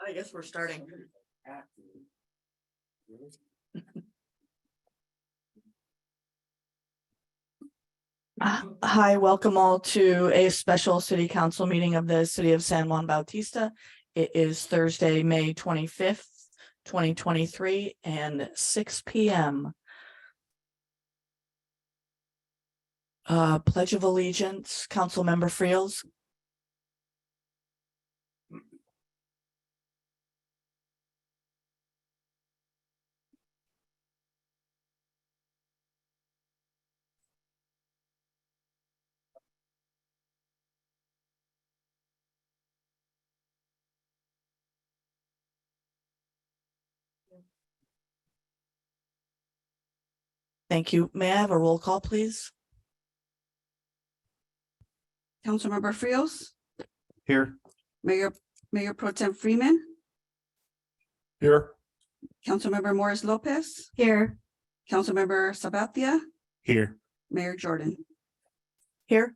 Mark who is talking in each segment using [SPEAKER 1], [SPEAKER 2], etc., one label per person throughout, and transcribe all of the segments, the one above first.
[SPEAKER 1] I guess we're starting. Hi, welcome all to a special city council meeting of the city of San Juan Bautista. It is Thursday, May 25th, 2023 and 6 p.m. Pledge of Allegiance, Councilmember Friels. Thank you. May I have a roll call, please?
[SPEAKER 2] Councilmember Friels,
[SPEAKER 3] Here.
[SPEAKER 2] Mayor Pro Tem Freeman,
[SPEAKER 3] Here.
[SPEAKER 2] Councilmember Morris Lopez,
[SPEAKER 1] Here.
[SPEAKER 2] Councilmember Sabathia,
[SPEAKER 3] Here.
[SPEAKER 2] Mayor Jordan.
[SPEAKER 1] Here.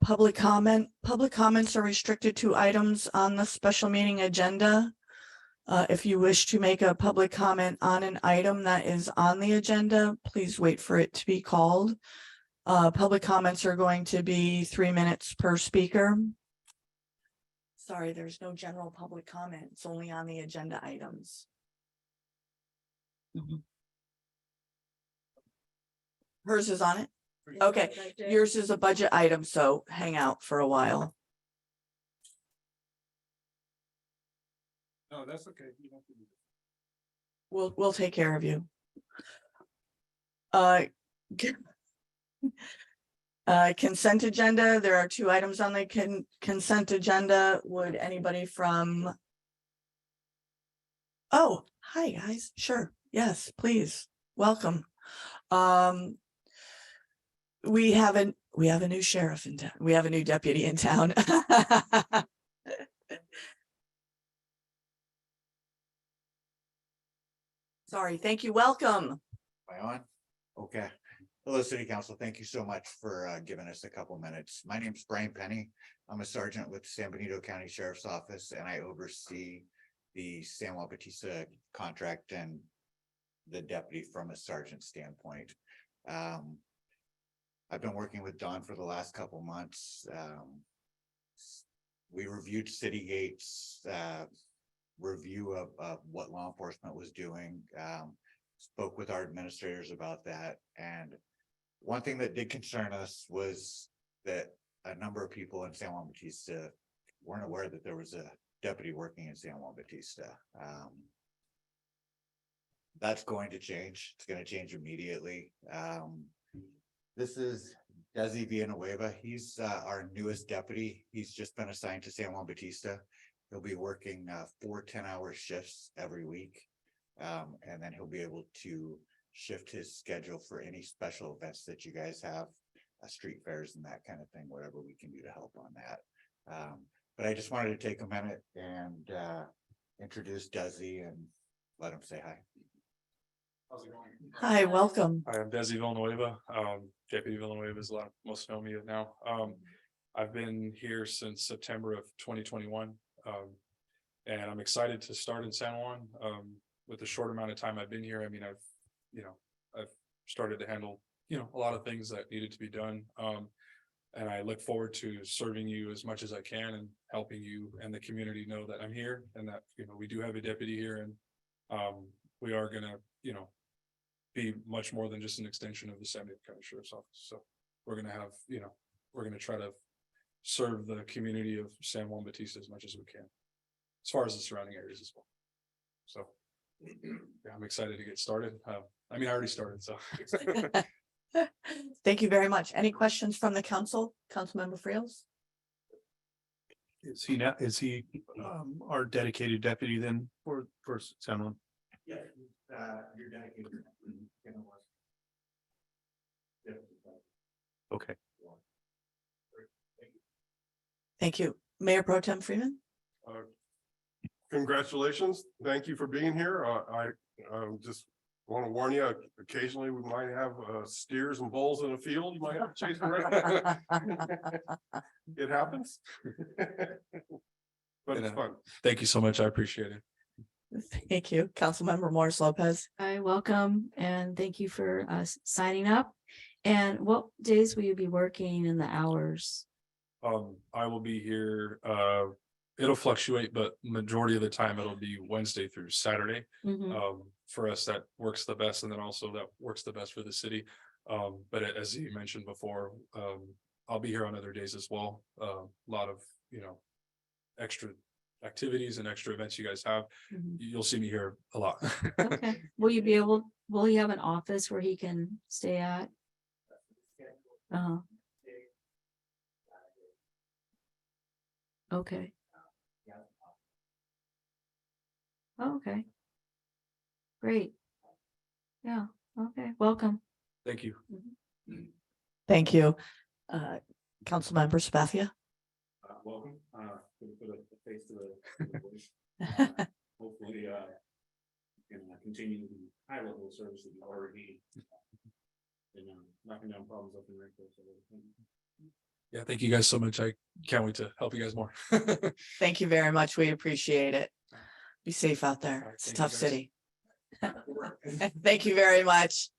[SPEAKER 1] Public comment. Public comments are restricted to items on the special meeting agenda. If you wish to make a public comment on an item that is on the agenda, please wait for it to be called. Public comments are going to be 3 minutes per speaker. Sorry, there's no general public comment. It's only on the agenda items. Hers is on it? Okay, yours is a budget item, so hang out for a while.
[SPEAKER 3] No, that's okay. You don't have to do
[SPEAKER 1] We'll take care of you. Consent agenda. There are 2 items on the consent agenda. Would anybody from? Oh, hi guys. Sure. Yes, please. Welcome. We have a new sheriff in town. We have a new deputy in town. Sorry. Thank you. Welcome.
[SPEAKER 4] Am I on? Okay. Hello, City Council. Thank you so much for giving us a couple minutes. My name is Brian Penny. I'm a sergeant with San Benito County Sheriff's Office, and I oversee the San Juan Bautista contract and the deputy from a sergeant standpoint. I've been working with Don for the last couple months. We reviewed City Gates, review of what law enforcement was doing, spoke with our administrators about that. And one thing that did concern us was that a number of people in San Juan Bautista weren't aware that there was a deputy working in San Juan Bautista. That's going to change. It's going to change immediately. This is Desi Villanueva. He's our newest deputy. He's just been assigned to San Juan Bautista. He'll be working 4 10-hour shifts every week. And then he'll be able to shift his schedule for any special events that you guys have, street fairs and that kind of thing, whatever we can do to help on that. But I just wanted to take a minute and introduce Desi and let him say hi.
[SPEAKER 3] How's it going?
[SPEAKER 1] Hi, welcome.
[SPEAKER 3] Hi, I'm Desi Villanueva. Deputy Villanueva is most know me now. I've been here since September of 2021. And I'm excited to start in San Juan. With the short amount of time I've been here, I mean, I've started to handle, a lot of things that needed to be done. And I look forward to serving you as much as I can and helping you and the community know that I'm here and that, we do have a deputy here, and we are gonna, be much more than just an extension of the San Diego County Sheriff's Office. So we're gonna have, we're gonna try to serve the community of San Juan Bautista as much as we can, as far as the surrounding areas as well. So yeah, I'm excited to get started. I already started, so.
[SPEAKER 1] Thank you very much. Any questions from the council? Councilmember Friels?
[SPEAKER 5] Is he our dedicated deputy then for San Juan?
[SPEAKER 4] Yeah, you're dedicated.
[SPEAKER 5] Okay.
[SPEAKER 1] Thank you. Mayor Pro Tem Freeman?
[SPEAKER 6] Congratulations. Thank you for being here. I just Want to warn you, occasionally we might have steers and bulls in a field. You might have to chase them around. It happens. But it's fun.
[SPEAKER 3] Thank you so much. I appreciate it.
[SPEAKER 1] Thank you. Councilmember Morris Lopez.
[SPEAKER 7] I welcome and thank you for signing up. And what days will you be working in the hours?
[SPEAKER 3] I will be here, it'll fluctuate, but majority of the time it'll be Wednesday through Saturday.
[SPEAKER 7] Mhm.
[SPEAKER 3] For us, that works the best, and then also that works the best for the city. But as you mentioned before, I'll be here on other days as well. A lot of, extra activities and extra events you guys have.
[SPEAKER 7] Mhm.
[SPEAKER 3] You'll see me here a lot.
[SPEAKER 7] Okay, will he have an office where he can stay at? Uh-huh. Okay. Oh, okay. Great. Yeah, okay, welcome.
[SPEAKER 3] Thank you.
[SPEAKER 1] Thank you. Councilmember Sabathia.
[SPEAKER 8] Welcome, put a face to the voice. Hopefully, can continue the high level of service that you already. And knocking down problems up in Rancho.
[SPEAKER 3] Yeah, thank you guys so much. I can't wait to help you guys more.
[SPEAKER 1] Thank you very much. We appreciate it. Be safe out
[SPEAKER 3] All
[SPEAKER 1] there.
[SPEAKER 3] right,
[SPEAKER 1] It's a
[SPEAKER 3] thank you,
[SPEAKER 1] tough
[SPEAKER 3] guys.
[SPEAKER 1] city. Thank you very much.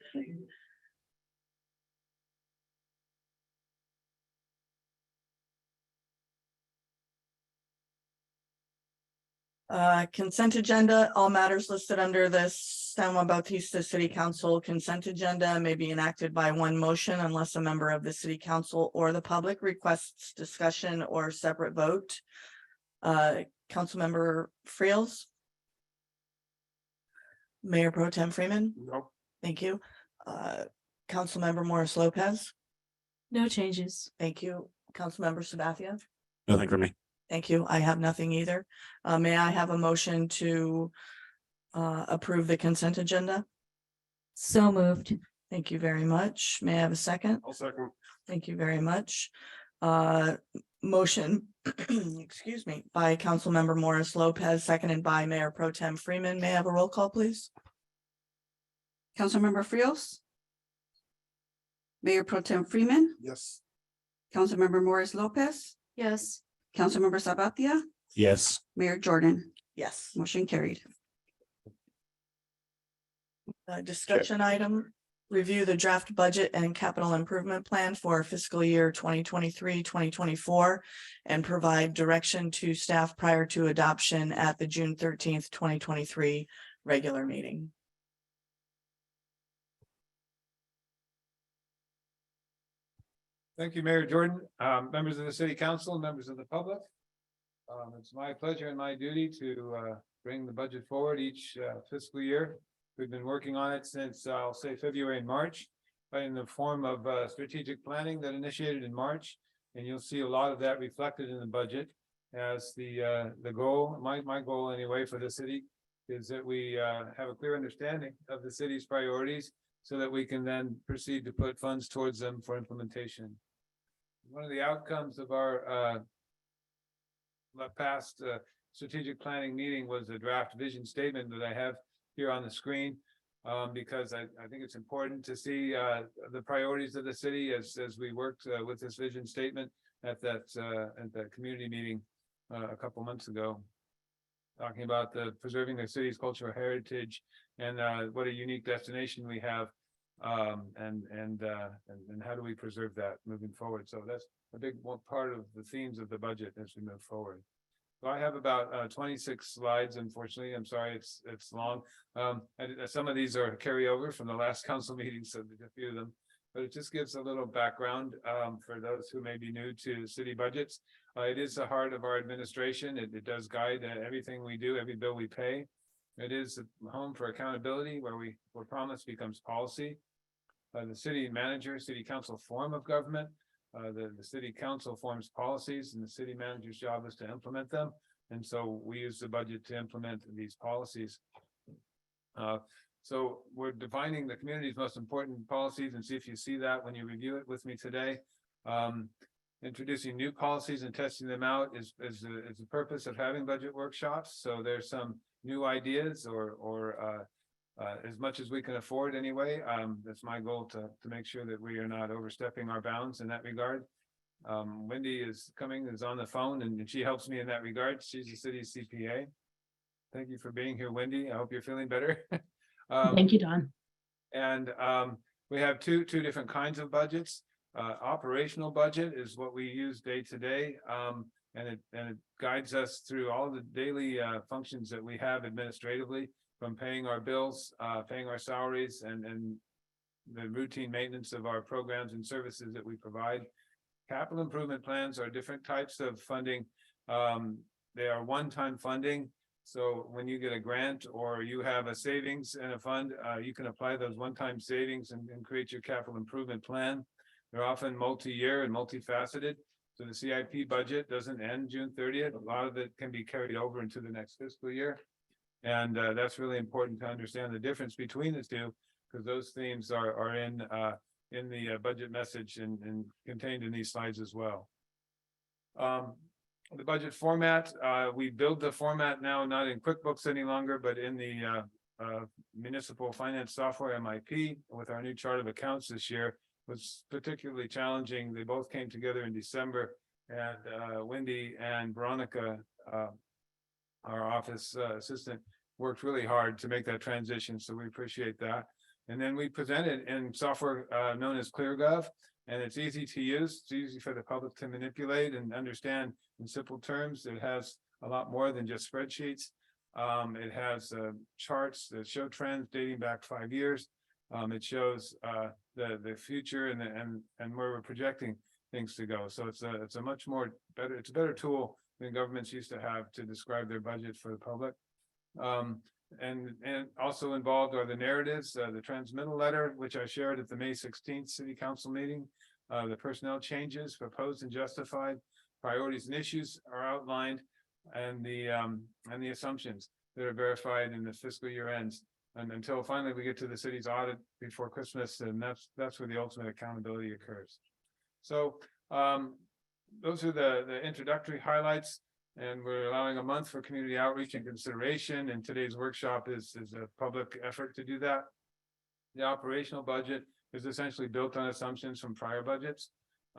[SPEAKER 1] Consent agenda, all matters listed under this San Juan Bautista City Council consent agenda may be enacted by one motion unless a member of the city council or the public requests discussion or separate vote. Councilmember Friels. Mayor Pro Tem Freeman,
[SPEAKER 6] Nope.
[SPEAKER 1] thank you. Councilmember Morris Lopez,
[SPEAKER 7] No changes.
[SPEAKER 1] thank you. Councilmember Sabathia.
[SPEAKER 8] Nothing for me.
[SPEAKER 1] Thank you. I have nothing either. May I have a motion to approve the consent agenda?
[SPEAKER 7] So moved.
[SPEAKER 1] Thank you very much. May I have a second?
[SPEAKER 6] I'll second.
[SPEAKER 1] Thank you very much. Motion, excuse me, by Councilmember Morris Lopez, seconded by Mayor Pro Tem Freeman. May I have a roll call, please?
[SPEAKER 2] Councilmember Frios. Mayor Pro Tem Freeman,
[SPEAKER 6] Yes.
[SPEAKER 2] Councilmember Morris Lopez,
[SPEAKER 7] Yes.
[SPEAKER 2] Councilmember Sabathia,
[SPEAKER 8] Yes.
[SPEAKER 2] Mayor Jordan,
[SPEAKER 1] Yes.
[SPEAKER 2] motion carried.
[SPEAKER 1] Discussion item, review the draft budget and capital improvement plan for fiscal year 2023-2024 and provide direction to staff prior to adoption at the June 13th, 2023 regular meeting.
[SPEAKER 9] Thank you, Mayor Jordan, members of the city council, members of the public. It's my pleasure and my duty to bring the budget forward each fiscal year. We've been working on it since I'll say February and March, but in the form of strategic planning that initiated in March. And you'll see a lot of that reflected in the budget as the goal, my goal anyway for the city is that we have a clear understanding of the city's priorities so that we can then proceed to put funds towards them for implementation. One of the outcomes of our past strategic planning meeting was a draft vision statement that I have here on the screen. Because I think it's important to see the priorities of the city as we worked with this vision statement at that community meeting a couple months ago. Talking about preserving the city's cultural heritage and what a unique destination we have. And how do we preserve that moving forward? So that's a big part of the themes of the budget as we move forward. So I have about 26 slides, unfortunately. I'm sorry, it's long. Some of these are carryover from the last council meeting, so there's a few of them. But it just gives a little background for those who may be new to city budgets. It is the heart of our administration. It does guide everything we do, every bill we pay. It is a home for accountability where promise becomes policy. The city manager, city council form of government. The city council forms policies and the city manager's job is to implement them. And so we use the budget to implement these policies. So we're defining the community's most important policies and see if you see that when you review it with me today. Introducing new policies and testing them out is the purpose of having budget workshops. So there's some new ideas or as much as we can afford anyway. That's my goal to make sure that we are not overstepping our bounds in that regard. Wendy is on the phone, and she helps me in that regard. She's the city's CPA. Thank you for being here, Wendy. I hope you're feeling better.
[SPEAKER 10] Thank you, Don.
[SPEAKER 9] And we have two different kinds of budgets. Operational budget is what we use day to day. And it guides us through all the daily functions that we have administratively, from paying our bills, paying our salaries, and the routine maintenance of our programs and services that we provide. Capital improvement plans are different types of funding. They are one-time funding. So when you get a grant or you have a savings in a fund, you can apply those one-time savings and create your capital improvement plan. They're often multi-year and multifaceted. So the CIP budget doesn't end June 30th. A lot of it can be carried over into the next fiscal year. And that's really important to understand the difference between the two, because those themes are in the budget message and contained in these slides as well. The budget format, we build the format now not in QuickBooks any longer, but in the municipal finance software MIP. With our new chart of accounts this year was particularly challenging. They both came together in December, and Wendy and Veronica, our office assistant, worked really hard to make that transition. So we appreciate that. And then we presented in software known as ClearGov, and it's easy to use. It's easy for the public to manipulate and understand in simple terms. It has a lot more than just spreadsheets. It has charts that show trends dating back 5 years. It shows the future and where we're projecting things to go. So it's a much more better, it's a better tool than governments used to have to describe their budget for the public. And also involved are the narratives, the transmittal letter, which I shared at the May 16th City Council meeting. The personnel changes proposed and justified, priorities and issues are outlined, and the assumptions that are verified in the fiscal year ends. And until finally we get to the city's audit before Christmas, and that's where the ultimate accountability occurs. So those are the introductory highlights. And we're allowing a month for community outreach and consideration. And today's workshop is a public effort to do that. The operational budget is essentially built on assumptions from prior budgets.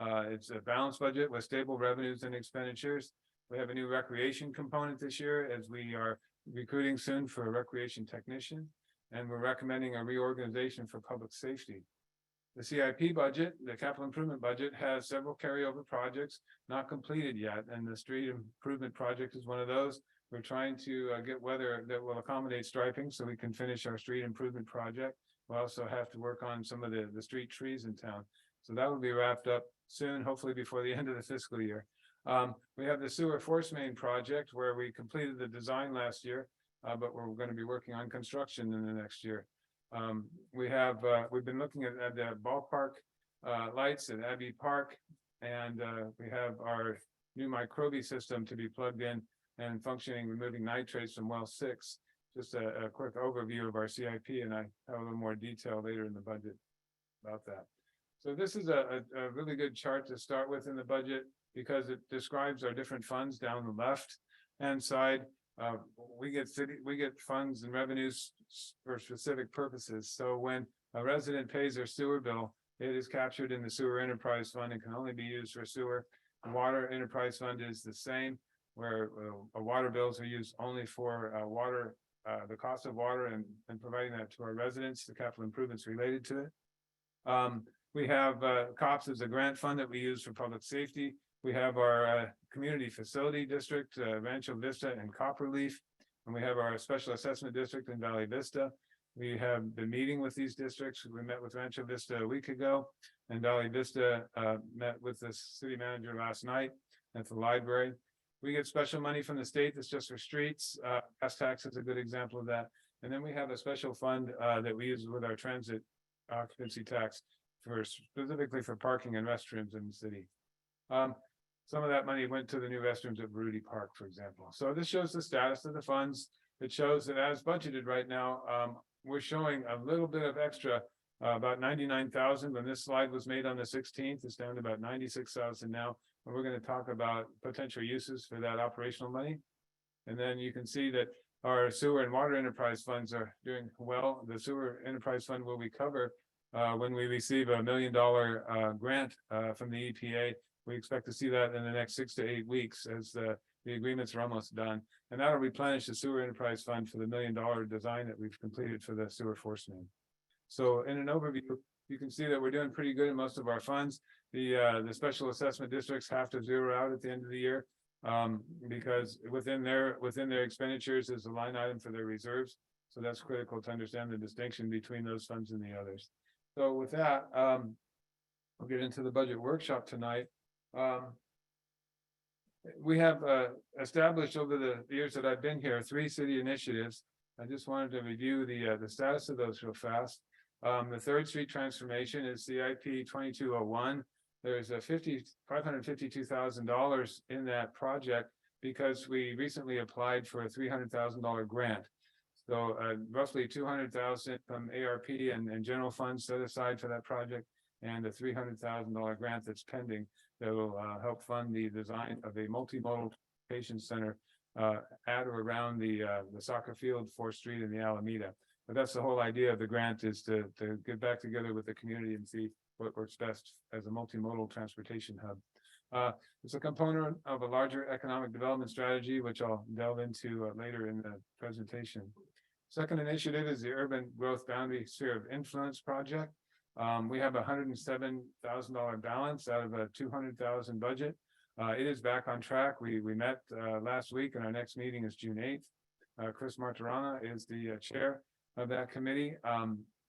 [SPEAKER 9] It's a balanced budget with stable revenues and expenditures. We have a new recreation component this year, as we are recruiting soon for a recreation technician. And we're recommending a reorganization for public safety. The CIP budget, the capital improvement budget, has several carryover projects not completed yet, and the street improvement project is one of those. We're trying to get weather that will accommodate striping so we can finish our street improvement project. We also have to work on some of the street trees in town. So that will be wrapped up soon, hopefully before the end of the fiscal year. We have the sewer force main project where we completed the design last year, but we're going to be working on construction in the next year. We've been looking at the ballpark lights at Abbey Park, and we have our new microbe system to be plugged in and functioning, removing nitrates from well 6. Just a quick overview of our CIP, and I have a little more detail later in the budget about that. So this is a really good chart to start with in the budget, because it describes our different funds down the left hand side. We get funds and revenues for specific purposes. So when a resident pays their sewer bill, it is captured in the sewer enterprise fund and can only be used for sewer. The water enterprise fund is the same, where water bills are used only for water, the cost of water, and providing that to our residents, the capital improvements related to it. We have COPS as a grant fund that we use for public safety. We have our community facility district, Rancho Vista and Copperleaf, and we have our special assessment district in Valley Vista. We have been meeting with these districts. We met with Rancho Vista a week ago, and Valley Vista met with the city manager last night at the library. We get special money from the state that's just for streets. Gas tax is a good example of that. And then we have a special fund that we use with our transit occupancy tax specifically for parking and restrooms in the city. Some of that money went to the new restrooms at Rudy Park, for example. So this shows the status of the funds. It shows that as budgeted right now, we're showing a little bit of extra, about 99,000 when this slide was made on the 16th. It's down to about 96,000 now. And we're going to talk about potential uses for that operational money. And then you can see that our sewer and water enterprise funds are doing well. The sewer enterprise fund will recover when we receive $1 million grant from the EPA. We expect to see that in the next 6 to 8 weeks as the agreements are almost done. And that'll replenish the sewer enterprise fund for the $1 million design that we've completed for the sewer force main. So in an overview, you can see that we're doing pretty good in most of our funds. The special assessment districts have to zero out at the end of the year because within their expenditures is a line item for their reserves. So that's critical to understand the distinction between those funds and the others. So with that, we'll get into the budget workshop tonight. We have established over the years that I've been here 3 city initiatives. I just wanted to review the status of those real fast. The 3rd Street transformation is CIP 2201. There's a $552,000 in that project because we recently applied for a $300,000 grant. So roughly $200,000 from ARP and general funds set aside for that project, and a $300,000 grant that's pending that will help fund the design of a multimodal patient center at or around the soccer field, 4th Street and the Alameda. But that's the whole idea of the grant, is to get back together with the community and see what works best as a multimodal transportation hub. It's a component of a larger economic development strategy, which I'll delve into later in the presentation. Second initiative is the Urban Growth Boundary Sphere of Influence project. We have a $107,000 balance out of a $200,000 budget. It is back on track. We met last week, and our next meeting is June 8th. Chris Martirana is the chair of that committee,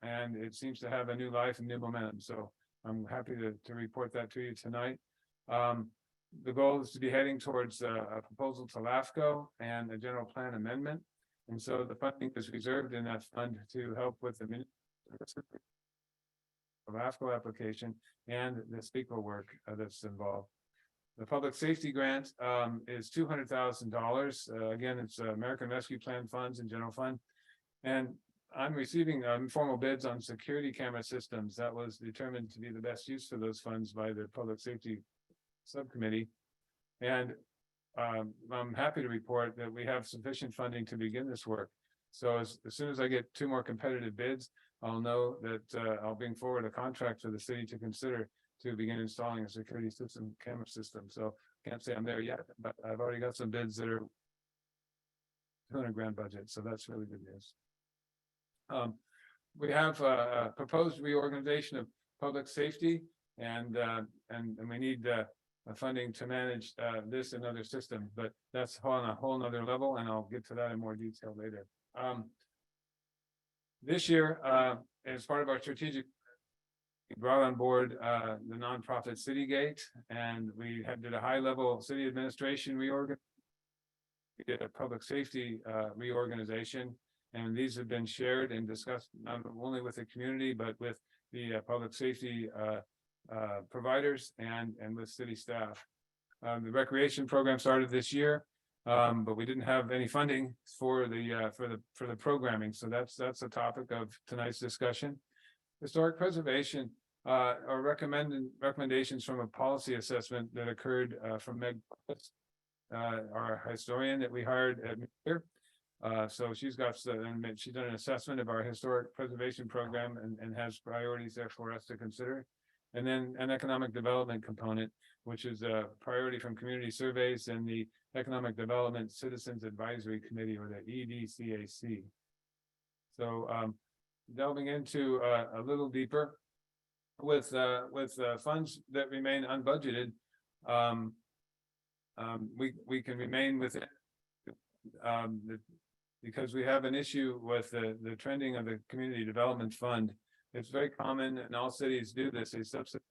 [SPEAKER 9] and it seems to have a new life and new momentum. So I'm happy to report that to you tonight. The goal is to be heading towards a proposal to LAFCO and a general plan amendment. And so the funding is reserved in that fund to help with the LAFCO application and the SPECO work that's involved. The public safety grant is $200,000. Again, it's American Rescue Plan funds and general fund. And I'm receiving informal bids on security camera systems. That was determined to be the best use for those funds by the public safety subcommittee. And I'm happy to report that we have sufficient funding to begin this work. So as soon as I get 2 more competitive bids, I'll know that I'll bring forward a contract for the city to consider to begin installing a security system, camera system. So can't say I'm there yet, but I've already got some bids that are $200,000 budget. So that's really good news. We have a proposed reorganization of public safety, and we need funding to manage this and other systems, but that's on a whole nother level, and I'll get to that in more detail later. This year, as part of our strategic, we brought on board the nonprofit Citygate, and we did a high-level city administration reorganization. We did a public safety reorganization. And these have been shared and discussed not only with the community, but with the public safety providers and with city staff. The recreation program started this year, but we didn't have any funding for the programming. So that's a topic of tonight's discussion. Historic preservation are recommendations from a policy assessment that occurred from Meg, our historian that we hired at here. So she's done an assessment of our historic preservation program and has priorities there for us to consider. And then an economic development component, which is a priority from community surveys and the Economic Development Citizens Advisory Committee, or the EDCAC. So delving into a little deeper with funds that remain unbudgeted, we can remain with it. Because we have an issue with the trending of the community development fund. It's very common, and all cities do this, they subsidize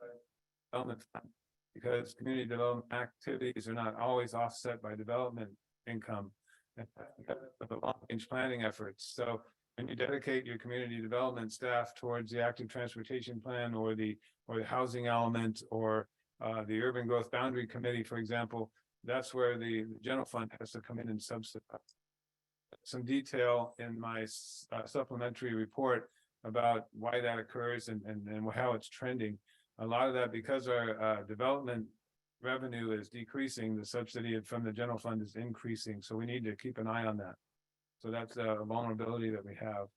[SPEAKER 9] development fund because community development activities are not always offset by development income of the long-range planning efforts. So when you dedicate your community development staff towards the active transportation plan or the housing element or the urban growth boundary committee, for example, that's where the general fund has to come in and subsidize. Some detail in my supplementary report about why that occurs and how it's trending. A lot of that because our development revenue is decreasing, the subsidy from the general fund is increasing. So we need to keep an eye on that. So that's a vulnerability that we have.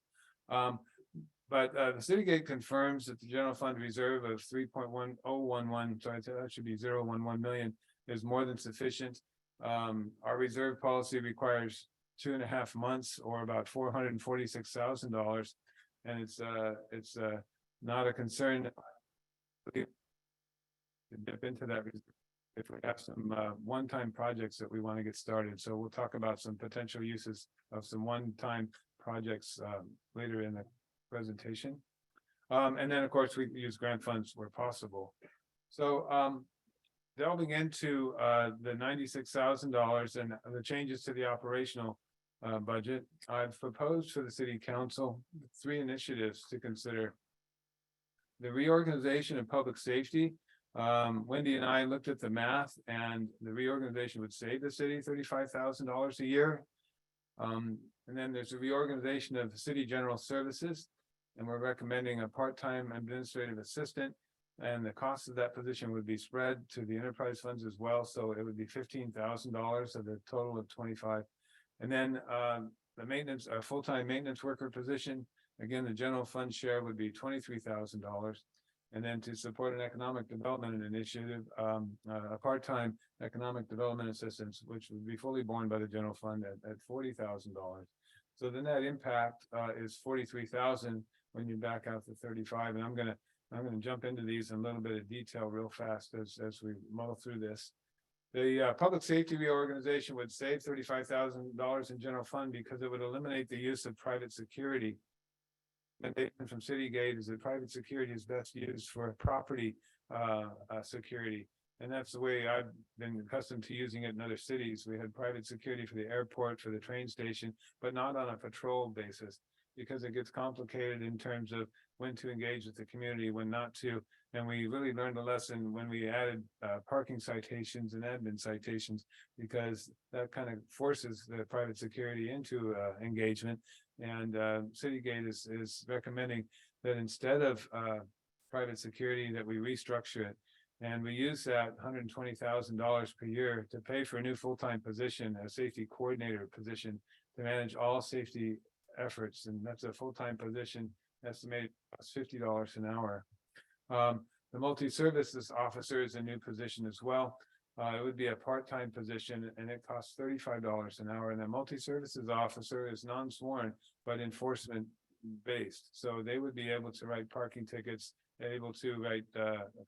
[SPEAKER 9] But the city gate confirms that the general fund reserve of 3.1011, sorry, that should be 011 million, is more than sufficient. Our reserve policy requires 2.5 months or about $446,000. And it's not a concern to dip into that if we have some one-time projects that we want to get started. So we'll talk about some potential uses of some one-time projects later in the presentation. And then, of course, we use grant funds where possible. So delving into the $96,000 and the changes to the operational budget, I've proposed for the city council 3 initiatives to consider. The reorganization of public safety. Wendy and I looked at the math, and the reorganization would save the city $35,000 a year. And then there's a reorganization of the city general services, and we're recommending a part-time administrative assistant, and the cost of that position would be spread to the enterprise funds as well. So it would be $15,000 of the total of 25. And then the maintenance, a full-time maintenance worker position, again, the general fund share would be $23,000. And then to support an economic development initiative, a part-time economic development assistance, which would be fully borne by the general fund at $40,000. So the net impact is $43,000 when you back out the 35. And I'm gonna jump into these in a little bit of detail real fast as we muddle through this. The public safety reorganization would save $35,000 in general fund because it would eliminate the use of private security. Recommendation from Citygate is that private security is best used for property security. And that's the way I've been accustomed to using it in other cities. We had private security for the airport, for the train station, but not on a patrol basis, because it gets complicated in terms of when to engage with the community, when not to. And we really learned a lesson when we added parking citations and admin citations, because that kind of forces the private security into engagement. And Citygate is recommending that instead of private security, that we restructure it. And we use that $120,000 per year to pay for a new full-time position, a safety coordinator position, to manage all safety efforts. And that's a full-time position, estimated $50 an hour. The multi-services officer is a new position as well. It would be a part-time position, and it costs $35 an hour. And the multi-services officer is non-sworn, but enforcement-based. So they would be able to write parking tickets, able to write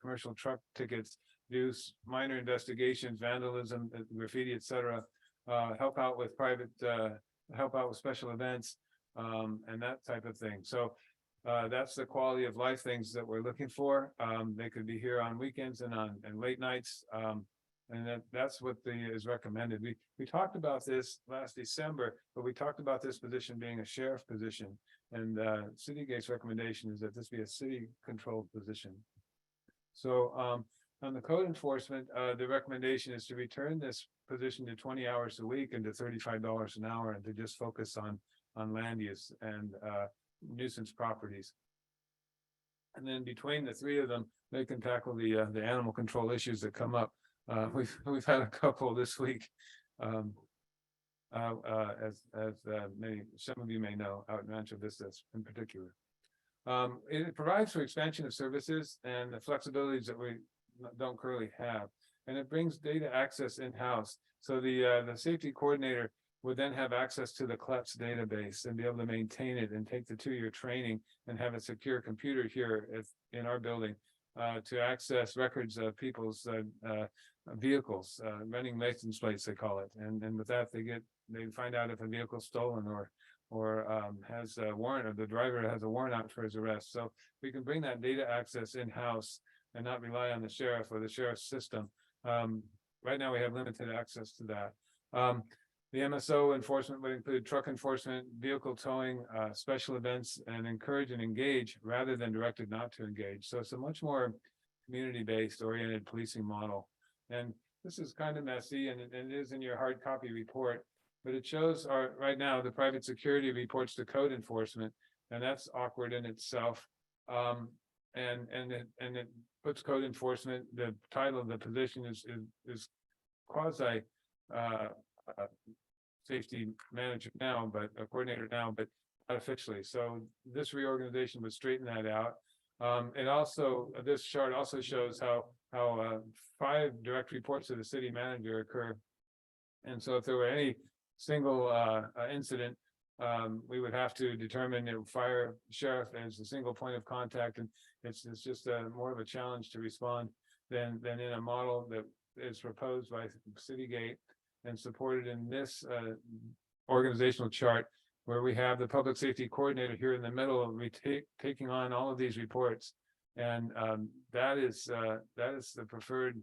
[SPEAKER 9] commercial truck tickets, do minor investigations, vandalism, graffiti, etc. Help out with help out with special events, and that type of thing. So that's the quality of life things that we're looking for. They could be here on weekends and late nights. And that's what is recommended. We talked about this last December, but we talked about this position being a sheriff position. And Citygate's recommendation is that this be a city-controlled position. So on the code enforcement, the recommendation is to return this position to 20 hours a week and to $35 an hour, and to just focus on land use and nuisance properties. And then between the 3 of them, they can tackle the animal control issues that come up. We've had a couple this week, as some of you may know, out in Rancho Vistas in particular. It provides for expansion of services and the flexibilities that we don't currently have, and it brings data access in-house. So the safety coordinator would then have access to the CLEPS database and be able to maintain it and take the 2-year training and have a secure computer here in our building to access records of people's vehicles, running license plates, they call it. And with that, they find out if a vehicle's stolen or has a warrant, or the driver has a warrant out for his arrest. So we can bring that data access in-house and not rely on the sheriff or the sheriff's system. Right now, we have limited access to that. The MSO enforcement would include truck enforcement, vehicle towing, special events, and encourage and engage rather than directed not to engage. So it's a much more community-based oriented policing model. And this is kind of messy, and it is in your hard copy report, but it shows right now the private security reports to code enforcement, and that's awkward in itself. And it puts code enforcement, the title of the position is quasi safety manager now, but a coordinator now, but not officially. So this reorganization would straighten that out. And also, this chart also shows how 5 direct reports to the city manager occur. And so if there were any single incident, we would have to determine the fire sheriff as a single point of contact, and it's just more of a challenge to respond than in a model that is proposed by Citygate and supported in this organizational chart, where we have the public safety coordinator here in the middle, taking on all of these reports, and that is the preferred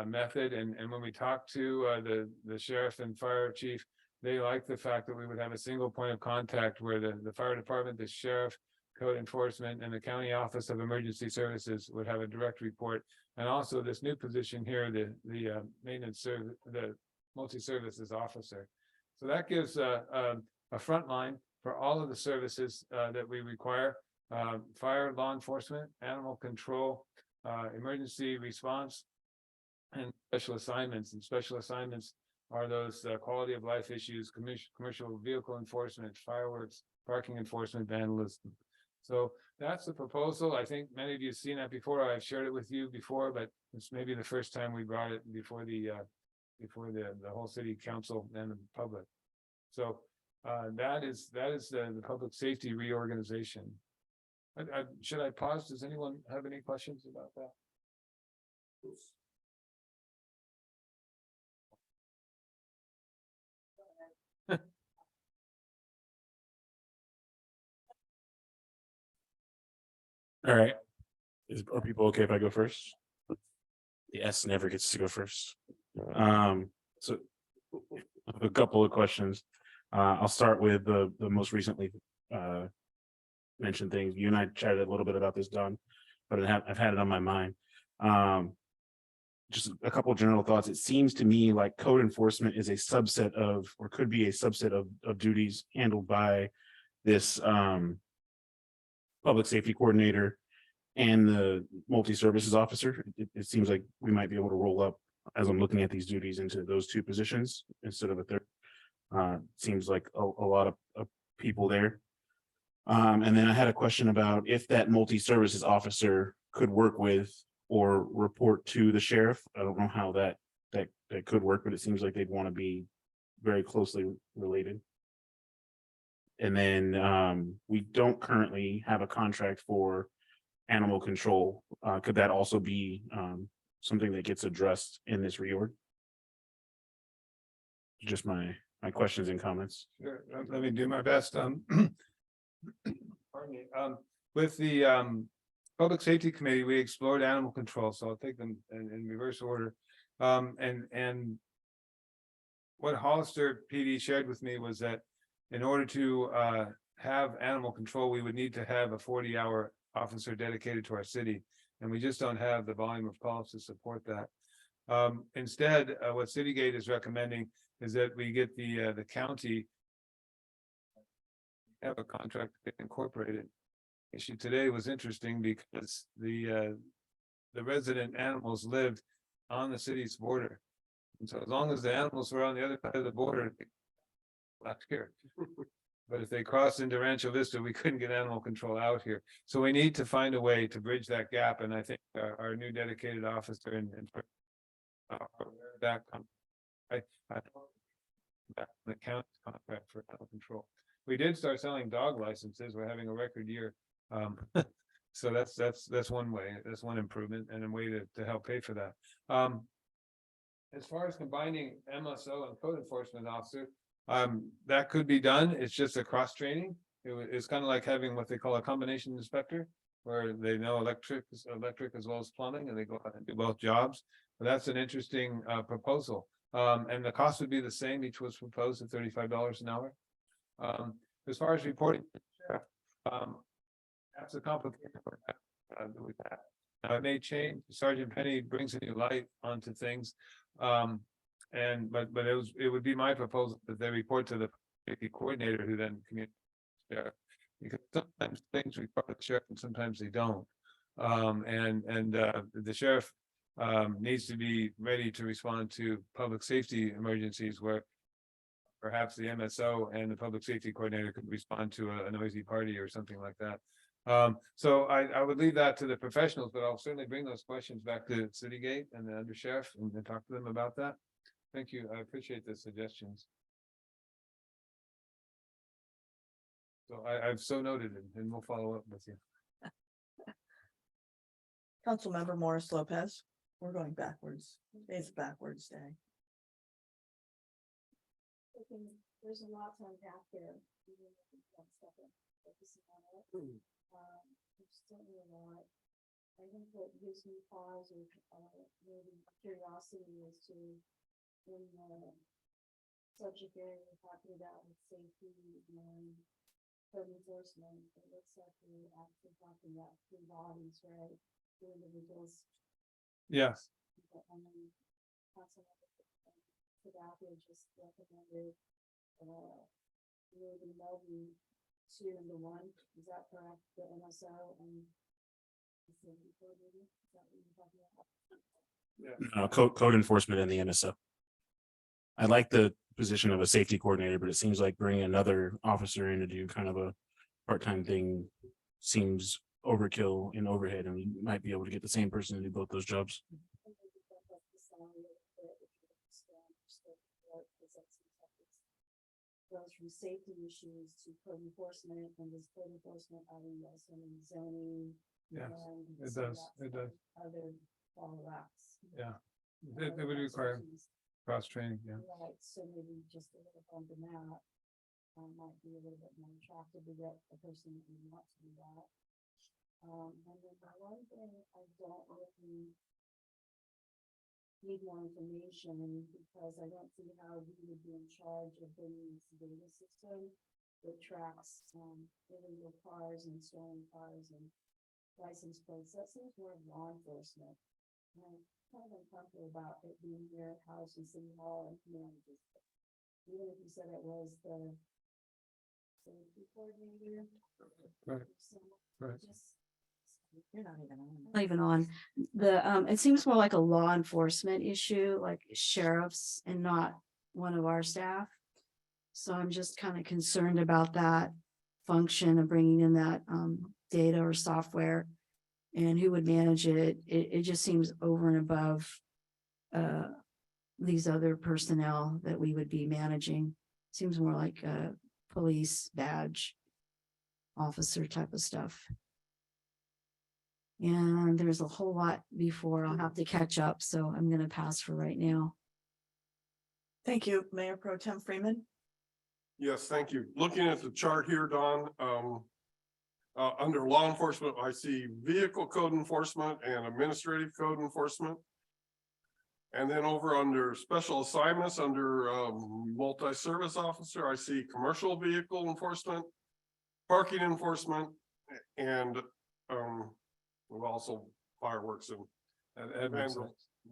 [SPEAKER 9] method. And when we talk to the sheriff and fire chief, they like the fact that we would have a single point of contact where the fire department, the sheriff, code enforcement, and the county office of emergency services would have a direct report. And also this new position here, the maintenance service, the multi-services officer. So that gives a front line for all of the services that we require: fire, law enforcement, animal control, emergency response, and special assignments. And special assignments are those quality of life issues, commercial vehicle enforcement, fireworks, parking enforcement, vandalism. So that's the proposal. I think many of you have seen that before. I've shared it with you before, but it's maybe the first time we brought it before the whole city council and the public. So that is the public safety reorganization. Should I pause? Does anyone have any questions about that?
[SPEAKER 11] All right. Are people okay if I go first? The S never gets to go first. So a couple of questions. I'll start with the most recently mentioned things. You and I chatted a little bit about this, Don, but I've had it on my mind. Just a couple of general thoughts. It seems to me like code enforcement is a subset of, or could be a subset of duties handled by this public safety coordinator and the multi-services officer. It seems like we might be able to roll up, as I'm looking at these duties, into those 2 positions instead of a third. Seems like a lot of people there. And then I had a question about if that multi-services officer could work with or report to the sheriff. I don't know how that could work, but it seems like they'd want to be very closely related. And then we don't currently have a contract for animal control. Could that also be something that gets addressed in this reorg? Just my questions and comments.
[SPEAKER 9] Sure. Let me do my best. Pardon me. With the Public Safety Committee, we explored animal control, so I'll take them in reverse order. And what Hollister PD shared with me was that in order to have animal control, we would need to have a 40-hour officer dedicated to our city, and we just don't have the volume of calls to support that. Instead, what Citygate is recommending is that we get the county have a contract incorporated. Issue today was interesting because the resident animals lived on the city's border, and so as long as the animals were on the other side of the border, left here. But if they crossed into Rancho Vista, we couldn't get animal control out here. So we need to find a way to bridge that gap. And I think our new dedicated officer and that the county contract for animal control. We did start selling dog licenses. We're having a record year. So that's one way. That's one improvement and a way to help pay for that. As far as combining MSO and code enforcement officer, that could be done. It's just a cross training. It's kind of like having what they call a combination inspector, where they know electric as well as plumbing, and they go out and do both jobs. But that's an interesting proposal. And the cost would be the same. Each was proposed at $35 an hour. As far as reporting, that's a complicated part that we've had. Now it may change. Sergeant Penny brings a new light onto things. But it would be my proposal that they report to the safety coordinator, who then communicates with the sheriff, because sometimes things report to the sheriff and sometimes they don't. The sheriff needs to be ready to respond to public safety emergencies where perhaps the MSO and the public safety coordinator could respond to a noisy party or something like that. So I would leave that to the professionals, but I'll certainly bring those questions back to City Gate and the under sheriff and talk to them about that. Thank you. I appreciate the suggestions. So I've so noted it, and we'll follow up with you.
[SPEAKER 1] Councilmember Morris Lopez. We're going backwards. It's backwards day.
[SPEAKER 7] There's a lot to unpack there. Certainly a lot. I think what gives me pause or maybe curiosity as to in the subject area we're talking about with safety and code enforcement, it looks like we're actually talking about three bodies, right? Two individuals.
[SPEAKER 9] Yes.
[SPEAKER 7] And then Councilmember just recommended maybe melding 2 into 1. Is that correct? The MSO and the safety coordinator? Is that what you're talking about?
[SPEAKER 11] Code enforcement and the NSO. I like the position of a safety coordinator, but it seems like bringing another officer in to do kind of a part-time thing seems overkill in overhead, and we might be able to get the same person to do both those jobs.
[SPEAKER 7] Goes from safety issues to code enforcement, and this code enforcement, also in zoning.
[SPEAKER 9] Yes,
[SPEAKER 7] and
[SPEAKER 9] it
[SPEAKER 7] so
[SPEAKER 9] does,
[SPEAKER 7] that's
[SPEAKER 9] it does.
[SPEAKER 7] Other follow-ups.
[SPEAKER 9] Yeah. It would require cross training, yeah.
[SPEAKER 7] Right, so maybe just a little bump in that might be a little bit more attractive to get a person who wants to do that. And then the one thing I don't really need more information because I don't see how we would be in charge of bringing this data system that tracks illegal cars and stolen cars and license plates. That seems more law enforcement. And I'm kind of uncomfortable about it being your house and city hall and managers. Even if you said it was the safety coordinator.
[SPEAKER 9] Right. Right.
[SPEAKER 7] You're not even on. The it seems more like a law enforcement issue, like sheriffs and not one of our staff. So I'm just kind of concerned about that function of bringing in that data or software and who would manage it. It just seems over and above these other personnel that we would be managing. Seems more like a police badge officer type of stuff. And there's a whole lot before I'll have to catch up, so I'm going to pass for right now.
[SPEAKER 1] Thank you, Mayor Pro Tem Freeman.
[SPEAKER 6] Yes, thank you. Looking at the chart here, Don, under law enforcement, I see vehicle code enforcement and administrative code enforcement. And then over under special assignments, under multi-service officer, I see commercial vehicle enforcement, parking enforcement, and also fireworks and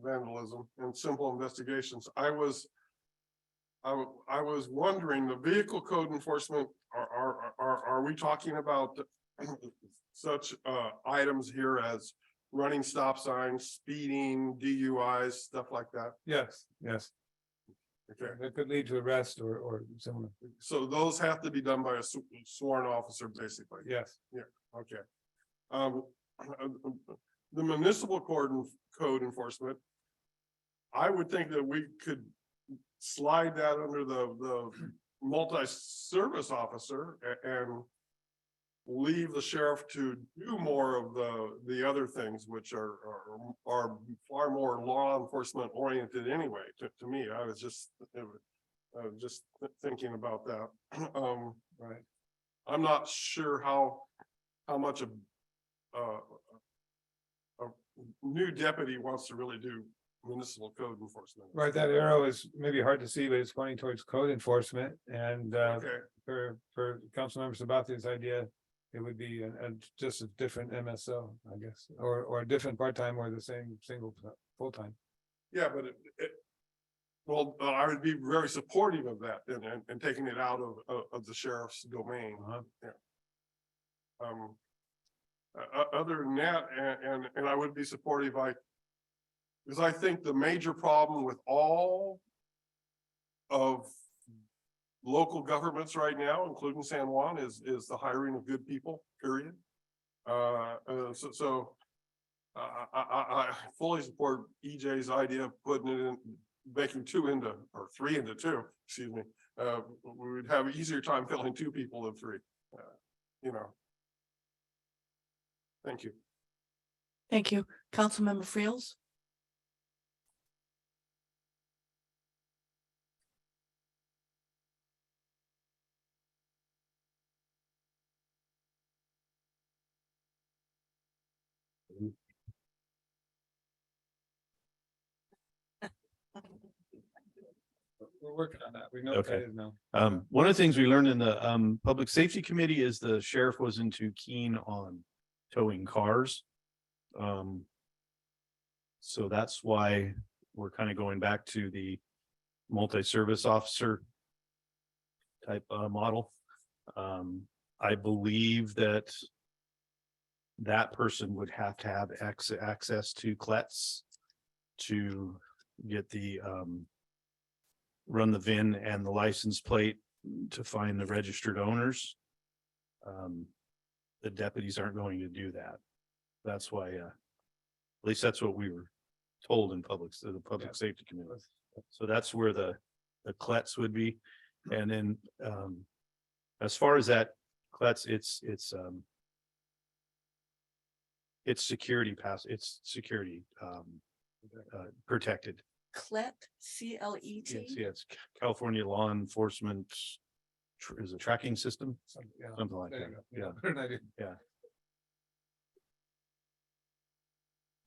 [SPEAKER 6] vandalism and simple investigations. I was wondering, the vehicle code enforcement, are we talking about such items here as running stop signs, speeding, DUIs, stuff like that?
[SPEAKER 9] Yes, yes.
[SPEAKER 6] Okay.
[SPEAKER 9] That could lead to arrest or similar.
[SPEAKER 6] So those have to be done by a sworn officer, basically.
[SPEAKER 9] Yes.
[SPEAKER 6] Yeah. Okay. The municipal code enforcement, I would think that we could slide that under the multi-service officer and leave the sheriff to do more of the other things, which are far more law enforcement oriented anyway. To me, I was just thinking about that.
[SPEAKER 9] Right.
[SPEAKER 6] I'm not sure how much a new deputy wants to really do municipal code enforcement.
[SPEAKER 9] Right, that arrow is maybe hard to see, but it's pointing towards code enforcement. And
[SPEAKER 6] Okay.
[SPEAKER 9] for Councilmember Sabatia's idea, it would be just a different MSO, I guess, or a different part-time or the same single full-time.
[SPEAKER 6] Yeah, but well, I would be very supportive of that and taking it out of the sheriff's domain.
[SPEAKER 9] Uh-huh.
[SPEAKER 6] Other than that, and I would be supportive, because I think the major problem with all of local governments right now, including San Juan, is the hiring of good people, period. I fully support EJ's idea of putting it in, making two into, or three into two, excuse me. We would have an easier time filling two people than three, you know. Thank you.
[SPEAKER 1] Thank you. Councilmember Freels.
[SPEAKER 9] We're working on that. We know what that
[SPEAKER 11] Okay.
[SPEAKER 9] is now.
[SPEAKER 11] One of the things we learned in the Public Safety Committee is the sheriff wasn't too keen on towing cars. So that's why we're kind of going back to the multi-service officer type model. I believe that that person would have to have access to CLETS to get the run the VIN and the license plate to find the registered owners. The deputies aren't going to do that. That's why, at least that's what we were told in the Public Safety Committee. So that's where the CLETS would be. And then, as far as that CLETS, it's security protected.
[SPEAKER 1] CLET, C-L-E-T.
[SPEAKER 11] It's California Law Enforcement is a tracking system,
[SPEAKER 9] Yeah.
[SPEAKER 11] something like
[SPEAKER 9] There
[SPEAKER 11] that.
[SPEAKER 9] you go.
[SPEAKER 11] Yeah.
[SPEAKER 9] Better than I do.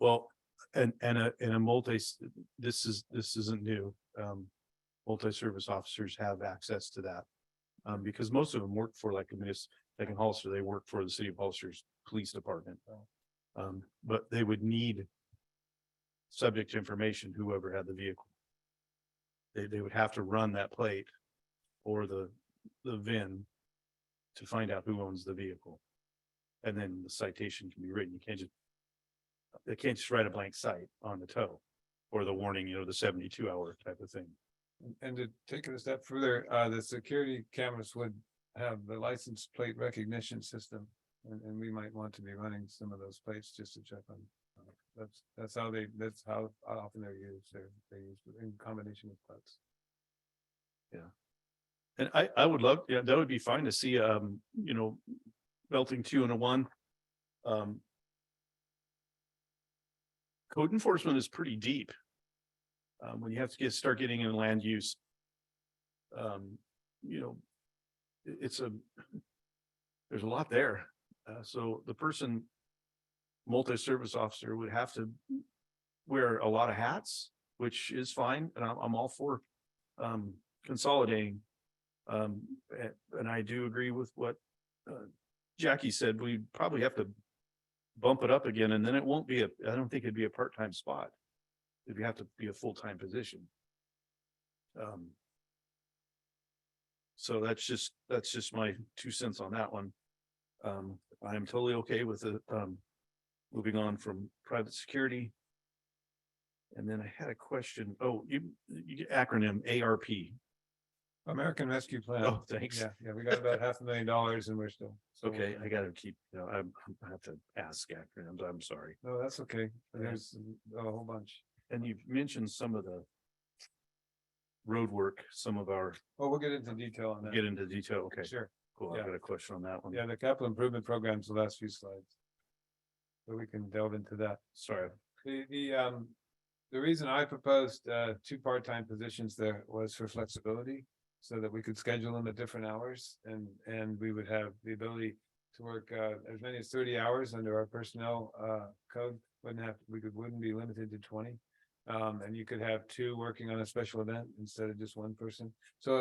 [SPEAKER 11] Well, and a this isn't new. Multi-service officers have access to that. Because most of them work for like in Hollister, they work for the city of Hollister's police department. But they would need subject information, whoever had the vehicle. They would have to run that plate or the VIN to find out who owns the vehicle. And then the citation can be written. They can't just write a blank cite on the tow or the warning, the 72-hour type of thing.
[SPEAKER 9] And to take it a step further, the security cameras would have the license plate recognition system. And we might want to be running some of those plates just to check on. That's how often they're used. They're used in combination with plates.
[SPEAKER 11] And I would love, that would be fine to see, belting 2 into 1. Code enforcement is pretty deep. When you have to start getting in land use. There's a lot there. So the multi-service officer would have to wear a lot of hats, which is fine. And I'm all for consolidating. And I do agree with what Jackie said. We probably have to bump it up again, and then it won't be I don't think it'd be a part-time spot. It'd have to be a full-time position. So that's just my 2 cents on that one. I'm totally okay with it. Moving on from private security. And then I had a question. Oh, you acronym ARP.
[SPEAKER 9] American Rescue Plan.
[SPEAKER 11] Oh, thanks.
[SPEAKER 9] Yeah, we got about $500,000 and we're still.
[SPEAKER 11] Okay, I gotta keep, I have to ask acronyms. I'm sorry.
[SPEAKER 9] No, that's okay. There's a whole bunch.
[SPEAKER 11] And you've mentioned some of the road work, some of our,
[SPEAKER 9] Well, we'll get into detail on that.
[SPEAKER 11] get into detail. Okay,
[SPEAKER 9] Sure.
[SPEAKER 11] cool.
[SPEAKER 9] Yeah.
[SPEAKER 11] I've got a question on that one.
[SPEAKER 9] Yeah, the capital improvement programs, the last few slides. So we can delve into that.
[SPEAKER 11] Sorry.
[SPEAKER 9] The reason I proposed 2 part-time positions there was for flexibility. So that we could schedule them at different hours and we would have the ability to work as many as 30 hours under our personnel code. Wouldn't be limited to 20. And you could have 2 working on a special event instead of just 1 person. So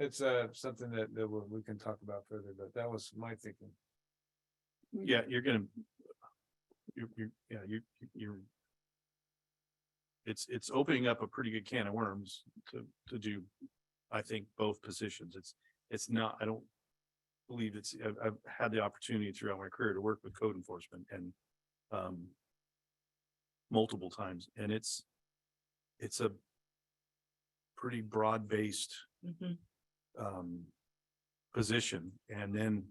[SPEAKER 9] it's something that we can talk about further, but that was my thinking.
[SPEAKER 11] Yeah, it's opening up a pretty good can of worms to do, I think, both positions. It's not, I don't believe I've had the opportunity throughout my career to work with code enforcement and multiple times, and it's a pretty broad-based
[SPEAKER 5] position, and then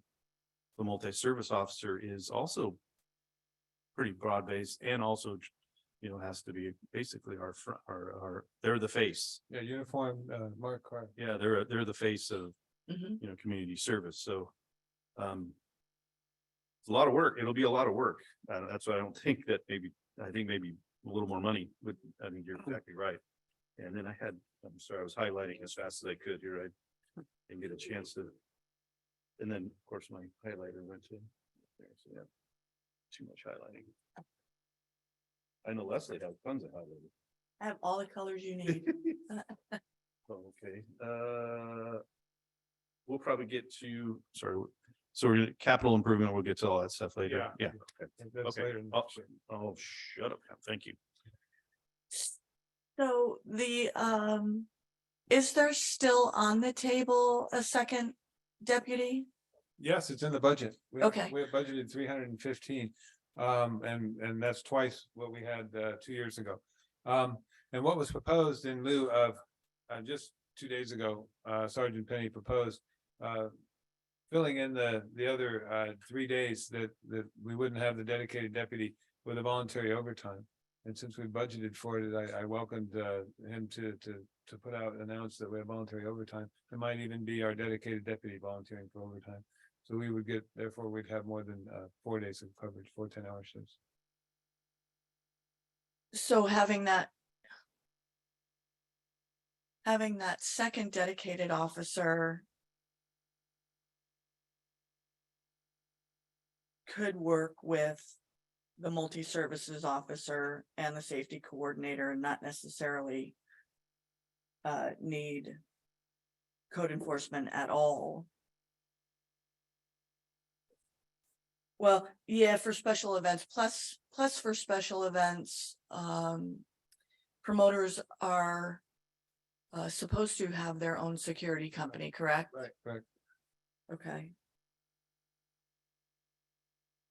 [SPEAKER 5] the multi-service officer is also pretty broad-based and also, you know, has to be basically our front, they're the face.
[SPEAKER 9] Yeah, uniform, Mark Carr.
[SPEAKER 5] Yeah, they're the face of,
[SPEAKER 1] Mhm.
[SPEAKER 5] you know, community service, so. It's a lot of work, it'll be a lot of work, that's why I don't think that I think maybe a little more money would, I think you're exactly right. And then I'm sorry, I was highlighting as fast as I could here, I didn't get a chance to. And then, of course, my highlighter went to there, so yeah, too much highlighting. I know Leslie has tons of highlighting.
[SPEAKER 1] I have all the colors you need.
[SPEAKER 5] Okay, we'll probably get to, sorry, so we're gonna capital improvement, we'll get to all that stuff later.
[SPEAKER 9] Yeah.
[SPEAKER 5] Okay.
[SPEAKER 9] That's
[SPEAKER 5] Okay.
[SPEAKER 9] later in the-
[SPEAKER 5] Oh, shut up, now. Thank you.
[SPEAKER 1] So is there still on the table a second deputy?
[SPEAKER 9] Yes, it's in the budget.
[SPEAKER 1] Okay.
[SPEAKER 9] We have budgeted 315, and that's twice what we had 2 years ago. And what was proposed in lieu of, just 2 days ago, Sergeant Penny proposed, filling in the other 3 days that we wouldn't have the dedicated deputy with a voluntary overtime. And since we budgeted for it, I welcomed him to put out, announce that we have voluntary overtime. It might even be our dedicated deputy volunteering for overtime. So we would get, therefore we'd have more than 4 days of coverage, 4 10-hour shifts.
[SPEAKER 1] So having that second dedicated officer could work with the multi-services officer and the safety coordinator and not necessarily need code enforcement at all. Well, yeah, for special events, plus for special events, promoters are supposed to have their own security company, correct?
[SPEAKER 9] Right.
[SPEAKER 1] Okay.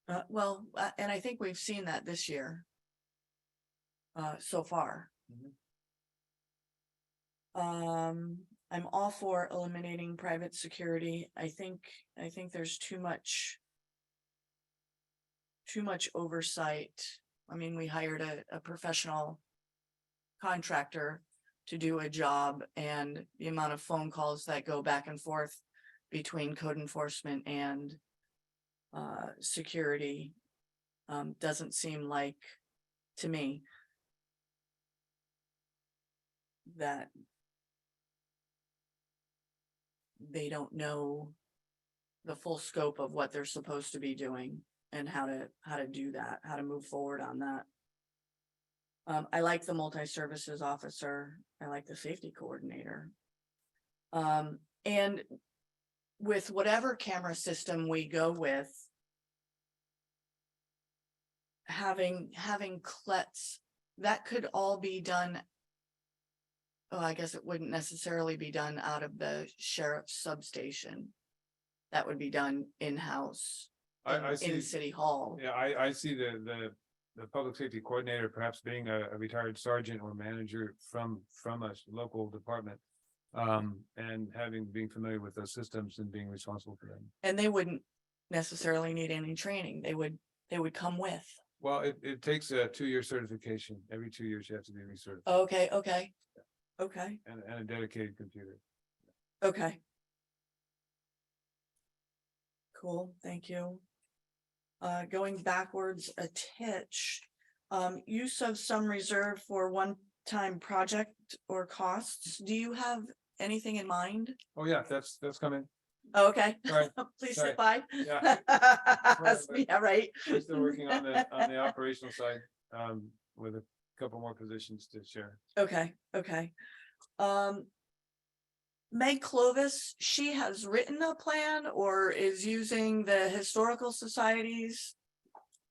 [SPEAKER 1] And I think we've seen that this year. So far. I'm all for eliminating private security. I think there's too much oversight. I mean, we hired a professional contractor to do a job, and the amount of phone calls that go back and forth between code enforcement and security doesn't seem like, to me, that they don't know the full scope of what they're supposed to be doing and how to do that, how to move forward on that. I like the multi-services officer. I like the safety coordinator. And with whatever camera system we go with, having CLETs, that could all be done. Oh, I guess it wouldn't necessarily be done out of the sheriff's substation. That would be done in-house in City Hall.
[SPEAKER 9] Yeah, I see the public safety coordinator perhaps being a retired sergeant or manager from a local department. And being familiar with those systems and being responsible for them.
[SPEAKER 1] And they wouldn't necessarily need any training. They would come with.
[SPEAKER 9] Well, it takes a 2-year certification. Every 2 years you have to be recertified.
[SPEAKER 1] Okay.
[SPEAKER 9] And a dedicated computer.
[SPEAKER 1] Okay. Cool, thank you. Going backwards a titch, use of some reserve for one-time project or costs. Do you have anything in mind?
[SPEAKER 9] Oh, yeah, that's coming.
[SPEAKER 1] Oh, okay.
[SPEAKER 9] Sorry,
[SPEAKER 1] Please
[SPEAKER 9] sorry.
[SPEAKER 1] sit by.
[SPEAKER 9] Yeah.
[SPEAKER 1] Yeah, right.
[SPEAKER 9] We're still working on the operational side, with a couple more positions to share.
[SPEAKER 1] Okay. Meg Clovis, she has written a plan or is using the Historical Society's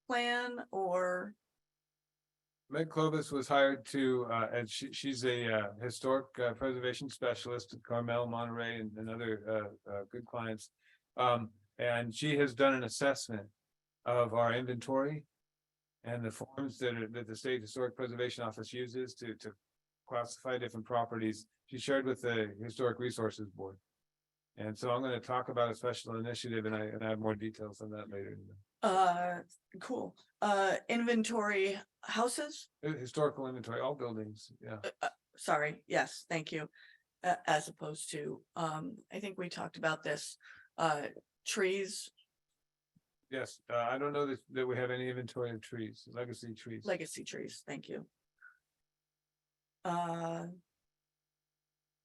[SPEAKER 1] plan, or?
[SPEAKER 9] Meg Clovis was hired to, and she's a historic preservation specialist at Carmel, Monterey, and other good clients. And she has done an assessment of our inventory and the forms that the State Historic Preservation Office uses to classify different properties. She shared with the Historic Resources Board. And so I'm gonna talk about a special initiative and I have more details on that later.
[SPEAKER 1] Cool. Inventory houses?
[SPEAKER 9] Historical inventory, all buildings, yeah.
[SPEAKER 1] Sorry, yes, thank you. As opposed to, I think we talked about this, trees,
[SPEAKER 9] Yes, I don't know that we have any inventory of trees, legacy trees.
[SPEAKER 1] legacy trees, thank you.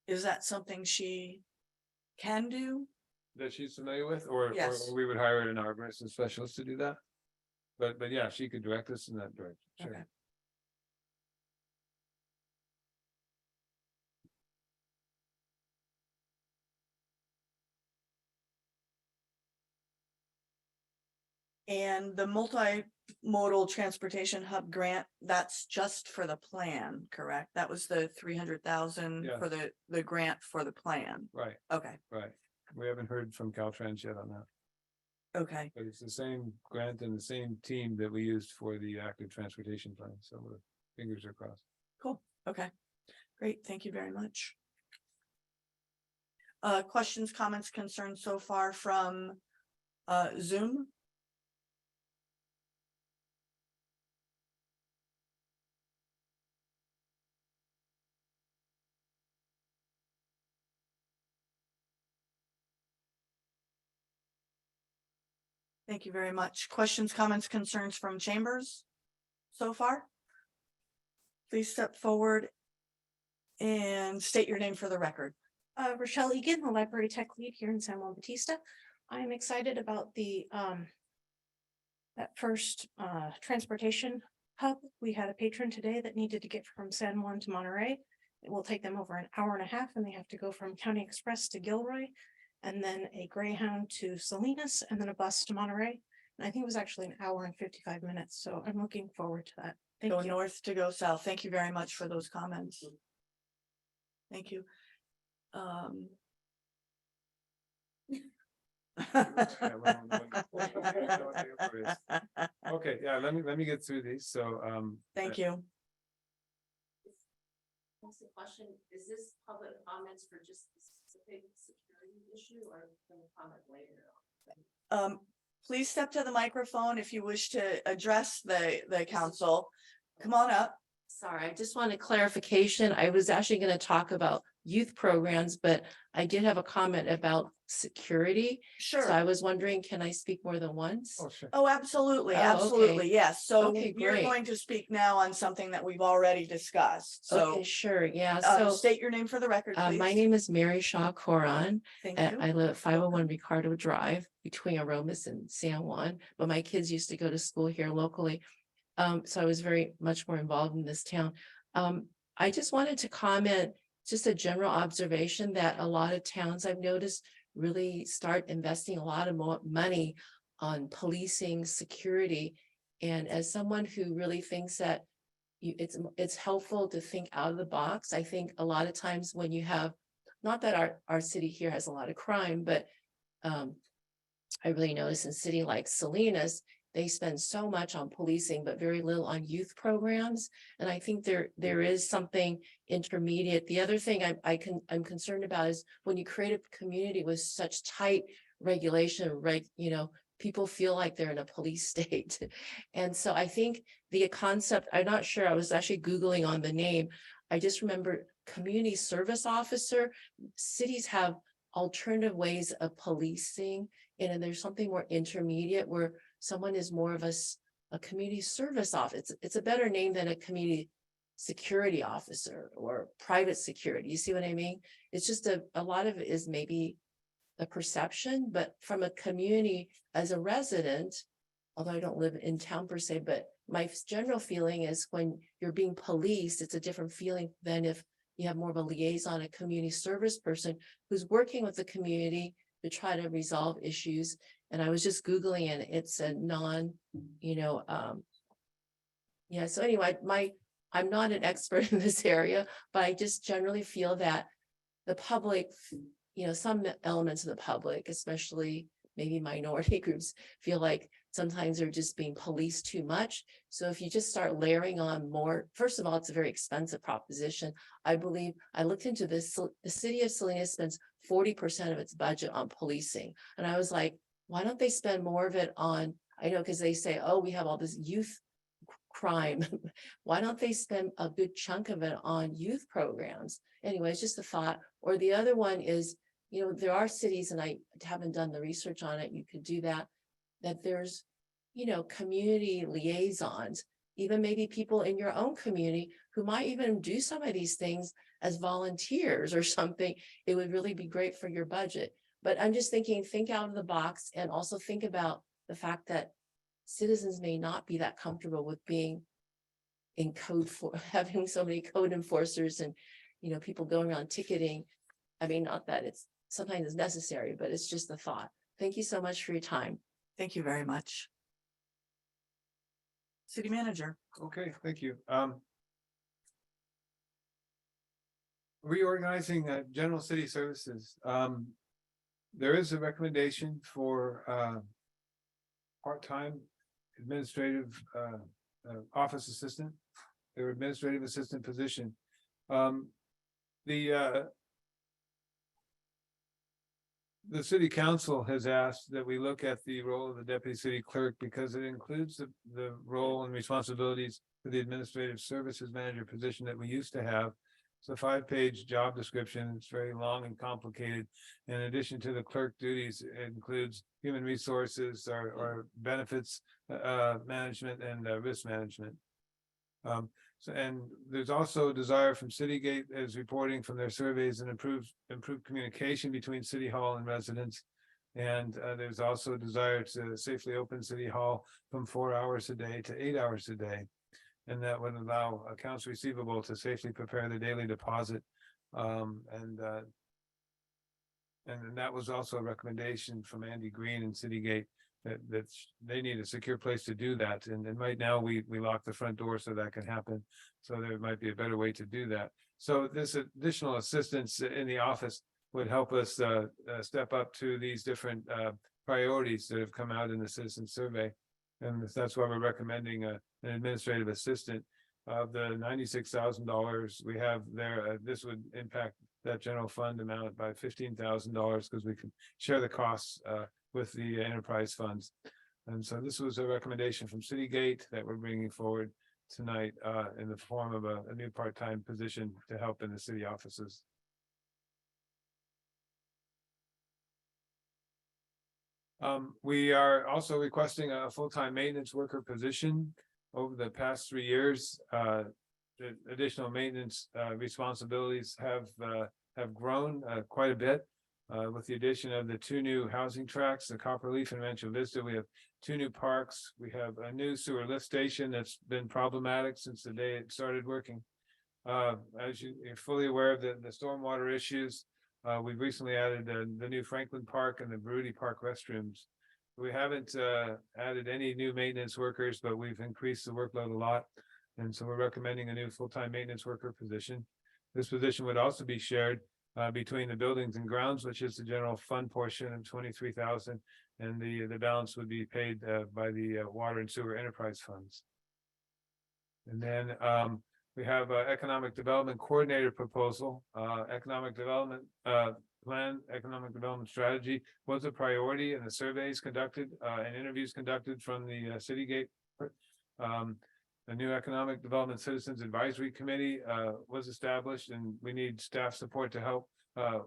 [SPEAKER 1] Is that something she can do?
[SPEAKER 9] That she's familiar with, or
[SPEAKER 1] Yes.
[SPEAKER 9] we would hire an arborist and specialist to do that. But yeah, she could direct us in that direction, sure.
[SPEAKER 1] Okay. And the multimodal transportation hub grant, that's just for the plan, correct? That was the 300,000
[SPEAKER 9] Yes.
[SPEAKER 1] for the grant for the plan.
[SPEAKER 9] Right,
[SPEAKER 1] Okay,
[SPEAKER 9] right. We haven't heard from Caltrans yet on that,
[SPEAKER 1] okay,
[SPEAKER 9] but it's the same grant and the same team that we used for the active transportation plan, so the fingers are crossed.
[SPEAKER 1] cool, okay. Great, thank you very much. Questions, comments, concerns so far from Zoom? Thank you very much. Questions, comments, concerns from chambers so far? Please step forward and state your name for the record.
[SPEAKER 10] Rochelle Egan, the library tech lead here in San Juan Bautista. I'm excited about the that first transportation hub. We had a patron today that needed to get from San Juan to Monterey. It will take them over an hour and a half, and they have to go from County Express to Gilroy, and then a Greyhound to Salinas, and then a bus to Monterey. And I think it was actually an hour and 55 minutes. So I'm looking forward to that. Thank
[SPEAKER 1] Go
[SPEAKER 10] you.
[SPEAKER 1] north to go south. Thank you very much for those comments. Thank you.
[SPEAKER 9] Okay, yeah, let me get through these, so,
[SPEAKER 1] Thank you.
[SPEAKER 7] That's the question, is this public comments for just the specific security issue or can we comment later?
[SPEAKER 1] Please step to the microphone if you wish to address the council. Come on up.
[SPEAKER 12] Sorry, I just wanted clarification. I was actually going to talk about youth programs, but I did have a comment about security. So I
[SPEAKER 1] Sure.
[SPEAKER 12] was wondering, can I speak more than once?
[SPEAKER 9] oh, sure.
[SPEAKER 1] Oh, absolutely,
[SPEAKER 12] Oh, okay.
[SPEAKER 1] absolutely, yes. So
[SPEAKER 12] Okay,
[SPEAKER 1] you're
[SPEAKER 12] great.
[SPEAKER 1] going to speak now on something that we've already discussed. So
[SPEAKER 12] Okay, sure, yeah, so
[SPEAKER 1] state your name for the record, please.
[SPEAKER 12] my name is Mary Shaw Coron.
[SPEAKER 1] Thank
[SPEAKER 12] and
[SPEAKER 1] you.
[SPEAKER 12] I live at 501 Ricardo Drive between Aromas and San Juan, but my kids used to go to school here locally. So I was very much more involved in this town. I just wanted to comment, just a general observation that a lot of towns I've noticed really start investing a lot of more money on policing security. And as someone who really thinks that it's helpful to think out of the box, I think a lot of times when you have, not that our city here has a lot of crime, but I really notice in a city like Salinas, they spend so much on policing, but very little on youth programs. And I think there is something intermediate. The other thing I'm concerned about is when you create a community with such tight regulation, right? People feel like they're in a police state. And so I think the concept, I'm not sure, I was actually Googling on the name. I just remember community service officer. Cities have alternative ways of policing, and there's something more intermediate where someone is more of a community service officer. It's a better name than a community security officer or private security. You see what I mean? It's just a lot of it is maybe a perception, but from a community as a resident, although I don't live in town per se, but my general feeling is when you're being policed, it's a different feeling than if you have more of a liaison, a community service person who's working with the community to try to resolve issues. And I was just Googling and it's a yeah, so anyway, I'm not an expert in this area, but I just generally feel that the public, some elements of the public, especially maybe minority groups, feel like sometimes they're just being policed too much. So if you just start layering on more, first of all, it's a very expensive proposition. I believe I looked into this. The city of Salinas spends 40% of its budget on policing. And I was like, why don't they spend more of it on, I know, because they say, oh, we have all this youth crime. Why don't they spend a good chunk of it on youth programs? Anyway, it's just a thought. Or the other one is, you know, there are cities, and I haven't done the research on it, you could do that, that there's, you know, community liaisons, even maybe people in your own community who might even do some of these things as volunteers or something. It would really be great for your budget. But I'm just thinking, think out of the box, and also think about the fact that citizens may not be that comfortable with being in code for having so many code enforcers and, you know, people going around ticketing. I mean, not that it's sometimes it's necessary, but it's just a thought. Thank you so much for your time.
[SPEAKER 1] Thank you very much. City Manager.
[SPEAKER 9] Okay, thank you. Reorganizing general city services. There is a recommendation for part-time administrative office assistant, or administrative assistant position. The city council has asked that we look at the role of the deputy city clerk because it includes the role and responsibilities for the administrative services manager position that we used to have. It's a 5-page job description. It's very long and complicated. In addition to the clerk duties, it includes human resources or benefits management and risk management. And there's also a desire from Citygate, as reporting from their surveys, and improved communication between City Hall and residents. And there's also a desire to safely open City Hall from 4 hours a day to 8 hours a day. And that would allow accounts receivable to safely prepare the daily deposit. And that was also a recommendation from Andy Green and Citygate that they need a secure place to do that. And right now we lock the front door so that can happen. So there might be a better way to do that. So this additional assistance in the office would help us step up to these different priorities that have come out in the citizen survey. And that's why we're recommending an administrative assistant. Of the $96,000 we have there, this would impact that general fund amount by $15,000 because we can share the costs with the enterprise funds. And so this was a recommendation from Citygate that we're bringing forward tonight in the form of a new part-time position to help in the city offices. We are also requesting a full-time maintenance worker position. Over the past 3 years, the additional maintenance responsibilities have grown quite a bit. With the addition of the 2 new housing tracks, the Copperleaf and Rancho Vista, we have 2 new parks. We have a new sewer lift station that's been problematic since the day it started working. As you're fully aware of the stormwater issues, we've recently added the new Franklin Park and the Baruti Park restrooms. We haven't added any new maintenance workers, but we've increased the workload a lot. And so we're recommending a new full-time maintenance worker position. This position would also be shared between the buildings and grounds, which is the general fund portion of $23,000, and the balance would be paid by the water and sewer enterprise funds. And then we have economic development coordinator proposal. Economic development plan, economic development strategy was a priority in the surveys conducted and interviews conducted from the Citygate. The new Economic Development Citizens Advisory Committee was established, and we need staff support to help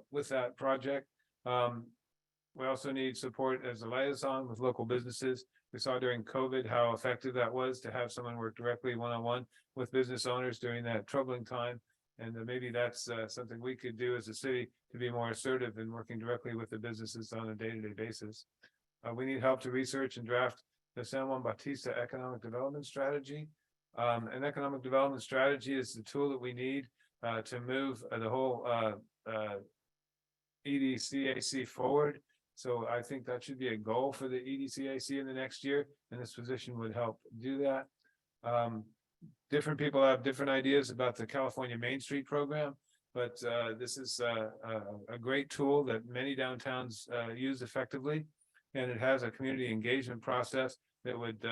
[SPEAKER 9] with that project. We also need support as a liaison with local businesses. We saw during COVID how effective that was to have someone work directly one-on-one with business owners during that troubling time. And maybe that's something we could do as a city to be more assertive in working directly with the businesses on a day-to-day basis. We need help to research and draft the San Juan Bautista Economic Development Strategy. An economic development strategy is the tool that we need to move the whole EDCAC forward. So I think that should be a goal for the EDCAC in the next year, and this position would help do that. Different people have different ideas about the California Main Street program, but this is a great tool that many downtowns use effectively, and it has a community engagement process that would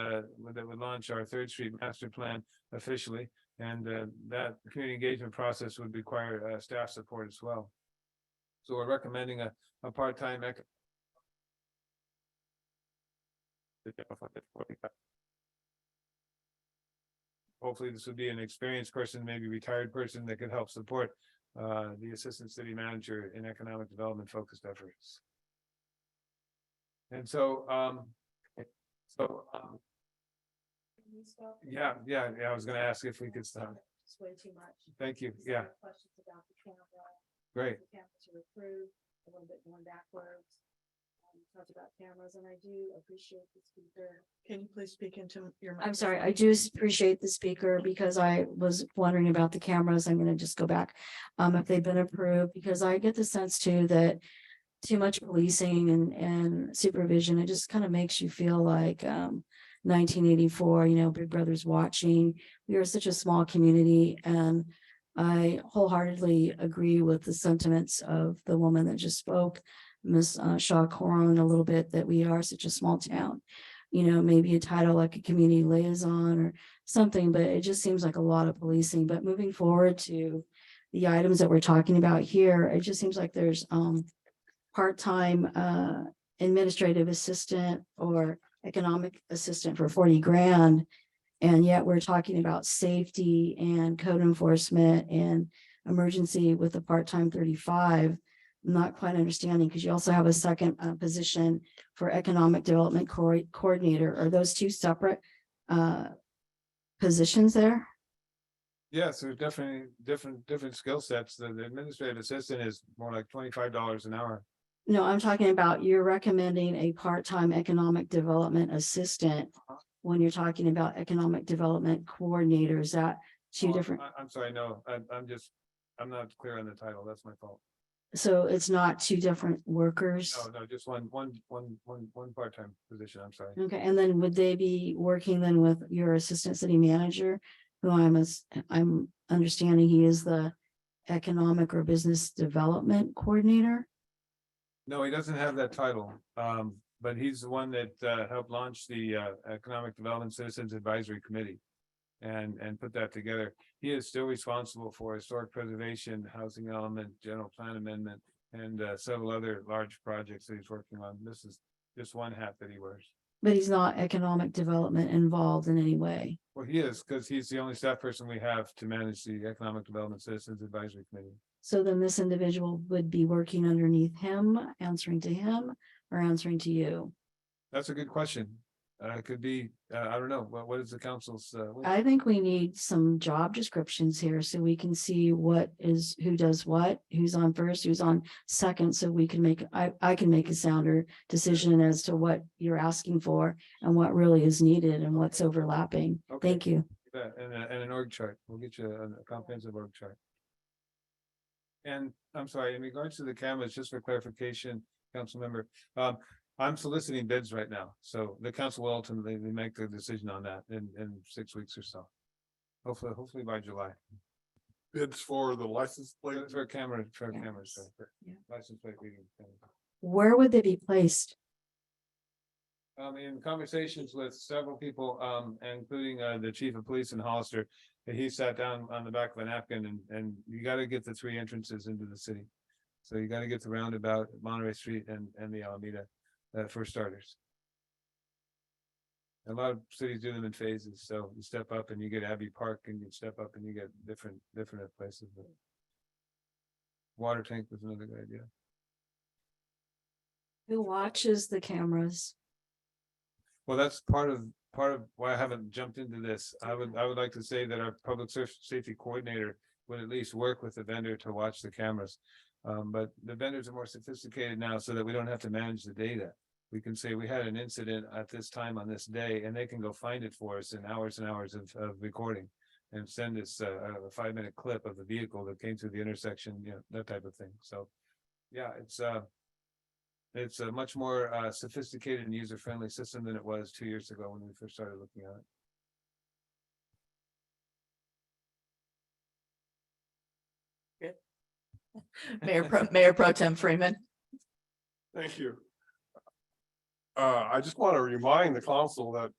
[SPEAKER 9] launch our 3rd Street Master Plan officially, and that community engagement process would require staff support as well. So we're recommending a part-time hopefully this would be an experienced person, maybe retired person that could help support the assistant city manager in economic development focused efforts. And so,
[SPEAKER 7] Can you stop?
[SPEAKER 9] yeah, I was gonna ask if we could stop.
[SPEAKER 7] It's way too much.
[SPEAKER 9] Thank you.
[SPEAKER 7] Just
[SPEAKER 9] Yeah,
[SPEAKER 7] Questions about the camera.
[SPEAKER 9] great.
[SPEAKER 7] The cameras are approved, a little bit going backwards. Talked about cameras, and I do appreciate the speaker.
[SPEAKER 1] Can you please speak into your?
[SPEAKER 7] I'm sorry, I
[SPEAKER 1] microphone?
[SPEAKER 7] do appreciate the speaker because I was wondering about the cameras. I'm gonna just go back. If they've been approved, because I get the sense too that too much policing and supervision, it just kind of makes you feel like 1984, Big Brother's watching. We are such a small community, and I wholeheartedly agree with the sentiments of the woman that just spoke, Ms. Shaw Coron, a little bit, that we are such a small town. Maybe a title like a community liaison or something, but it just seems like a lot of policing. But moving forward to the items that we're talking about here, it just seems like there's part-time administrative assistant or economic assistant for 40 grand. And yet we're talking about safety and code enforcement and emergency with a part-time 35. I'm not quite understanding, because you also have a second position for economic development coordinator. Are those two separate positions there?
[SPEAKER 9] Yeah, so definitely different skill sets. The administrative assistant is more like $25 an hour.
[SPEAKER 7] No, I'm talking about, you're recommending a part-time economic development assistant when you're talking about economic development coordinator. Is that two
[SPEAKER 9] Oh,
[SPEAKER 7] different?
[SPEAKER 9] I'm sorry, no, I'm not clear on the title. That's my fault.
[SPEAKER 7] So it's not two different workers?
[SPEAKER 9] No, just one part-time position. I'm sorry.
[SPEAKER 7] Okay, and then would they be working then with your assistant city manager, who I'm understanding he is the economic or business development coordinator?
[SPEAKER 9] No, he doesn't have that title. But he's the one that helped launch the Economic Development Citizens Advisory Committee and put that together. He is still responsible for historic preservation, housing element, general plan amendment, and several other large projects that he's working on. This is just one hat that he wears.
[SPEAKER 7] But he's not economic development involved in any way.
[SPEAKER 9] Well, he is, because he's the only staff person we have to manage the Economic Development Citizens Advisory Committee.
[SPEAKER 7] So then this individual would be working underneath him, answering to him, or answering to you?
[SPEAKER 9] That's a good question. It could be, I don't know, what is the council's?
[SPEAKER 7] I think we need some job descriptions here so we can see who does what, who's on first, who's on second, so we can I can make a sounder decision as to what you're asking for and what really is needed and what's overlapping.
[SPEAKER 9] Okay.
[SPEAKER 7] Thank you.
[SPEAKER 9] And an org chart. We'll get you a comprehensive org chart. And I'm sorry, in regards to the cameras, just for clarification, council member, I'm soliciting bids right now. So the council will ultimately make the decision on that in 6 weeks or so. Hopefully by July.
[SPEAKER 6] Bids for the license plate.
[SPEAKER 9] For cameras,
[SPEAKER 7] Cameras.
[SPEAKER 9] so for
[SPEAKER 7] Yeah.
[SPEAKER 9] license plate reading.
[SPEAKER 7] Where would they be placed?
[SPEAKER 9] In conversations with several people, including the chief of police in Hollister, he sat down on the back of a napkin and you gotta get the 3 entrances into the city. So you gotta get the roundabout, Monterey Street and the Alameda, for starters. A lot of cities do them in phases, so you step up and you get Abbey Park, and you step up and you get different places. But water tank was another good idea.
[SPEAKER 7] Who watches the cameras?
[SPEAKER 9] Well, that's part of why I haven't jumped into this. I would like to say that our public safety coordinator would at least work with the vendor to watch the cameras. But the vendors are more sophisticated now, so that we don't have to manage the data. We can say we had an incident at this time on this day, and they can go find it for us in hours and hours of recording and send us a 5-minute clip of the vehicle that came through the intersection, that type of thing. So yeah, it's a much more sophisticated and user-friendly system than it was 2 years ago when we first started looking at it.
[SPEAKER 1] Mayor Pro Tem Freeman.
[SPEAKER 6] Thank you. I just want to remind the council that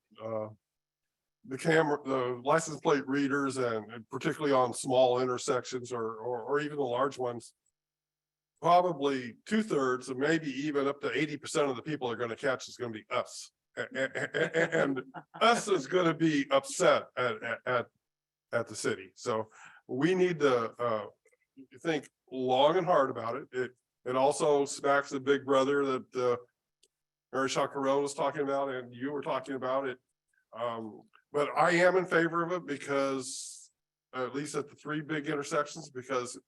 [SPEAKER 6] the license plate readers and particularly on small intersections or even the large ones probably 2/3 and maybe even up to 80% of the people are gonna catch is gonna be us. And us is gonna be upset at the city. So we need to think long and hard about it. It also smacks the big brother that Mary Chacarone was talking about and you were talking about it. But I am in favor of it because at least at the 3 big intersections, because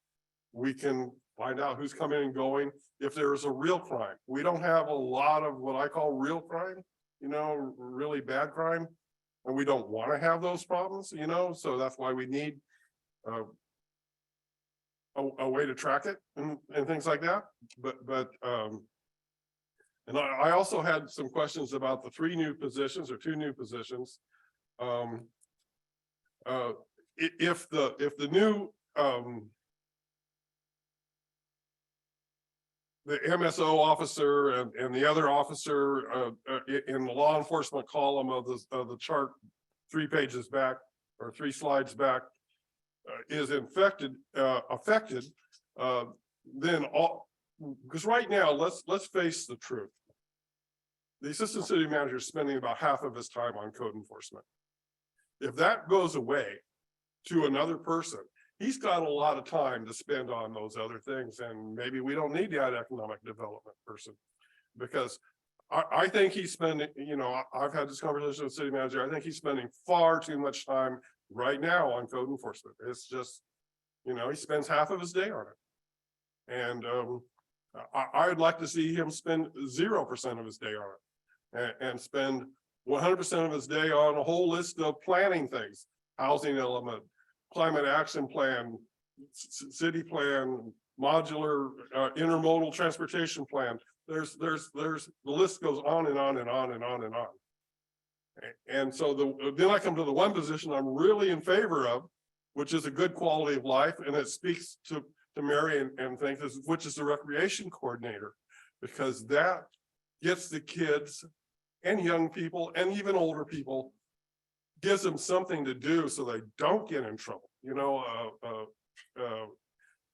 [SPEAKER 6] we can find out who's coming and going. If there is a real crime, we don't have a lot of what I call real crime, you know, really bad crime. And we don't want to have those problems, you know, so that's why we need a way to track it and things like that. And I also had some questions about the 3 new positions or 2 new positions. If the new the MSO officer and the other officer in the law enforcement column of the chart 3 pages back or 3 slides back is affected, then all, because right now, let's face the truth. The assistant city manager is spending about half of his time on code enforcement. If that goes away to another person, he's got a lot of time to spend on those other things, and maybe we don't need that economic development person. Because I think he's spending, you know, I've had this conversation with the city manager, I think he's spending far too much time right now on code enforcement. It's just, you know, he spends half of his day on it. And I'd like to see him spend 0% of his day on it and spend 100% of his day on a whole list of planning things, housing element, climate action plan, city plan, modular intermodal transportation plan. There's the list goes on and on and on and on and on. And so then I come to the one position I'm really in favor of, which is a good quality of life, and it speaks to Mary and things, which is the recreation coordinator, because that gets the kids and young people and even older people, gives them something to do so they don't get in trouble. You know,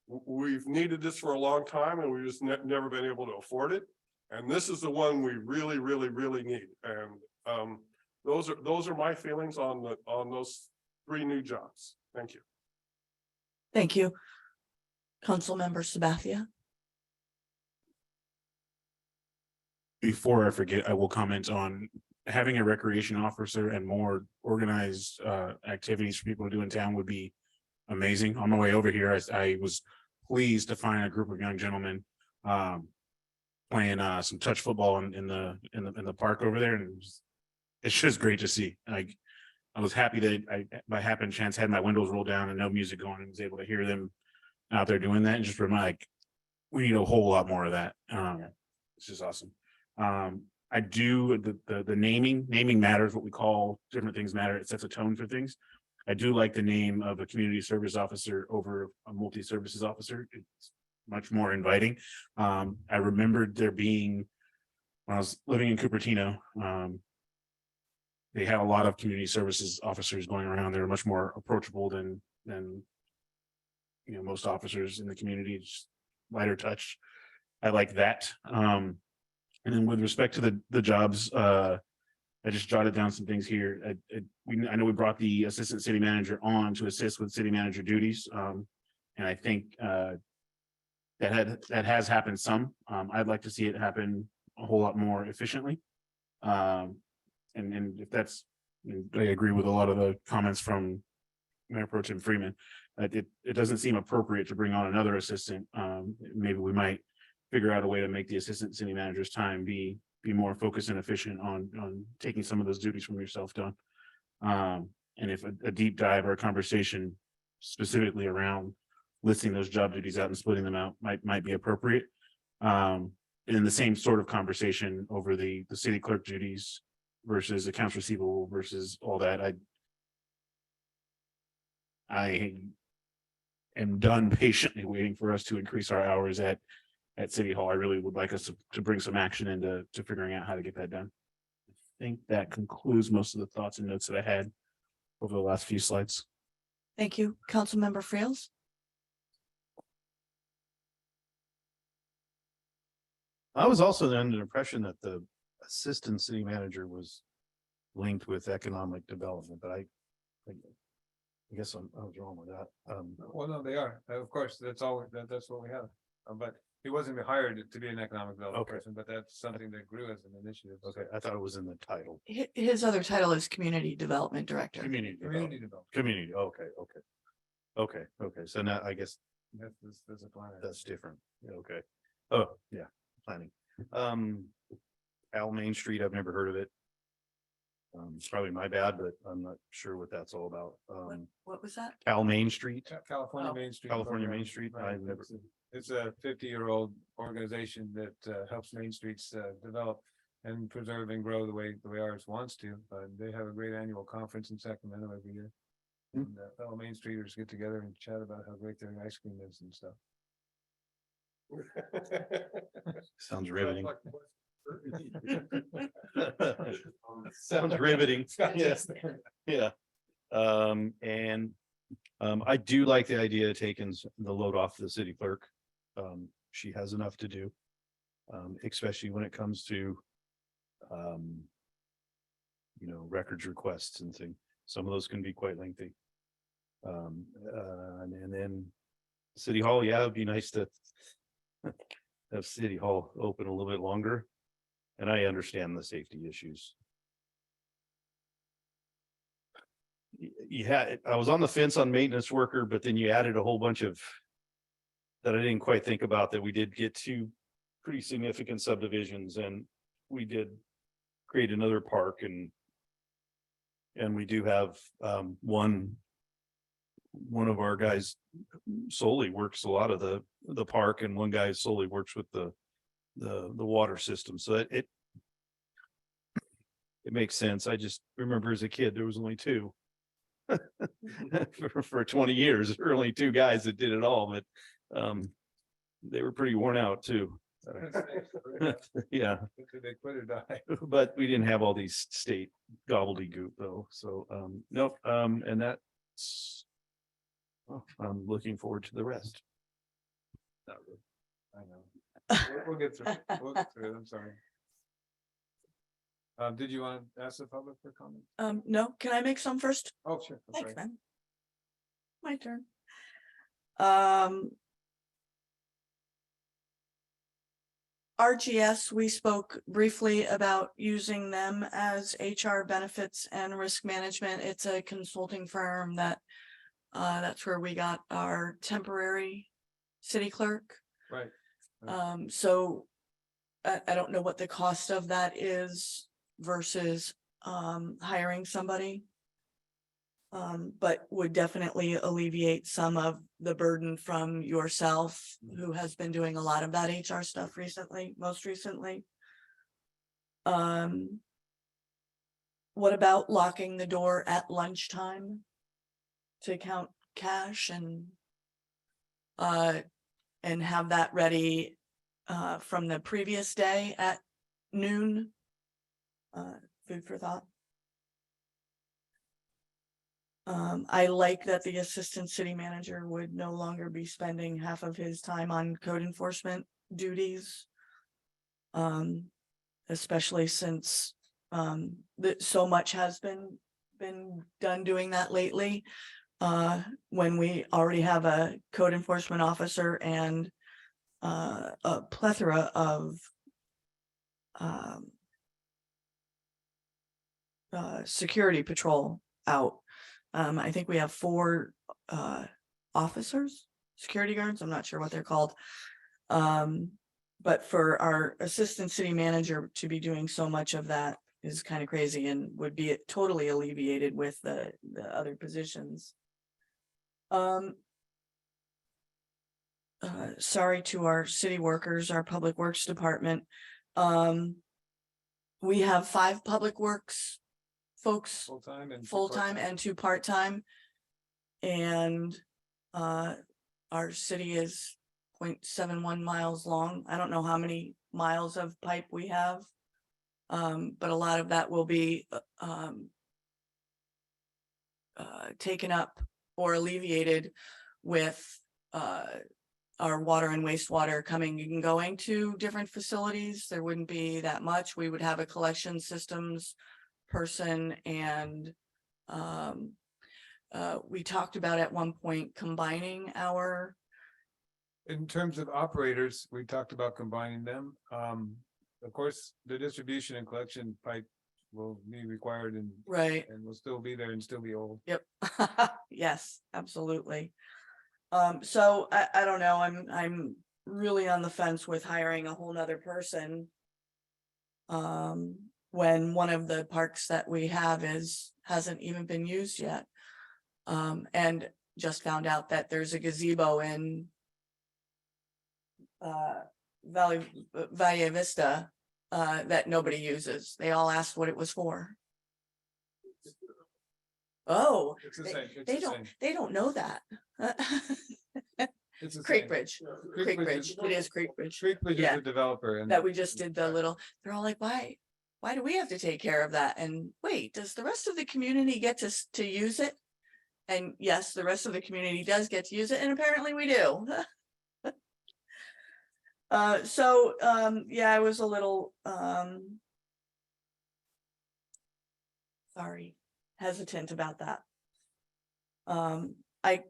[SPEAKER 6] we've needed this for a long time and we've just never been able to afford it. And this is the one we really, really, really need. And those are my feelings on those 3 new jobs. Thank you.
[SPEAKER 1] Thank you. Councilmember Sabathia.
[SPEAKER 11] Before I forget, I will comment on having a recreation officer and more organized activities for people to do in town would be amazing. On my way over here, I was pleased to find a group of young gentlemen playing some touch football in the park over there, and it's just great to see. Like, I was happy that I, by happen chance, had my windows rolled down and no music going, and was able to hear them out there doing that, and just remind, like, we need a whole lot more of that. It's just awesome. I do the naming matters. What we call different things matter. It sets a tone for things. I do like the name of a community service officer over a multi-services officer. It's much more inviting. I remembered there being, when I was living in Cupertino, they had a lot of community services officers going around. They were much more approachable than you know, most officers in the community. Just lighter touch. I like that. And then with respect to the jobs, I just jotted down some things here. I know we brought the assistant city manager on to assist with city manager duties. And I think that has happened some. I'd like to see it happen a whole lot more efficiently. And if that's, I agree with a lot of the comments from Mayor Pro Tem Freeman. It doesn't seem appropriate to bring on another assistant. Maybe we might figure out a way to make the assistant city manager's time be more focused and efficient on taking some of those duties from yourself done. And if a deep dive or a conversation specifically around listing those job duties out and splitting them out might be appropriate. And the same sort of conversation over the city clerk duties versus accounts receivable versus all that. I am done patiently waiting for us to increase our hours at City Hall. I really would like us to bring some action into figuring out how to get that done. I think that concludes most of the thoughts and notes that I had over the last few slides.
[SPEAKER 1] Thank you. Councilmember Friels.
[SPEAKER 5] I was also under the impression that the assistant city manager was linked with economic development, but I guess I was wrong with that.
[SPEAKER 9] Well, no, they are. Of course, that's all, that's what we have. But he wasn't hired to be an economic development
[SPEAKER 5] Okay.
[SPEAKER 9] person, but that's something that grew as an initiative.
[SPEAKER 5] Okay, I thought it was in the title.
[SPEAKER 1] His other title is Community Development Director.
[SPEAKER 5] Community
[SPEAKER 9] Community
[SPEAKER 5] development.
[SPEAKER 9] development.
[SPEAKER 5] Community, okay. So now I guess
[SPEAKER 9] That's a plan.
[SPEAKER 5] that's different. Yeah, okay. Oh, yeah, planning. Al Main Street, I've never heard of it. It's probably my bad, but I'm not sure what that's all about.
[SPEAKER 1] What was that?
[SPEAKER 5] Al Main Street,
[SPEAKER 9] California
[SPEAKER 1] Oh.
[SPEAKER 9] Main Street.
[SPEAKER 5] California
[SPEAKER 9] program.
[SPEAKER 5] Main Street.
[SPEAKER 9] Right.
[SPEAKER 5] I've never.
[SPEAKER 9] It's a 50-year-old organization that helps main streets develop and preserve and grow the way ours wants to. They have a great annual conference in Sacramento every year.
[SPEAKER 5] Hmm.
[SPEAKER 9] And fellow Main Streeters get together and chat about how great their ice cream is and stuff.
[SPEAKER 5] Sounds riveting. Sounds riveting. Yes. Yeah. I do like the idea of taking the load off the city clerk. She has enough to do. Especially when it comes to records requests and things. Some of those can be quite lengthy. And then City Hall, yeah, it'd be nice to have City Hall open a little bit longer. And I understand the safety issues. I was on the fence on maintenance worker, but then you added a whole bunch of that I didn't quite think about, that we did get two pretty significant subdivisions, and we did create another park, and we do have one of our guys solely works a lot of the park, and one guy solely works with the water system. So it makes sense. I just remember as a kid, there was only two. For 20 years, there were only two guys that did it all, but they were pretty worn out too. Yeah.
[SPEAKER 9] They quit or die.
[SPEAKER 5] But we didn't have all these state gobbledygook though. So nope. And that's I'm looking forward to the rest.
[SPEAKER 9] Not really. I know. We'll get through. We'll get through it. I'm sorry. Did you want to ask the public for comment?
[SPEAKER 1] No, can I make some first?
[SPEAKER 9] Oh, sure. I'm
[SPEAKER 1] Thanks,
[SPEAKER 9] sorry.
[SPEAKER 1] man. My turn. RGS, we spoke briefly about using them as HR benefits and risk management. It's a consulting firm that's where we got our temporary city clerk.
[SPEAKER 9] Right.
[SPEAKER 1] So I don't know what the cost of that is versus hiring somebody. But would definitely alleviate some of the burden from yourself, who has been doing a lot of that HR stuff most recently. What about locking the door at lunchtime to count cash and have that ready from the previous day at noon? Food for thought. I like that the assistant city manager would no longer be spending half of his time on code enforcement duties. Especially since that so much has been done doing that lately. When we already have a code enforcement officer and a plethora of security patrol out. I think we have 4 officers, security guards. I'm not sure what they're called. But for our assistant city manager to be doing so much of that is kind of crazy, and would be totally alleviated with the other positions. Sorry to our city workers, our public works department. We have 5 public works folks, full-time and 2 part-time. And our city is 0.71 miles long. I don't know how many miles of pipe we have. But a lot of that will be taken up or alleviated with our water and wastewater coming and going to different facilities. There wouldn't be that much. We would have a collection systems person and we talked about at one point combining our,
[SPEAKER 9] In terms of operators, we talked about combining them. Of course, the distribution and collection pipe will be required
[SPEAKER 1] right,
[SPEAKER 9] and will still be there and still be old.
[SPEAKER 1] yep. Yes, absolutely. So I don't know, I'm really on the fence with hiring a whole nother person. When one of the parks that we have hasn't even been used yet. And just found out that there's a gazebo in Valle Vista that nobody uses. They all asked what it was for. Oh,
[SPEAKER 9] It's the same. It's
[SPEAKER 1] they
[SPEAKER 9] the
[SPEAKER 1] don't,
[SPEAKER 9] same.
[SPEAKER 1] they don't know that.
[SPEAKER 9] It's the
[SPEAKER 1] Creek
[SPEAKER 9] same.
[SPEAKER 1] Bridge,
[SPEAKER 9] Creek
[SPEAKER 1] Creek
[SPEAKER 9] Bridge
[SPEAKER 1] Bridge,
[SPEAKER 9] is-
[SPEAKER 1] it is Creek Bridge.
[SPEAKER 9] Creek Bridge is
[SPEAKER 1] Yeah.
[SPEAKER 9] the developer and.
[SPEAKER 1] That we just did the little, they're all like, why do we have to take care of that? And wait, does the rest of the community get to use it? And yes, the rest of the community does get to use it, and apparently we do. Yeah, I was a little, sorry, hesitant about that. I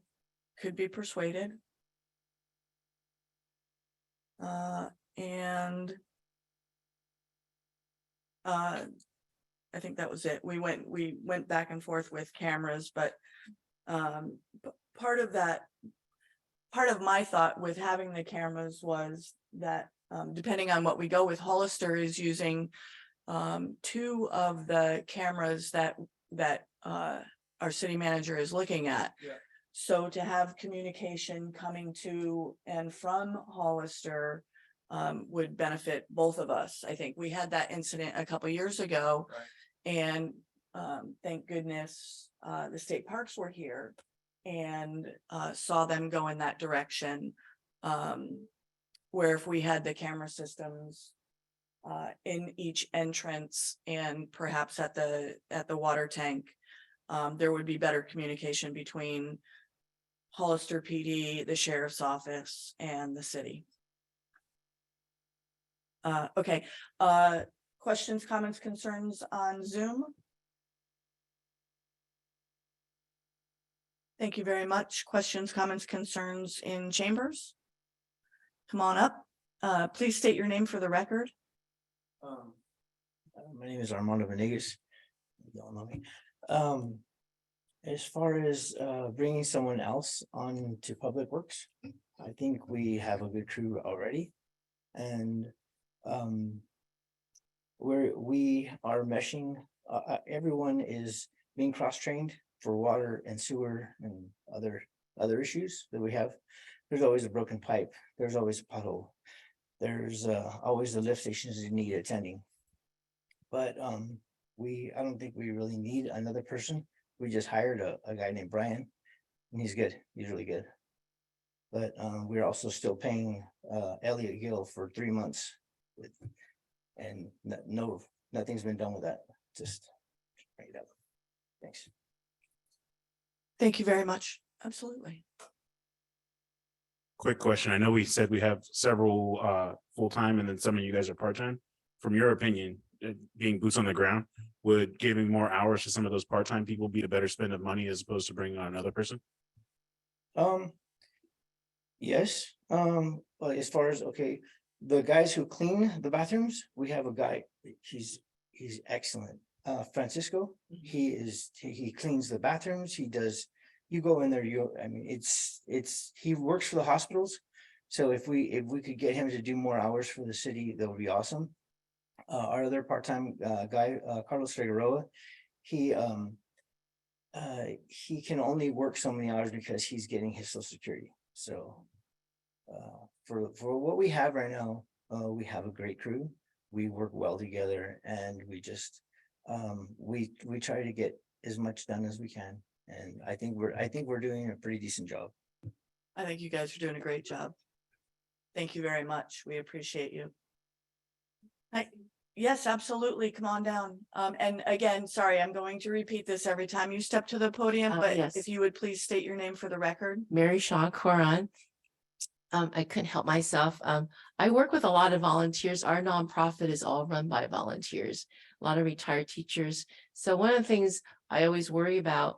[SPEAKER 1] could be persuaded. And I think that was it. We went back and forth with cameras, but part of my thought with having the cameras was that depending on what we go with, Hollister is using 2 of the cameras that our city manager is looking at.
[SPEAKER 9] Yeah.
[SPEAKER 1] So to have communication coming to and from Hollister would benefit both of us. I think we had that incident a couple years ago.
[SPEAKER 9] Right.
[SPEAKER 1] And thank goodness the state parks were here and saw them go in that direction. Where if we had the camera systems in each entrance and perhaps at the water tank, there would be better communication between Hollister PD, the sheriff's office, and the city. Okay, questions, comments, concerns on Zoom? Thank you very much. Questions, comments, concerns in chambers? Come on up. Please state your name for the record.
[SPEAKER 13] My name is Armando Venegas. You all know me. As far as bringing someone else on to Public Works, I think we have a good crew already. And we are meshing, everyone is being cross-trained for water and sewer and other issues that we have. There's always a broken pipe, there's always a pothole, there's always the lift stations that need attending. But I don't think we really need another person. We just hired a guy named Brian, and he's good, he's really good. But we're also still paying Elliot Gill for 3 months and nothing's been done with that. Just bring it up. Thanks.
[SPEAKER 1] Thank you very much. Absolutely.
[SPEAKER 11] Quick question. I know we said we have several full-time and then some of you guys are part-time. From your opinion, being boots on the ground, would giving more hours to some of those part-time people be a better spend of money as opposed to bringing on another person?
[SPEAKER 13] Yes, but as far as, okay, the guys who clean the bathrooms, we have a guy, he's excellent. Francisco, he cleans the bathrooms, he does, you go in there, he works for the hospitals. So if we could get him to do more hours for the city, that would be awesome. Our other part-time guy, Carlos Figueroa, he can only work so many hours because he's getting his Social Security. So for what we have right now, we have a great crew. We work well together, and we just we try to get as much done as we can. And I think we're doing a pretty decent job.
[SPEAKER 1] I think you guys are doing a great job. Thank you very much. We appreciate you. Yes, absolutely. Come on down. And again, sorry, I'm going to repeat this every time you step to the podium, but
[SPEAKER 12] yes.
[SPEAKER 1] if you would please state your name for the record.
[SPEAKER 12] Mary Shaw Coran. I couldn't help myself. I work with a lot of volunteers. Our nonprofit is all run by volunteers, a lot of retired teachers. So one of the things I always worry about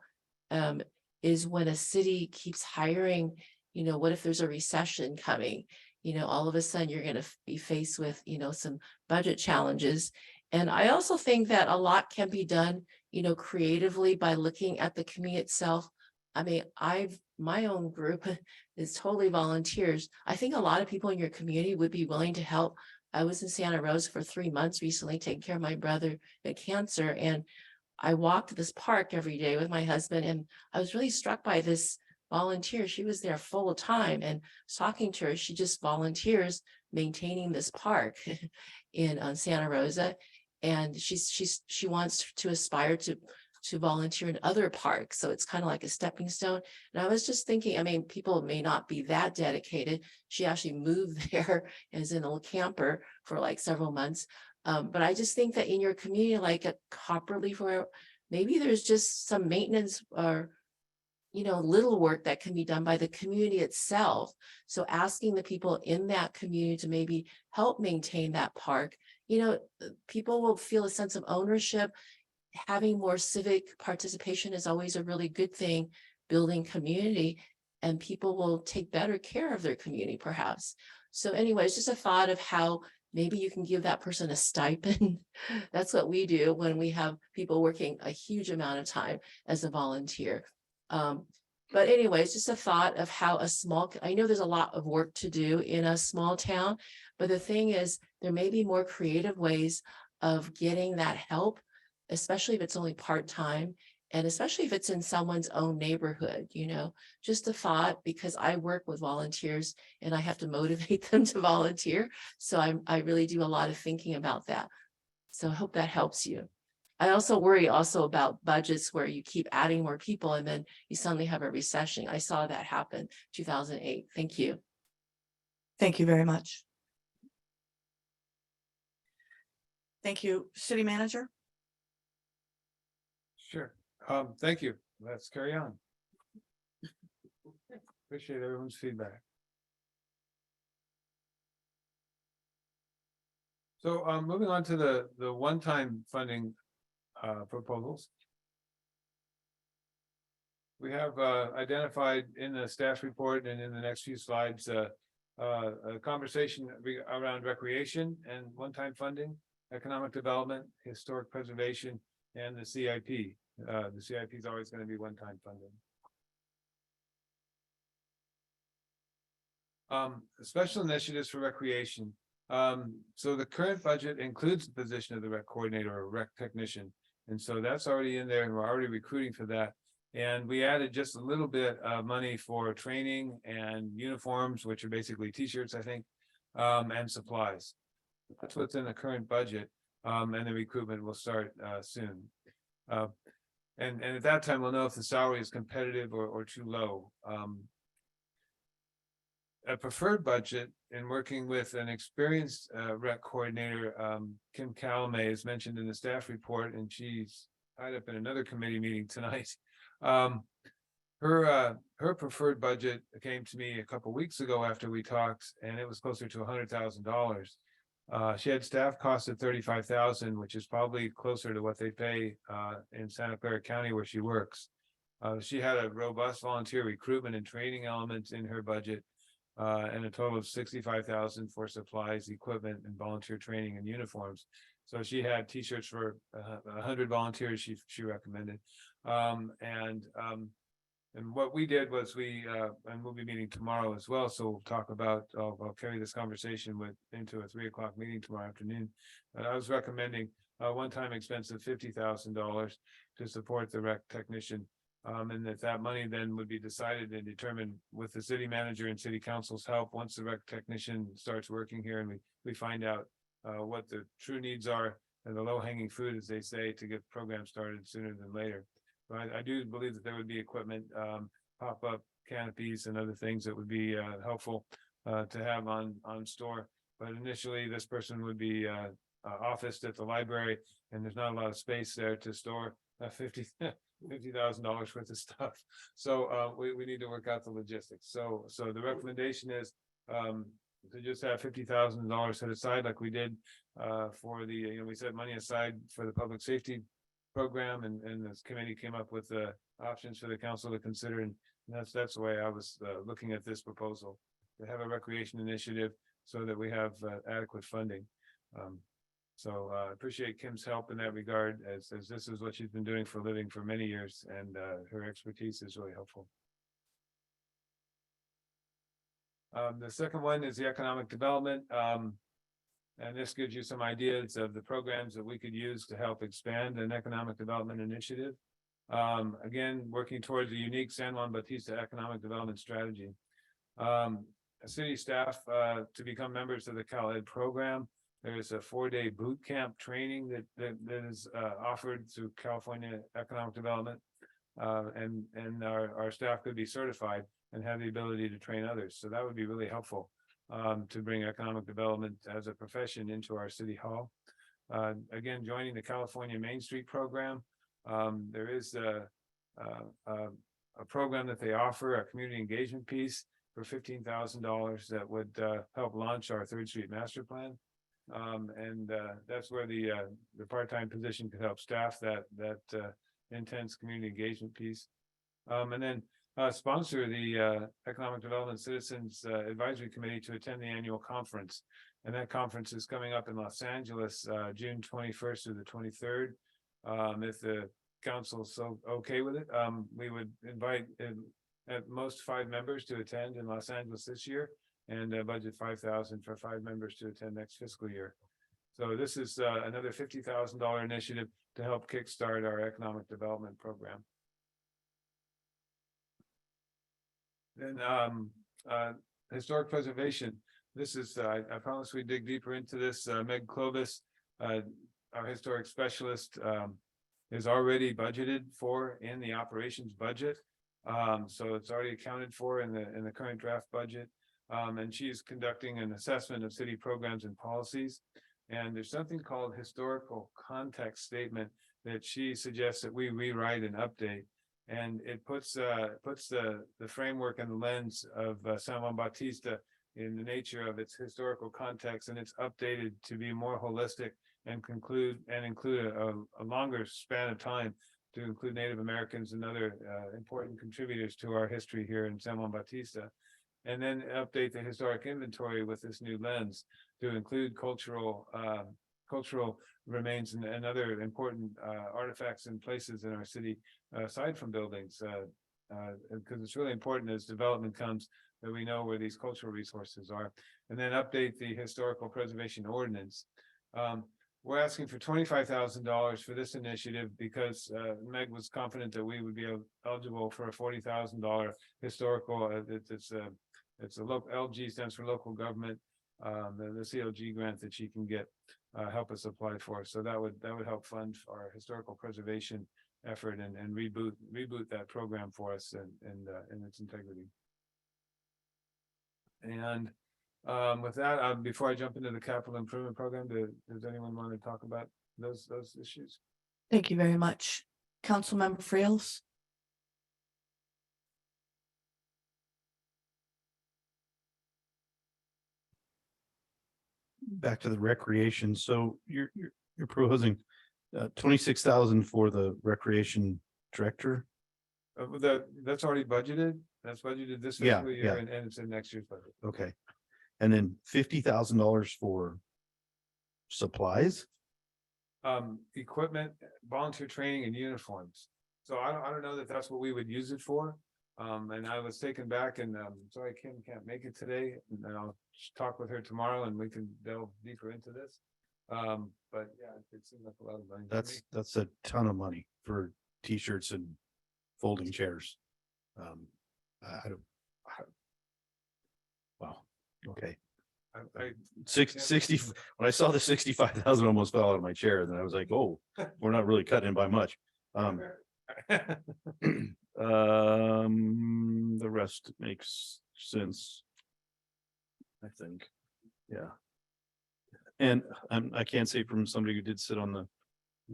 [SPEAKER 12] is when a city keeps hiring, what if there's a recession coming? All of a sudden you're going to be faced with, some budget challenges. And I also think that a lot can be done, creatively by looking at the community itself. I mean, my own group is totally volunteers. I think a lot of people in your community would be willing to help. I was in Santa Rosa for 3 months recently, taking care of my brother with cancer. And I walked this park every day with my husband. And I was really struck by this volunteer. She was there full time, and talking to her, she just volunteers maintaining this park in Santa Rosa. And she wants to aspire to volunteer in other parks. So it's kind of like a stepping stone. And I was just thinking, I mean, people may not be that dedicated. She actually moved there as in a little camper for like several months. But I just think that in your community, like a Copperleaf, where maybe there's just some maintenance or, little work that can be done by the community itself. So asking the people in that community to maybe help maintain that park, people will feel a sense of ownership. Having more civic participation is always a really good thing, building community, and people will take better care of their community perhaps. So anyways, just a thought of how maybe you can give that person a stipend. That's what we do when we have people working a huge amount of time as a volunteer. But anyways, just a thought of how I know there's a lot of work to do in a small town, but the thing is, there may be more creative ways of getting that help, especially if it's only part-time, and especially if it's in someone's own neighborhood, just a thought, because I work with volunteers and I have to motivate them to volunteer. So I really do a lot of thinking about that. So I hope that helps you. I also worry about budgets where you keep adding more people and then you suddenly have a recession. I saw that happen 2008. Thank you.
[SPEAKER 1] Thank you very much. Thank you. City Manager?
[SPEAKER 9] Sure. Thank you. Let's carry on. Appreciate everyone's feedback. So moving on to the one-time funding proposals. We have identified in the staff report and in the next few slides a conversation around recreation and one-time funding, economic development, historic preservation, and the CIP. The CIP is always going to be one-time funding. Special initiatives for recreation. So the current budget includes the position of the rec coordinator or rec technician. And so that's already in there and we're already recruiting for that. And we added just a little bit of money for training and uniforms, which are basically t-shirts, I think, and supplies. That's what's in the current budget. And the recruitment will start soon. And at that time, we'll know if the salary is competitive or too low. A preferred budget in working with an experienced rec coordinator, Kim Calamay, is mentioned in the staff report, and she's tied up in another committee meeting tonight. Her preferred budget came to me a couple weeks ago after we talked, and it was closer to $100,000. She had staff costs of $35,000, which is probably closer to what they pay in Santa Clara County where she works. She had a robust volunteer recruitment and training element in her budget. And a total of $65,000 for supplies, equipment, and volunteer training and uniforms. So she had t-shirts for 100 volunteers. She recommended, and what we did was and we'll be meeting tomorrow as well. So we'll talk about. I'll carry this conversation into a 3 o'clock meeting tomorrow afternoon. But I was recommending a one-time expense of $50,000 to support the rec technician. And that money then would be decided and determined with the city manager and city council's help once the rec technician starts working here and we find out what the true needs are and the low-hanging fruit, as they say, to get programs started sooner than later. But I do believe that there would be equipment, pop-up canopies and other things that would be helpful to have on store. But initially, this person would be officed at the library, and there's not a lot of space there to store $50,000 worth of stuff. So we need to work out the logistics. So the recommendation is To just have $50,000 set aside like we did for the, we set money aside for the public safety program, and this committee came up with options for the council to consider, and that's the way I was looking at this proposal, to have a recreation initiative so that we have adequate funding. So I appreciate Kim's help in that regard, as this is what she's been doing for a living for many years, and her expertise is really helpful. The second one is the economic development. And this gives you some ideas of the programs that we could use to help expand an economic development initiative. Again, working towards a unique San Juan Bautista economic development strategy. City staff to become members of the Cal Ed program. There's a 4-day boot camp training that is offered through California Economic Development. And our staff could be certified and have the ability to train others. So that would be really helpful to bring economic development as a profession into our city hall. Again, joining the California Main Street program. There is a program that they offer, a community engagement piece for $15,000 that would help launch our 3rd Street master plan. And that's where the part-time position could help staff that intense community engagement piece. And then sponsor the Economic Development Citizens Advisory Committee to attend the annual conference. And that conference is coming up in Los Angeles, June 21st through the 23rd. If the council's so okay with it, we would invite at most 5 members to attend in Los Angeles this year, and budget $5,000 for 5 members to attend next fiscal year. So this is another $50,000 initiative to help kickstart our economic development program. Then historic preservation. This is, I promise we dig deeper into this. Meg Clovis, our historic specialist, is already budgeted for in the operations budget. So it's already accounted for in the current draft budget. And she's conducting an assessment of city programs and policies. And there's something called historical context statement that she suggests that we rewrite and update. And it puts the framework and the lens of San Juan Bautista in the nature of its historical context, and it's updated to be more holistic and include a longer span of time to include Native Americans and other important contributors to our history here in San Juan Bautista. And then update the historic inventory with this new lens to include cultural remains and other important artifacts and places in our city, aside from buildings, because it's really important as development comes that we know where these cultural resources are. And then update the historical preservation ordinance. We're asking for $25,000 for this initiative because Meg was confident that we would be eligible for a $40,000 historical. It's a local, LG stands for local government, the CLG grant that she can get, help us apply for. So that would help fund our historical preservation effort and reboot that program for us in its integrity. And with that, before I jump into the capital improvement program, does anyone want to talk about those issues?
[SPEAKER 1] Thank you very much. Councilmember Friels.
[SPEAKER 11] Back to the recreation. So you're proposing 26,000 for the recreation director.
[SPEAKER 9] That's already budgeted. That's budgeted this
[SPEAKER 11] Yeah,
[SPEAKER 9] fiscal year,
[SPEAKER 11] yeah.
[SPEAKER 9] and it's in next year's budget.
[SPEAKER 11] Okay. And then $50,000 for supplies.
[SPEAKER 9] Equipment, volunteer training, and uniforms. So I don't know that that's what we would use it for. And I was taken back, and sorry, Kim can't make it today, and I'll talk with her tomorrow and we can delve deeper into this. But yeah, it seemed like a lot of money. to me.
[SPEAKER 11] That's a ton of money for t-shirts and folding chairs. I don't. Wow. Okay.
[SPEAKER 9] I
[SPEAKER 11] 60 when I saw the 65,000, almost fell out of my chair, and then I was like, oh, we're not really cutting it by much. The rest makes sense, I think. Yeah. And I can't say from somebody who did sit on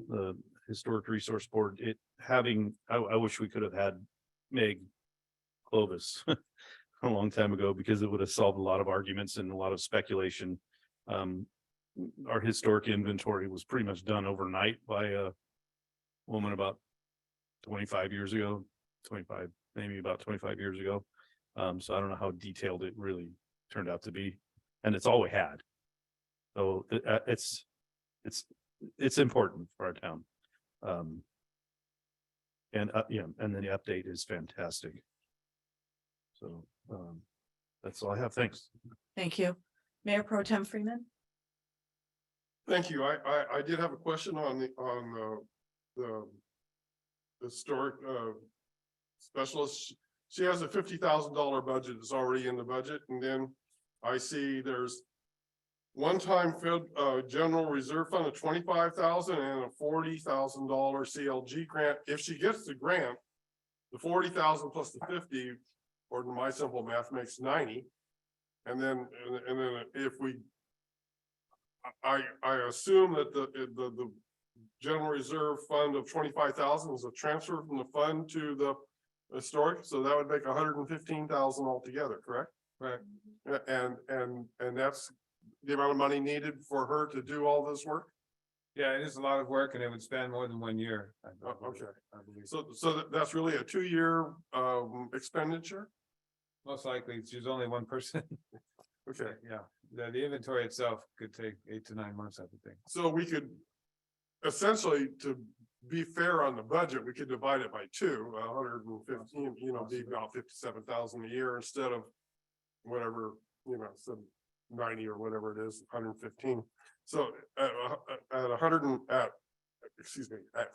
[SPEAKER 11] the historic resource board, I wish we could have had Meg Clovis
[SPEAKER 5] a long time ago because it would have solved a lot of arguments and a lot of speculation. Our historic inventory was pretty much done overnight by a woman about 25 years ago, 25, maybe about 25 years ago. So I don't know how detailed it really turned out to be, and it's all we had. So it's important for our town. And and then the update is fantastic. So that's all I have. Thanks.
[SPEAKER 1] Thank you. Mayor Pro Tem Freeman.
[SPEAKER 6] Thank you. I did have a question on the historic specialist. She has a $50,000 budget. It's already in the budget, and then I see there's one-time general reserve fund of 25,000 and a $40,000 CLG grant. If she gets the grant, the 40,000 plus the 50, or my simple math, makes 90. And then if we, I assume that the general reserve fund of 25,000 is a transfer from the fund to the historic, so that would make 115,000 altogether, correct?
[SPEAKER 9] Right.
[SPEAKER 6] And that's the amount of money needed for her to do all this work?
[SPEAKER 9] Yeah, it is a lot of work and it would span more than 1 year.
[SPEAKER 6] Okay.
[SPEAKER 9] I believe.
[SPEAKER 6] So that's really a 2-year expenditure?
[SPEAKER 9] Most likely, she's only one person.
[SPEAKER 6] Okay,
[SPEAKER 9] Yeah, the inventory itself could take 8 to 9 months, I would think.
[SPEAKER 6] so we could essentially, to be fair on the budget, we could divide it by 2, 115, be about 57,000 a year instead of whatever, some 90 or whatever it is, 115. So at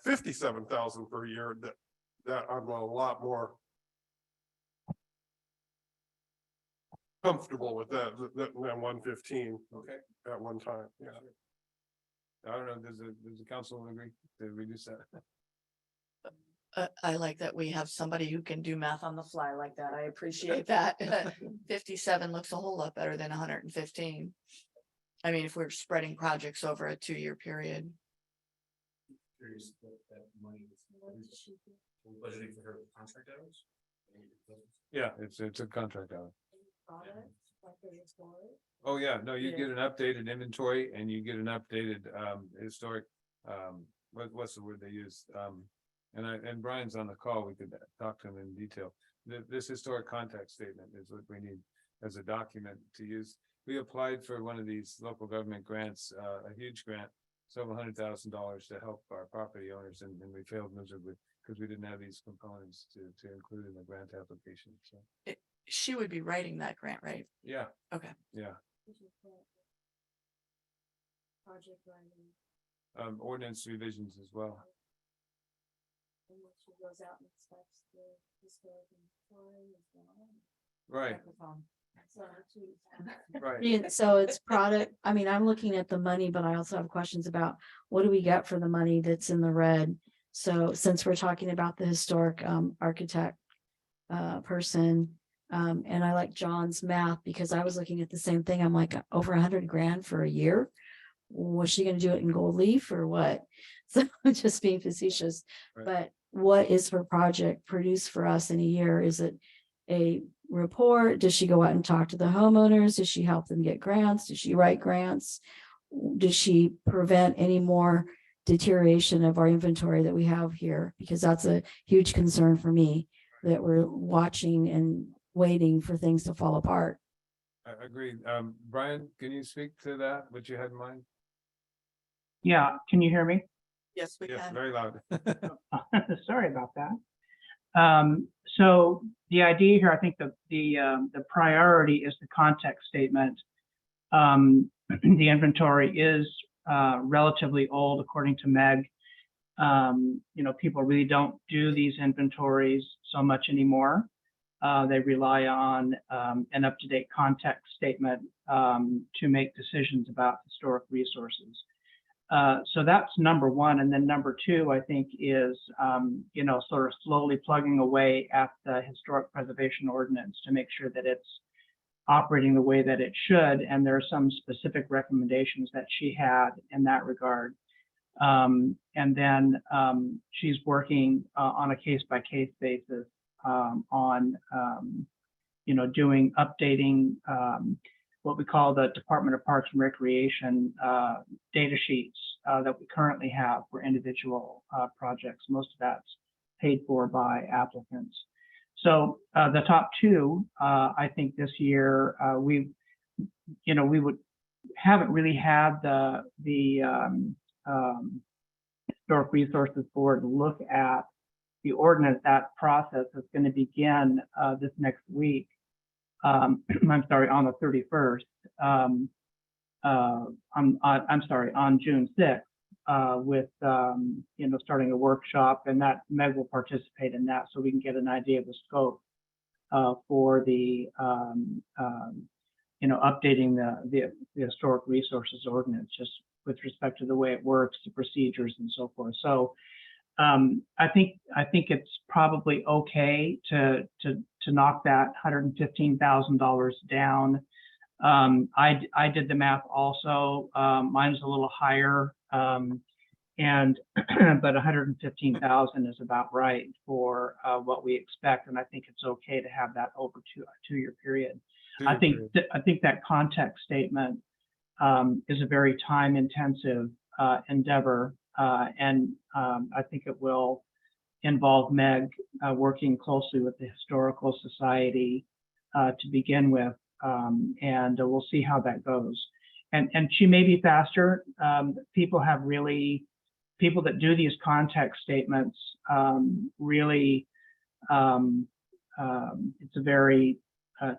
[SPEAKER 6] 57,000 per year, that I'm a lot more comfortable with that than 115.
[SPEAKER 9] Okay.
[SPEAKER 6] At one time. Yeah.
[SPEAKER 9] I don't know, does the council agree to reduce that?
[SPEAKER 1] I like that we have somebody who can do math on the fly like that. I appreciate that. 57 looks a whole lot better than 115. I mean, if we're spreading projects over a 2-year period.
[SPEAKER 8] Curious what that money is budgeting for her contract hours.
[SPEAKER 9] Yeah, it's a contract hour.
[SPEAKER 7] Product, like a report.
[SPEAKER 9] Oh, yeah, no, you
[SPEAKER 1] Yeah.
[SPEAKER 9] get an updated inventory and you get an updated historic, what's the word they use? And Brian's on the call, we could talk to him in detail. This historic contact statement is what we need as a document to use. We applied for one of these local government grants, a huge grant, several $100,000 to help our property owners, and we failed miserably because we didn't have these components to include in the grant application, so.
[SPEAKER 1] She would be writing that grant, right?
[SPEAKER 9] Yeah.
[SPEAKER 1] Okay.
[SPEAKER 9] Yeah,
[SPEAKER 7] Project writing,
[SPEAKER 9] ordinance revisions as well.
[SPEAKER 7] and when she goes out and inspects the historic inventory as well.
[SPEAKER 9] Right,
[SPEAKER 7] So
[SPEAKER 9] right.
[SPEAKER 14] Yeah, so it's product, I mean, I'm looking at the money, but I also have questions about what do we get for the money that's in the red? So since we're talking about the historic architect person, and I like John's math because I was looking at the same thing. I'm like, over 100 grand for a year. Was she gonna do it in gold leaf or what? So just being facetious,
[SPEAKER 9] Right.
[SPEAKER 14] but what is her project produce for us in a year? Is it a report? Does she go out and talk to the homeowners? Does she help them get grants? Does she write grants? Does she prevent any more deterioration of our inventory that we have here? Because that's a huge concern for me, that we're watching and waiting for things to fall apart.
[SPEAKER 9] I agree. Brian, can you speak to that, what you had in mind?
[SPEAKER 15] Yeah, can you hear me?
[SPEAKER 1] Yes, we
[SPEAKER 9] Yes,
[SPEAKER 1] can.
[SPEAKER 9] very loud.
[SPEAKER 15] Sorry about that. So the idea here, I think the priority is the context statement. The inventory is relatively old, according to Meg. People really don't do these inventories so much anymore. They rely on an up-to-date context statement to make decisions about historic resources. So that's number one. And then number two, I think, is, sort of slowly plugging away at the historic preservation ordinance to make sure that it's operating the way that it should. And there are some specific recommendations that she had in that regard. And then she's working on a case-by-case basis on updating what we call the Department of Parks and Recreation data sheets that we currently have for individual projects. Most of that's paid for by applicants. So the top two, I think this year haven't really had the Historic Resources Board look at the ordinance. That process is going to begin this next week. I'm sorry, on the 31st. I'm sorry, on June 6th, with starting a workshop, and that Meg will participate in that, so we can get an idea of the scope for the updating the Historic Resources Ordinance, just with respect to the way it works, the procedures, and so forth. So I think it's probably okay to knock that $115,000 down. I did the math also. Mine's a little higher, and but 115,000 is about right for what we expect, and I think it's okay to have that over a 2-year period. I think that context statement is a very time-intensive endeavor, and I think it will involve Meg working closely with the Historical Society to begin with, and we'll see how that goes. And she may be faster. People that do these context statements really, it's a very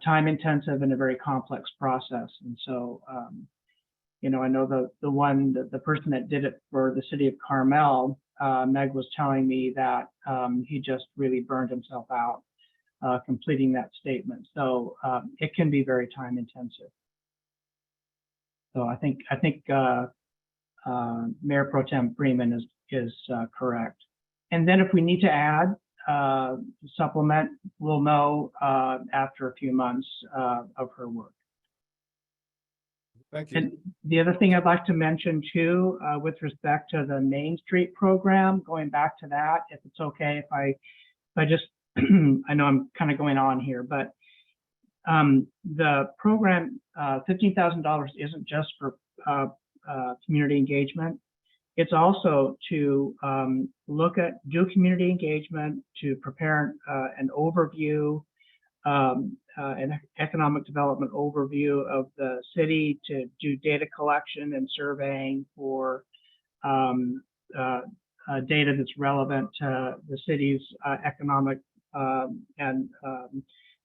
[SPEAKER 15] time-intensive and a very complex process. And so, I know the person that did it for the city of Carmel, Meg was telling me that he just really burned himself out completing that statement. So it can be very time-intensive. So I think Mayor Pro Tem Freeman is correct. And then if we need to add supplement, we'll know after a few months of her work.
[SPEAKER 9] Thank you.
[SPEAKER 15] And the other thing I'd like to mention too, with respect to the Main Street program, going back to that, if it's okay, if I just, I know I'm kind of going on here, but the program, $15,000 isn't just for community engagement. It's also to do community engagement, to prepare an overview, an economic development overview of the city, to do data collection and surveying for data that's relevant to the city's economic and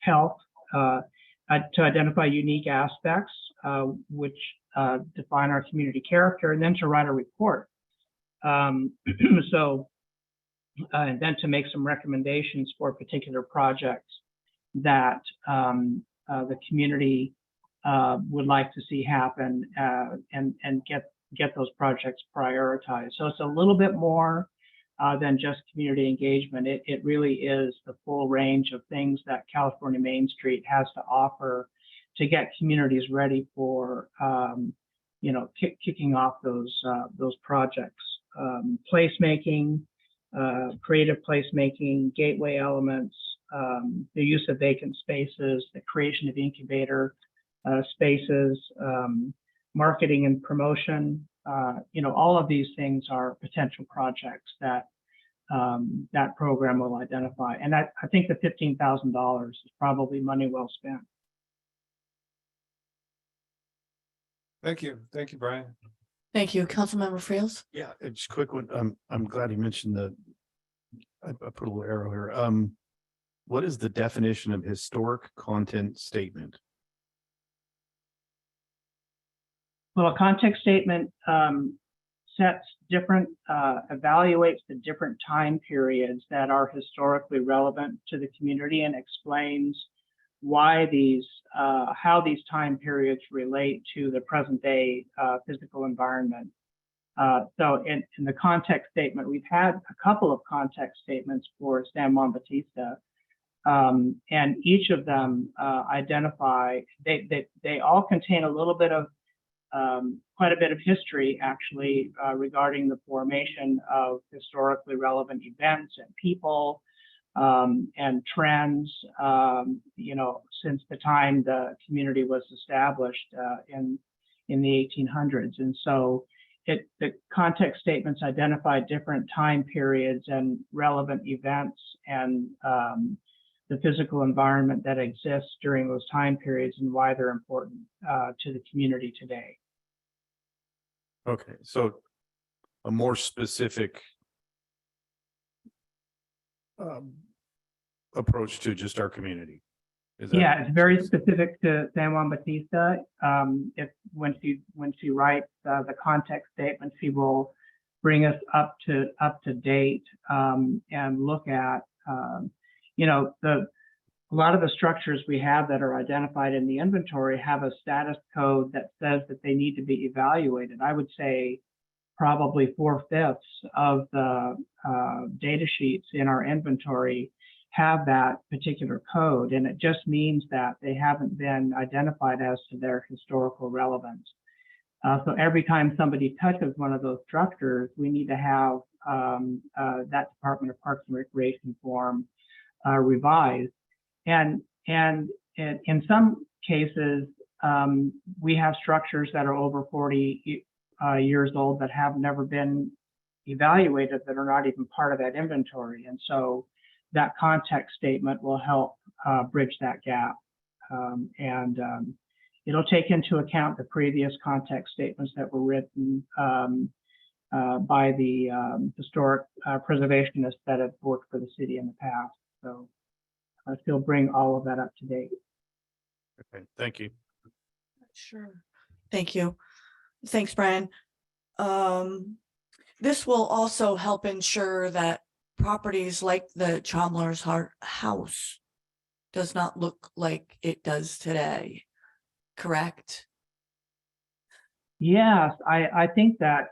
[SPEAKER 15] health, to identify unique aspects which define our community character, and then to write a report. And then to make some recommendations for particular projects that the community would like to see happen, and get those projects prioritized. So it's a little bit more than just community engagement. It really is the full range of things that California Main Street has to offer to get communities ready for kicking off those projects. Placemaking, creative placemaking, gateway elements, the use of vacant spaces, the creation of incubator spaces, marketing and promotion. All of these things are potential projects that that program will identify. And I think the $15,000 is probably money well spent.
[SPEAKER 9] Thank you. Thank you, Brian.
[SPEAKER 1] Thank you. Councilmember Friels.
[SPEAKER 11] Yeah, just a quick one. I'm glad you mentioned I put a little arrow here. What is the definition of historic content statement?
[SPEAKER 15] Well, a context statement sets different, evaluates the different time periods that are historically relevant to the community, and explains why how these time periods relate to the present day physical environment. So in the context statement, we've had a couple of context statements for San Juan Bautista, and each of them identify, they all contain a little bit of quite a bit of history, actually, regarding the formation of historically relevant events and people, and trends, since the time the community was established in the 1800s. And so the context statements identify different time periods and relevant events and the physical environment that exists during those time periods and why they're important to the community today.
[SPEAKER 11] Okay, so a more specific approach to just our community. Is that?
[SPEAKER 15] Yeah, it's very specific to San Juan Bautista. If when she writes the context statement, she will bring us up to date and look at a lot of the structures we have that are identified in the inventory have a status code that says that they need to be evaluated. I would say probably 4/5 of the data sheets in our inventory have that particular code, and it just means that they haven't been identified as to their historical relevance. So every time somebody touches one of those structures, we need to have that Department of Parks and Recreation form revised. And in some cases, we have structures that are over 40 years old that have never been evaluated, that are not even part of that inventory. And so that context statement will help bridge that gap. It'll take into account the previous context statements that were written by the historic preservationists that have worked for the city in the past. So she'll bring all of that up to date.
[SPEAKER 11] Okay, thank you.
[SPEAKER 1] Sure. Thank you. Thanks, Brian. This will also help ensure that properties like the Chalmers house does not look like it does today, correct? Yes,
[SPEAKER 15] I think that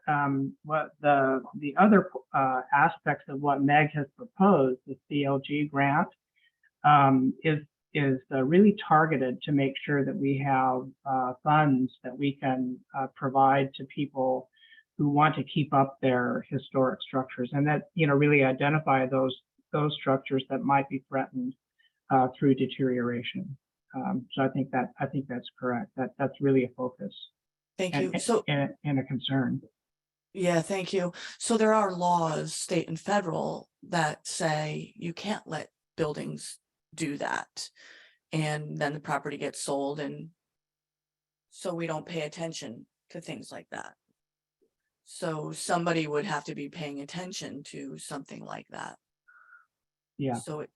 [SPEAKER 15] what the other aspects of what Meg has proposed, the CLG grant, is really targeted to make sure that we have funds that we can provide to people who want to keep up their historic structures, and that really identify those structures that might be threatened through deterioration. So I think that's correct. That's really a focus.
[SPEAKER 1] Thank you. So,
[SPEAKER 15] and a concern.
[SPEAKER 1] yeah, thank you. So there are laws, state and federal, that say you can't let buildings do that. And then the property gets sold, and so we don't pay attention to things like that. So somebody would have to be paying attention to something like that.
[SPEAKER 15] Yeah.
[SPEAKER 1] So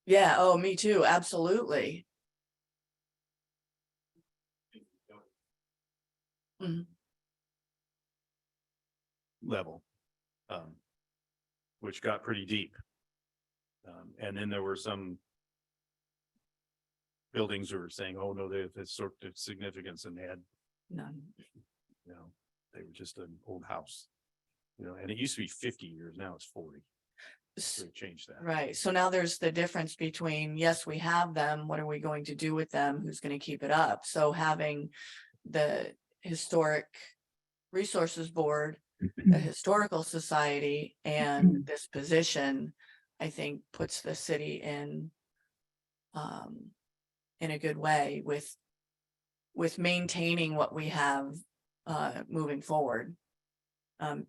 [SPEAKER 1] yeah, oh, me too, absolutely. Mhm.
[SPEAKER 11] Level, which got pretty deep. And then there were some buildings who were saying, oh, no, they have this sort of significance, and they had
[SPEAKER 1] None.
[SPEAKER 11] they were just an old house, and it used to be 50 years, now it's 40. So they changed that.
[SPEAKER 1] Right, so now there's the difference between, yes, we have them, what are we going to do with them, who's going to keep it up? So having the Historic Resources Board, the Historical Society, and this position, I think puts the city in a good way with maintaining what we have moving forward,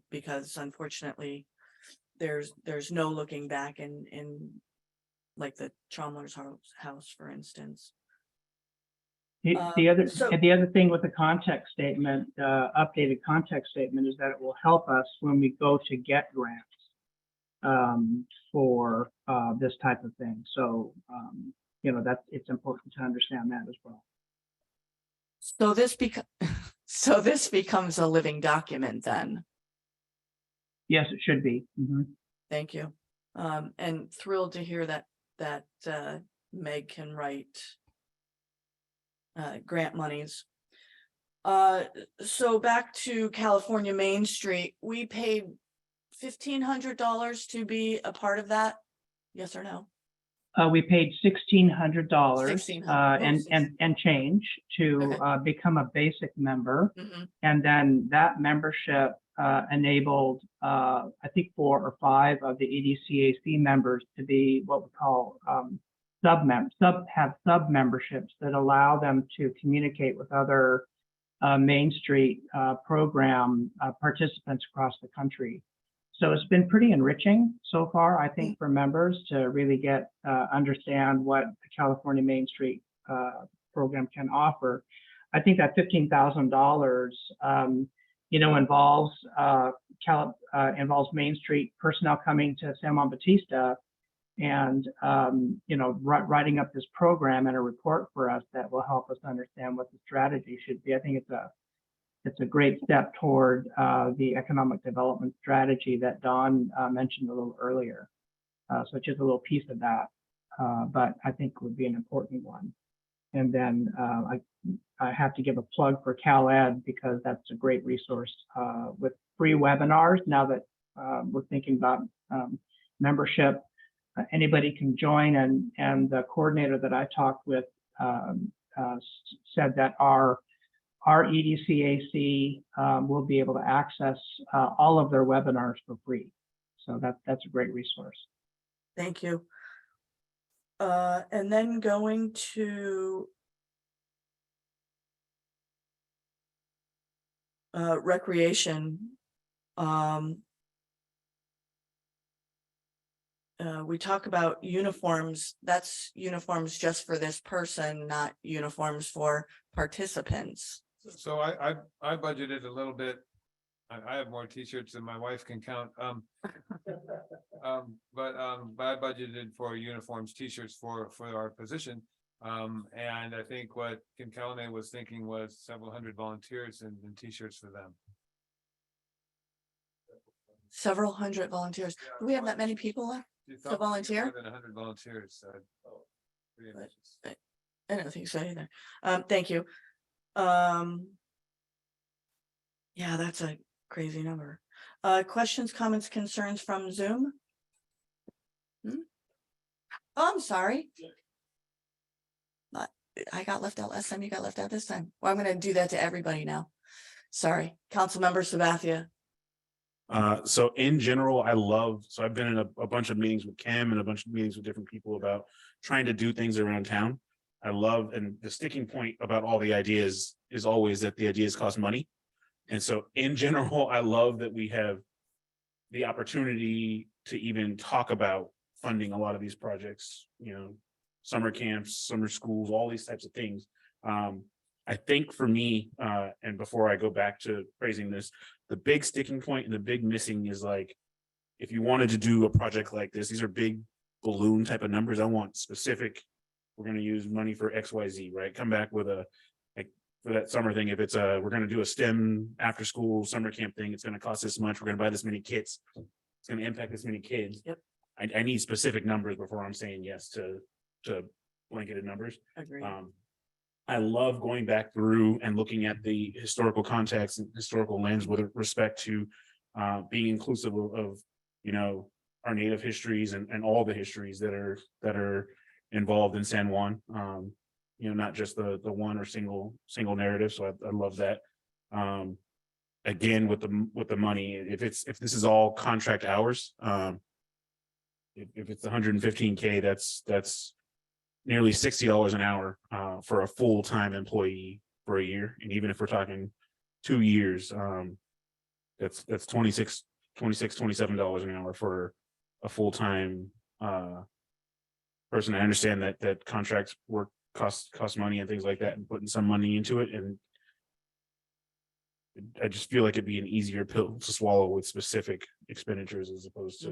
[SPEAKER 1] because unfortunately there's no looking back in like the Chalmers house, for instance.
[SPEAKER 15] The other thing with the context statement, updated context statement, is that it will help us when we go to get grants for this type of thing. So it's important to understand that as well.
[SPEAKER 1] So this becomes a living document then.
[SPEAKER 15] Yes, it should be. Mm-hmm.
[SPEAKER 1] Thank you. And thrilled to hear that Meg can write grant monies. So back to California Main Street, we paid $1,500 to be a part of that. Yes or no?
[SPEAKER 15] We paid $1,600
[SPEAKER 1] $1,600.
[SPEAKER 15] and change to
[SPEAKER 1] Okay.
[SPEAKER 15] become a basic member.
[SPEAKER 1] Mhm.
[SPEAKER 15] And then that membership enabled, I think 4 or 5 of the EDCAC members to be what we call sub memberships that allow them to communicate with other Main Street program participants across the country. So it's been pretty enriching so far, I think, for members to really get understand what the California Main Street program can offer. I think that $15,000, involves involves Main Street personnel coming to San Juan Bautista and writing up this program and a report for us that will help us understand what the strategy should be. I think it's a great step toward the economic development strategy that Don mentioned a little earlier. So just a little piece of that, but I think would be an important one. And then I have to give a plug for CalEd because that's a great resource with free webinars. Now that we're thinking about membership, anybody can join, and the coordinator that I talked with said that our EDCAC will be able to access all of their webinars for free. So that's a great resource.
[SPEAKER 1] Thank you. And then going to recreation. We talk about uniforms. That's uniforms just for this person, not uniforms for participants.
[SPEAKER 9] So I budgeted a little bit. I have more t-shirts than my wife can count. But I budgeted for uniforms, t-shirts for our position. And I think what Kim Callahan was thinking was several hundred volunteers and t-shirts for them.
[SPEAKER 1] Several hundred volunteers. Do we have that many people left to volunteer?
[SPEAKER 9] More than 100 volunteers. Pretty ambitious.
[SPEAKER 1] I don't think so either. Thank you. Yeah, that's a crazy number. Questions, comments, concerns from Zoom? Oh, I'm sorry. I got left out last time. You got left out this time. Well, I'm going to do that to everybody now. Sorry. Councilmember Sabathia.
[SPEAKER 11] So in general, so I've been in a bunch of meetings with Kim and a bunch of meetings with different people about trying to do things around town. And the sticking point about all the ideas is always that the ideas cost money. And so in general, I love that we have the opportunity to even talk about funding a lot of these projects, summer camps, summer schools, all these types of things. I think for me, and before I go back to praising this, the big sticking point and the big missing is like, if you wanted to do a project like this, these are big balloon type of numbers. I want specific, we're going to use money for XYZ, right? Come back with for that summer thing. If it's we're going to do a STEM after school summer camp thing, it's going to cost this much. We're going to buy this many kits. It's going to impact this many kids.
[SPEAKER 1] Yep.
[SPEAKER 11] I need specific numbers before I'm saying yes to blanketed numbers.
[SPEAKER 1] Agreed.
[SPEAKER 11] I love going back through and looking at the historical context and historical lens with respect to being inclusive of our native histories and all the histories that are involved in San Juan. Not just the one or single narrative. So I love that. Again, with the money, if this is all contract hours, if it's 115K, that's nearly $60 an hour for a full-time employee for a year. And even if we're talking 2 years, that's $26, $27 an hour for a full-time person. I understand that contract work costs money and things like that, and putting some money into it. And I just feel like it'd be an easier pill to swallow with specific expenditures as opposed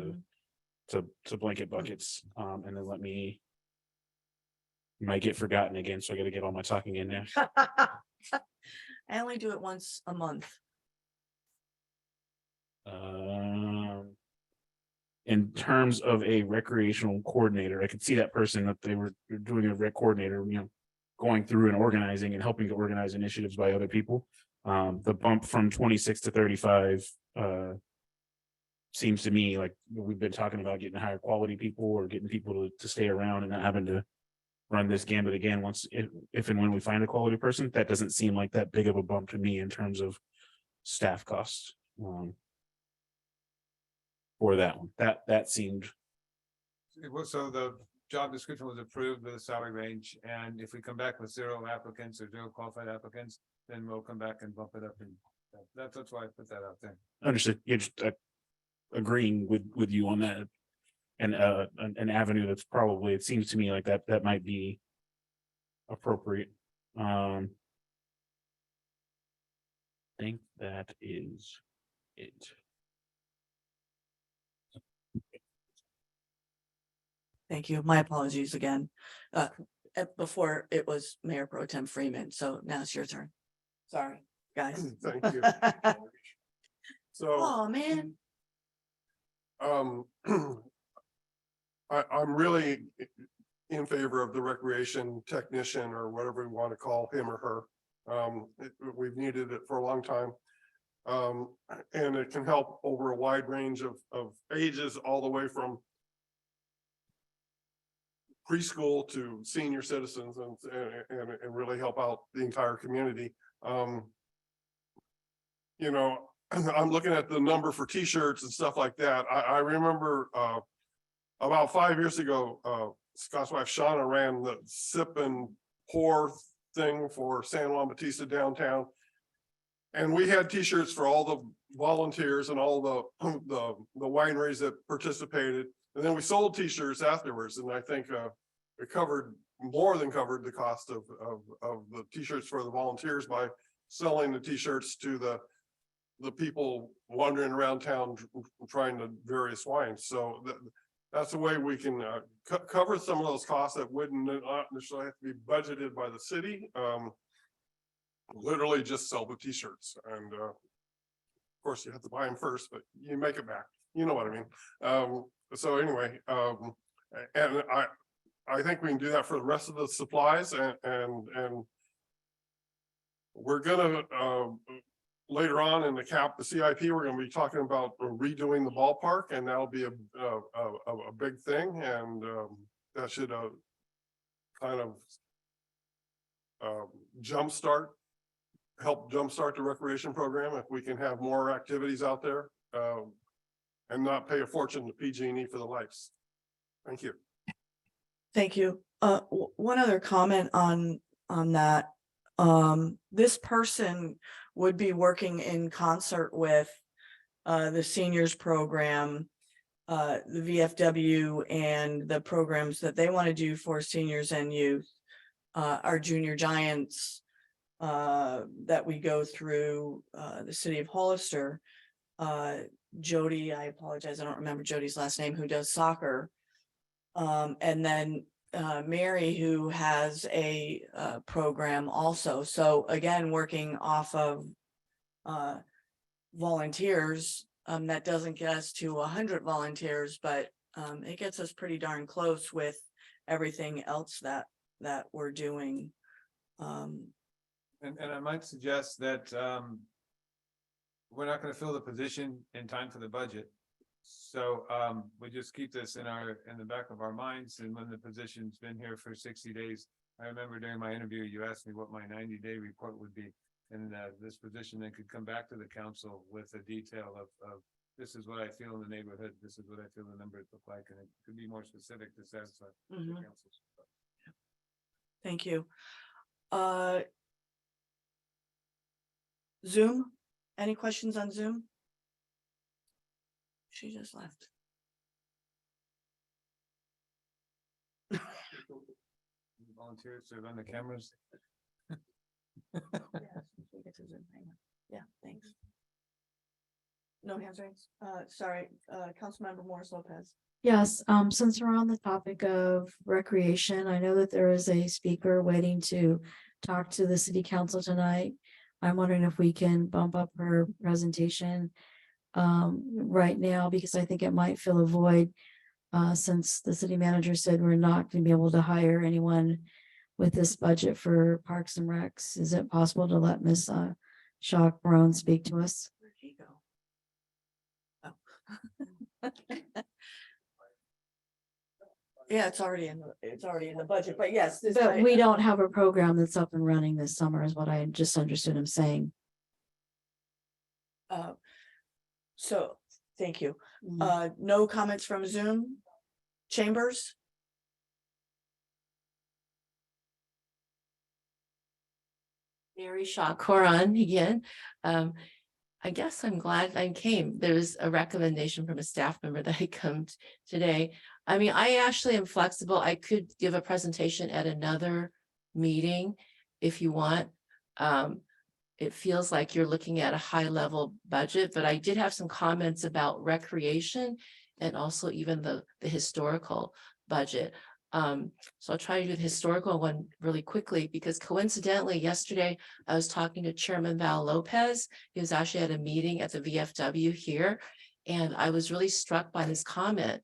[SPEAKER 11] to blanket buckets. And then might get forgotten again, so I got to get all my talking in now.
[SPEAKER 1] I only do it once a month.
[SPEAKER 11] In terms of a recreational coordinator, I could see that person that they were doing a rec coordinator, going through and organizing and helping to organize initiatives by other people. The bump from 26 to 35 seems to me like we've been talking about getting higher quality people or getting people to stay around and not having to run this gambit again if and when we find a quality person. That doesn't seem like that big of a bump to me in terms of staff costs. For that one, that seemed,
[SPEAKER 9] It was, so the job description was approved with a salary range, and if we come back with 0 applicants or 0 qualified applicants, then we'll come back and bump it up, and that's why I put that out there.
[SPEAKER 11] understood, yeah, just agreeing with you on that. And an avenue that's probably, it seems to me like that might be appropriate. Think that is it.
[SPEAKER 1] Thank you. My apologies again. Before it was Mayor Pro Tem Freeman, so now it's your turn. Sorry, guys.
[SPEAKER 6] Thank you. So,
[SPEAKER 1] Oh, man.
[SPEAKER 6] I'm really in favor of the recreation technician or whatever we want to call him or her. We've needed it for a long time. And it can help over a wide range of ages, all the way from preschool to senior citizens, and really help out the entire community. You know, I'm looking at the number for t-shirts and stuff like that. I remember about 5 years ago, Scott's wife Shauna ran the sip and pour thing for San Juan Bautista downtown. And we had t-shirts for all the volunteers and all the wineries that participated. And then we sold t-shirts afterwards. And I think it covered, more than covered the cost of the t-shirts for the volunteers by selling the t-shirts to the people wandering around town trying the various wines. So that's a way we can cover some of those costs that wouldn't necessarily have to be budgeted by the city. Literally just sell the t-shirts, and of course you have to buy them first, but you make it back. You know what I mean? So anyway, and I think we can do that for the rest of the supplies, and we're gonna later on in the CIP, we're gonna be talking about redoing the ballpark, and that'll be a big thing, and that should kind of help jumpstart the recreation program if we can have more activities out there, and not pay a fortune to PG&E for the lights. Thank you.
[SPEAKER 1] Thank you. One other comment on that. This person would be working in concert with the seniors program, the VFW, and the programs that they want to do for seniors and youth, our junior giants that we go through the city of Hollister. Jody, I apologize, I don't remember Jody's last name, who does soccer. And then Mary, who has a program also. So again, working off of volunteers, that doesn't get us to 100 volunteers, but it gets us pretty darn close with everything else that we're doing.
[SPEAKER 9] And I might suggest that we're not going to fill the position in time for the budget. So we just keep this in the back of our minds, and when the position's been here for 60 days, I remember during my interview, you asked me what my 90-day report would be. And this position then could come back to the council with a detail of this is what I feel in the neighborhood, this is what I feel the numbers look like, and it could be more specific to satisfy the council's.
[SPEAKER 1] Thank you. Zoom, any questions on Zoom? She just left.
[SPEAKER 9] Volunteers to run the cameras.
[SPEAKER 1] Yeah, thanks. No hands raised. Sorry, Councilmember Morris Lopez.
[SPEAKER 14] Yes, since we're on the topic of recreation, I know that there is a speaker waiting to talk to the city council tonight. I'm wondering if we can bump up her presentation right now, because I think it might fill a void since the city manager said we're not going to be able to hire anyone with this budget for Parks and Recs. Is it possible to let Ms. Shaw Barone speak to us?
[SPEAKER 1] Where'd he go? Oh. Yeah, it's already in the budget, but yes.
[SPEAKER 14] But we don't have a program that's up and running this summer is what I just understood him saying.
[SPEAKER 1] So, thank you.
[SPEAKER 2] Mhm.
[SPEAKER 1] No comments from Zoom? Chambers?
[SPEAKER 12] Mary Shaw Coron again. I guess I'm glad I came. There was a recommendation from a staff member that I come today. I mean, I actually am flexible. I could give a presentation at another meeting if you want. It feels like you're looking at a high level budget, but I did have some comments about recreation and also even the historical budget. So I'll try to do the historical one really quickly because coincidentally, yesterday I was talking to Chairman Val Lopez. He was actually at a meeting at the VFW here, and I was really struck by his comment.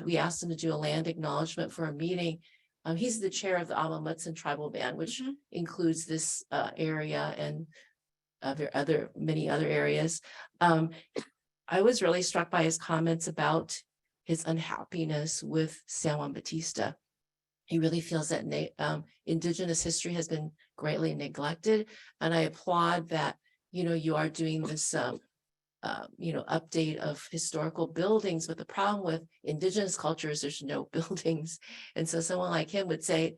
[SPEAKER 12] We asked him to do a land acknowledgement for a meeting. He's the chair of the Amamutsan Tribal Band, which includes this area and many other areas. I was really struck by his comments about his unhappiness with San Juan Bautista. He really feels that Indigenous history has been greatly neglected, and I applaud that you are doing this update of historical buildings. But the problem with Indigenous cultures, there's no buildings, and so someone like him would say,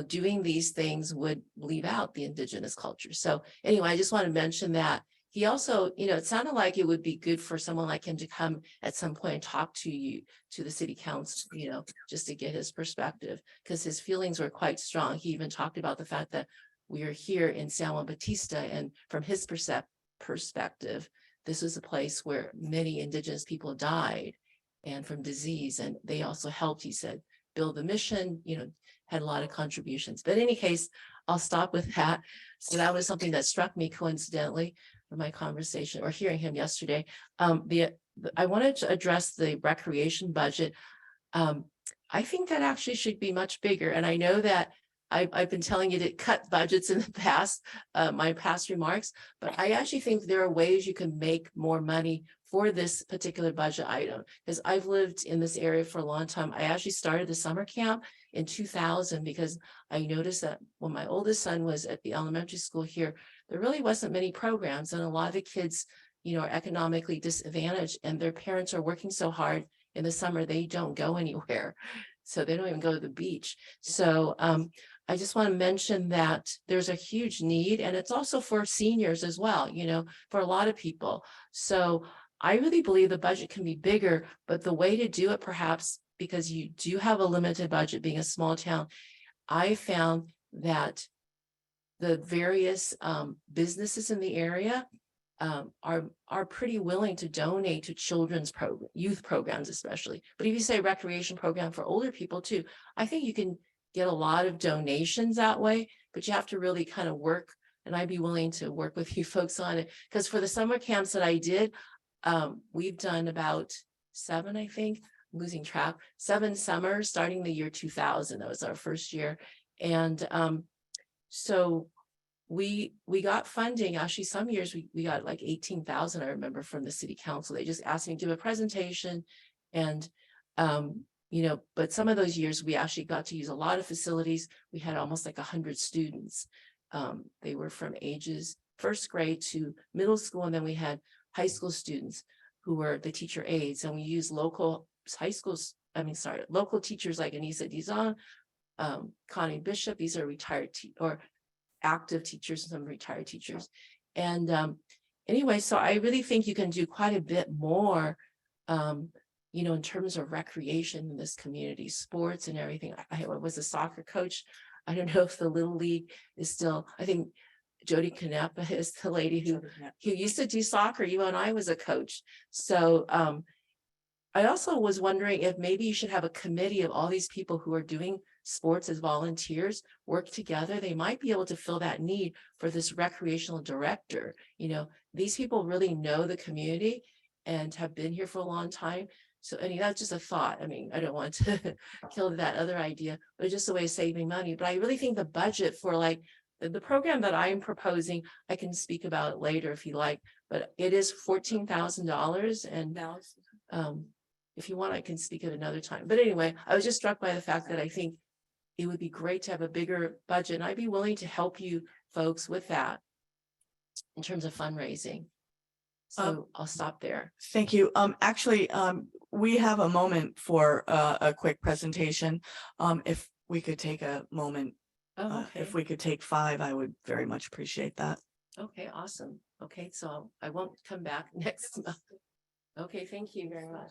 [SPEAKER 12] doing these things would leave out the Indigenous culture. So anyway, I just want to mention that. He also, it sounded like it would be good for someone like him to come at some point and talk to the city council, just to get his perspective, because his feelings were quite strong. He even talked about the fact that we are here in San Juan Bautista, and from his perspective, this was a place where many Indigenous people died and from disease, and they also helped, he said, build the mission, had a lot of contributions. But in any case, I'll stop with that. So that was something that struck me coincidentally from my conversation or hearing him yesterday. I wanted to address the recreation budget. I think that actually should be much bigger. And I know that I've been telling you to cut budgets in the past, my past remarks, but I actually think there are ways you can make more money for this particular budget item. Because I've lived in this area for a long time. I actually started the summer camp in 2000 because I noticed that when my oldest son was at the elementary school here, there really wasn't many programs, and a lot of the kids, are economically disadvantaged, and their parents are working so hard in the summer, they don't go anywhere. So they don't even go to the beach. So I just want to mention that there's a huge need, and it's also for seniors as well, for a lot of people. So I really believe the budget can be bigger, but the way to do it, perhaps because you do have a limited budget being a small town, I found that the various businesses in the area are pretty willing to donate to children's youth programs, especially. But if you say recreation program for older people too, I think you can get a lot of donations that way, but you have to really kind of work. And I'd be willing to work with you folks on it, because for the summer camps that I did, we've done about 7, I think, I'm losing track, 7 summers starting the year 2000. That was our first year. And so we got funding. Actually, some years we got like 18,000, I remember, from the city council. They just asked me to do a presentation, and but some of those years we actually got to use a lot of facilities. We had almost like 100 students. They were from ages first grade to middle school, and then we had high school students who were the teacher aides, and we used local teachers like Anissa Dizon, Connie Bishop. These are retired or active teachers, some retired teachers. And anyway, so I really think you can do quite a bit more, in terms of recreation in this community, sports and everything. I was a soccer coach. I don't know if the Little League is still, I think Jody Canepa is the lady who used to do soccer. You and I was a coach. So I also was wondering if maybe you should have a committee of all these people who are doing sports as volunteers work together. They might be able to fill that need for this recreational director. These people really know the community and have been here for a long time. So that's just a thought. I mean, I don't want to kill that other idea, but it's just a way of saving money. But I really think the budget for like the program that I'm proposing, I can speak about it later if you like, but it is $14,000. And if you want, I can speak at another time. But anyway, I was just struck by the fact that I think it would be great to have a bigger budget, and I'd be willing to help you folks with that in terms of fundraising. So I'll stop there.
[SPEAKER 1] Thank you. Actually, we have a moment for a quick presentation. If we could take a moment,
[SPEAKER 12] Oh, okay.
[SPEAKER 1] if we could take 5, I would very much appreciate that.
[SPEAKER 12] Okay, awesome. Okay, so I won't come back next month. Okay, thank you very much.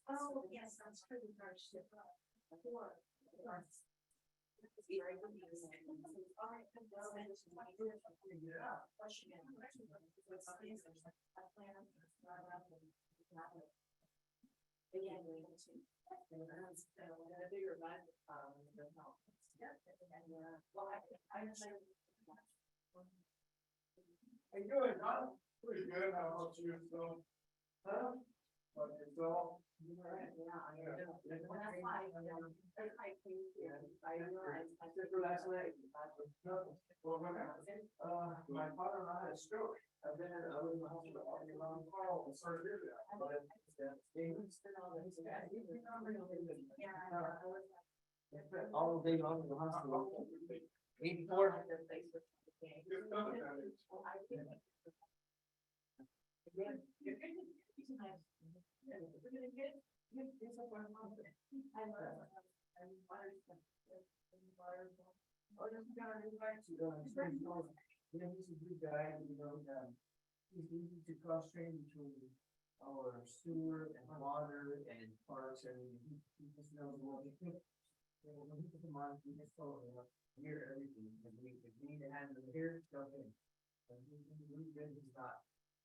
[SPEAKER 12] Oh, yes, that's pretty harsh.
[SPEAKER 6] How you doing, John? Pretty good. How about you? Huh? But yourself? Last night. My father and I had a stroke. I was in the hospital all day long. I'm sorry to hear that. But all day long in the hospital. 84. He's a good guy, he's easy to cross train between our sewer and water and parks, and he just knows what we think. When he put them on, we just told him, hear everything, if we need to handle it here, jump in. And he's not,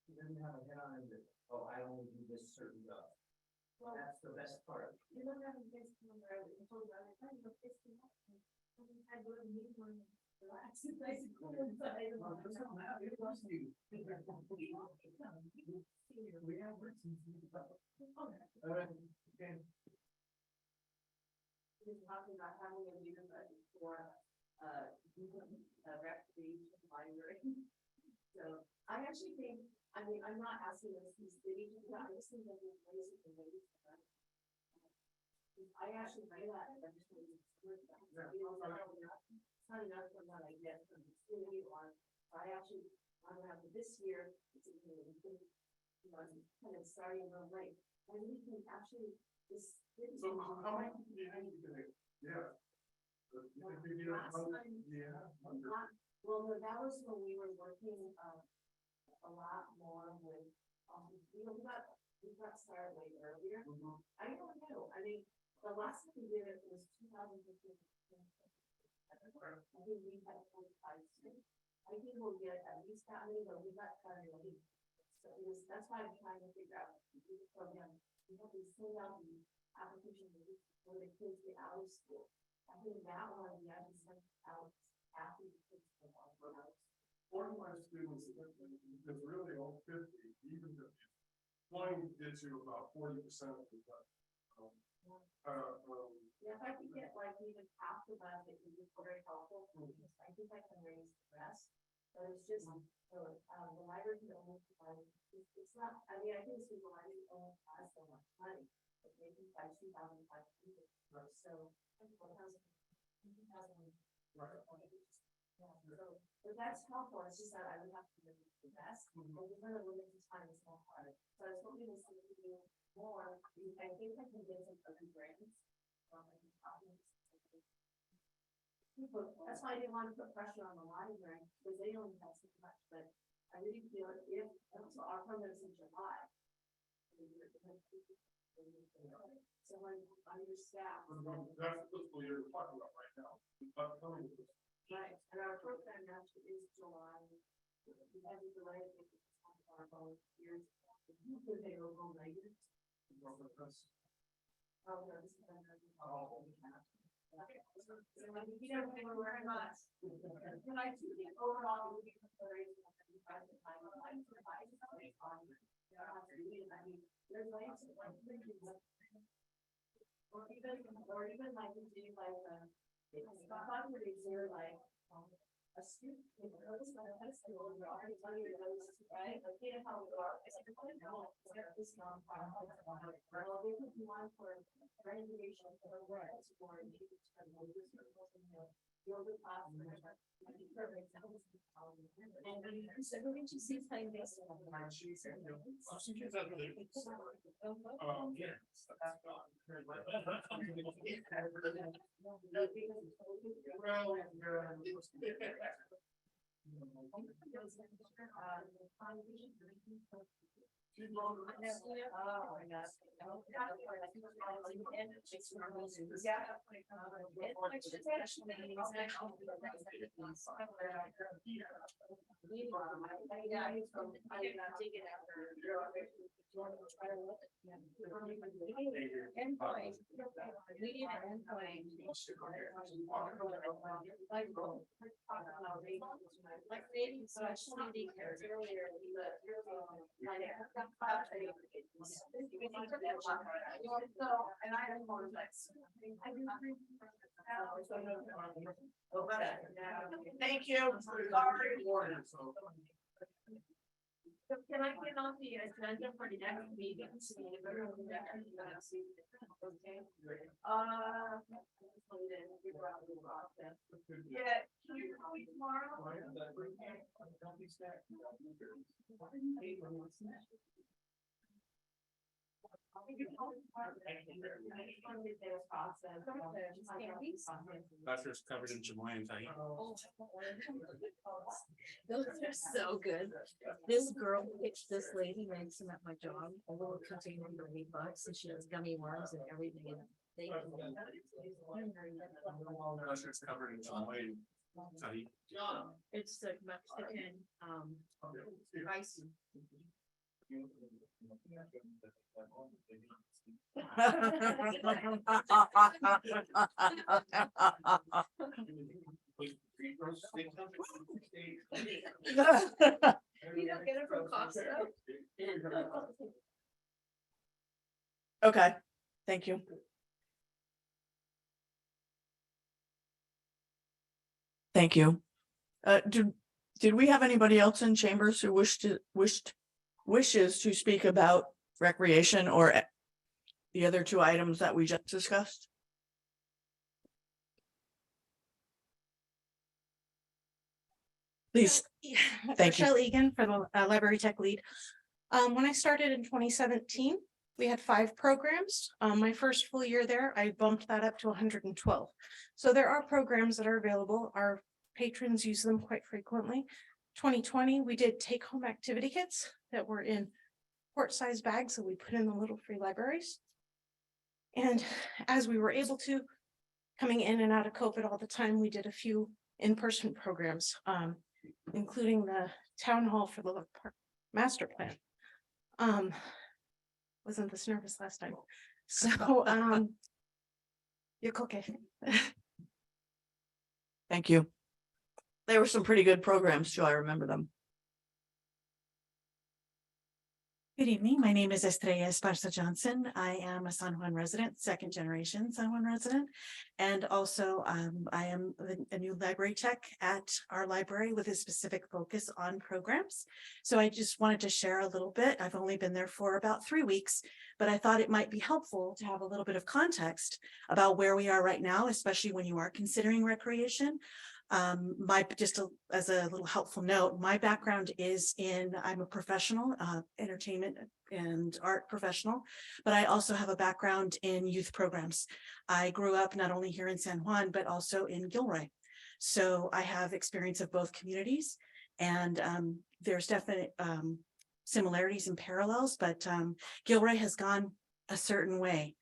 [SPEAKER 6] he doesn't have a head on him that, oh, I only do this certain job. Well, that's the best part. You don't have a best number, I told you, I go 15 minutes. I go to the meeting room, relax, it's nice and cool inside. We have work to do. Okay. We're talking about having a meeting for, recreation library. So I actually think, I mean, I'm not asking this city to do that, I just think that there's ways and ways to run. I actually write that, and I just think it's good. It's not enough from what I get from the city or, I actually, I'm gonna have this year, it's
[SPEAKER 7] kind of starting a little late, and we can actually just.
[SPEAKER 6] So how many do you think you can, yeah.
[SPEAKER 7] Well, no, that was when we were working, a lot more with, we got started way earlier. I don't know, I mean, the last time we did it was 2015. I think we had 45 students. I think we'll get at least that many, but we got started late. So it was, that's why I'm trying to figure out the program. We have to send out the application for the kids get out of school. I think that one we have to send out after the kids get out.
[SPEAKER 6] 45 students, it's really all 50, even if one gets you about 40% of the time.
[SPEAKER 7] Yeah, if I could get like even half of that, it would be very helpful, because I think I can raise the rest. But it's just, the library can only provide, it's not, I mean, I can see the library only has so much money, but maybe by 2,500. So, 1,000. Yeah, so, but that's helpful, it's just that I would have to do the best, but we're gonna limit the time, it's not hard. So I was hoping to see if we do more, I think I can get some other grants. That's why I didn't want to put pressure on the library, because they only have so much, but I really feel if, so our program is in July. So when on your staff.
[SPEAKER 6] That's the fiscal year we're talking about right now. Upcoming.
[SPEAKER 7] Right, and our program actually is July. We had to delay it because it's our volunteers. They were going later. Oh, no, this is. So like, you know, they were wearing masks. And I do think overall, we can consideration of the time of life. I mean, there's like, or even like, we do like, like, a student, this is my high school, you're already telling you those, right? Like, you know how we are. It's like, no, it's not. Well, they could do one for graduation, for words, for yoga class. And so who did you see playing baseball? Like maybe so I just want to be earlier, and I apologize. Thank you. Sorry. So can I get on the agenda for the next meeting? Okay. Yeah, can you call me tomorrow?
[SPEAKER 8] Buster's covered in Jamaican.
[SPEAKER 14] Those are so good. This girl pitched this lady makes them at my job, a little container for $8, and she has gummy worms and everything in it.
[SPEAKER 8] Buster's covered in Jamaican.
[SPEAKER 14] It's like Mexican, rice.
[SPEAKER 7] You don't get it from Costco.
[SPEAKER 1] Okay, thank you. Thank you. Did we have anybody else in chambers who wishes to speak about recreation or the other two items that we just discussed? Please, thank you.
[SPEAKER 10] Michelle Egan for the library tech lead. When I started in 2017, we had 5 programs. My first full year there, I bumped that up to 112. So there are programs that are available. Our patrons use them quite frequently. 2020, we did take-home activity kits that were in quart-sized bags that we put in the little free libraries. And as we were able to, coming in and out of COVID all the time, we did a few in-person programs, including the town hall for the Love Park master plan. Wasn't this nervous last time. So, you're okay.
[SPEAKER 1] Thank you. There were some pretty good programs too. I remember them.
[SPEAKER 16] Good evening. My name is Estrella Esparza Johnson. I am a San Juan resident, second generation San Juan resident. And also I am a new library tech at our library with a specific focus on programs. So I just wanted to share a little bit. I've only been there for about 3 weeks, but I thought it might be helpful to have a little bit of context about where we are right now, especially when you are considering recreation. As a little helpful note, my background is I'm a professional, entertainment and art professional, but I also have a background in youth programs. I grew up not only here in San Juan, but also in Gilroy. So I have experience of both communities, and there's definite similarities and parallels, but Gilroy has gone a certain way.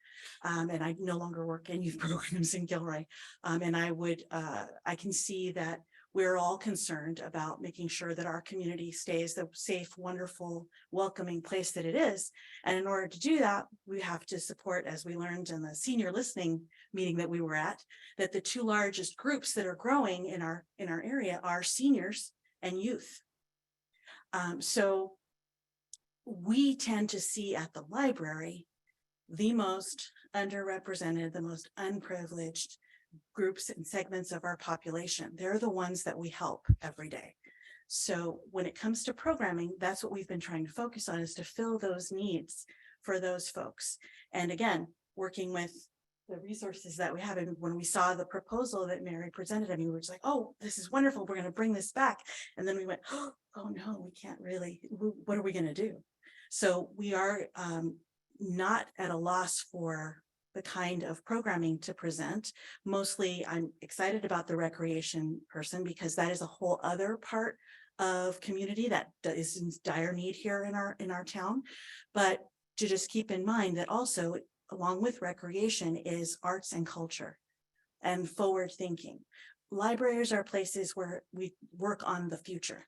[SPEAKER 16] And I no longer work in youth programs in Gilroy. And I can see that we're all concerned about making sure that our community stays the safe, wonderful, welcoming place that it is. And in order to do that, we have to support, as we learned in the senior listening meeting that we were at, that the 2 largest groups that are growing in our area are seniors and youth. So we tend to see at the library the most underrepresented, the most unprivileged groups and segments of our population. They're the ones that we help every day. So when it comes to programming, that's what we've been trying to focus on, is to fill those needs for those folks. And again, working with the resources that we have. And when we saw the proposal that Mary presented, we were just like, oh, this is wonderful. We're going to bring this back. And then we went, oh no, we can't really. What are we going to do? So we are not at a loss for the kind of programming to present. Mostly I'm excited about the recreation person, because that is a whole other part of community that is in dire need here in our town. But to just keep in mind that also along with recreation is arts and culture and forward thinking. Libraries are places where we work on the future.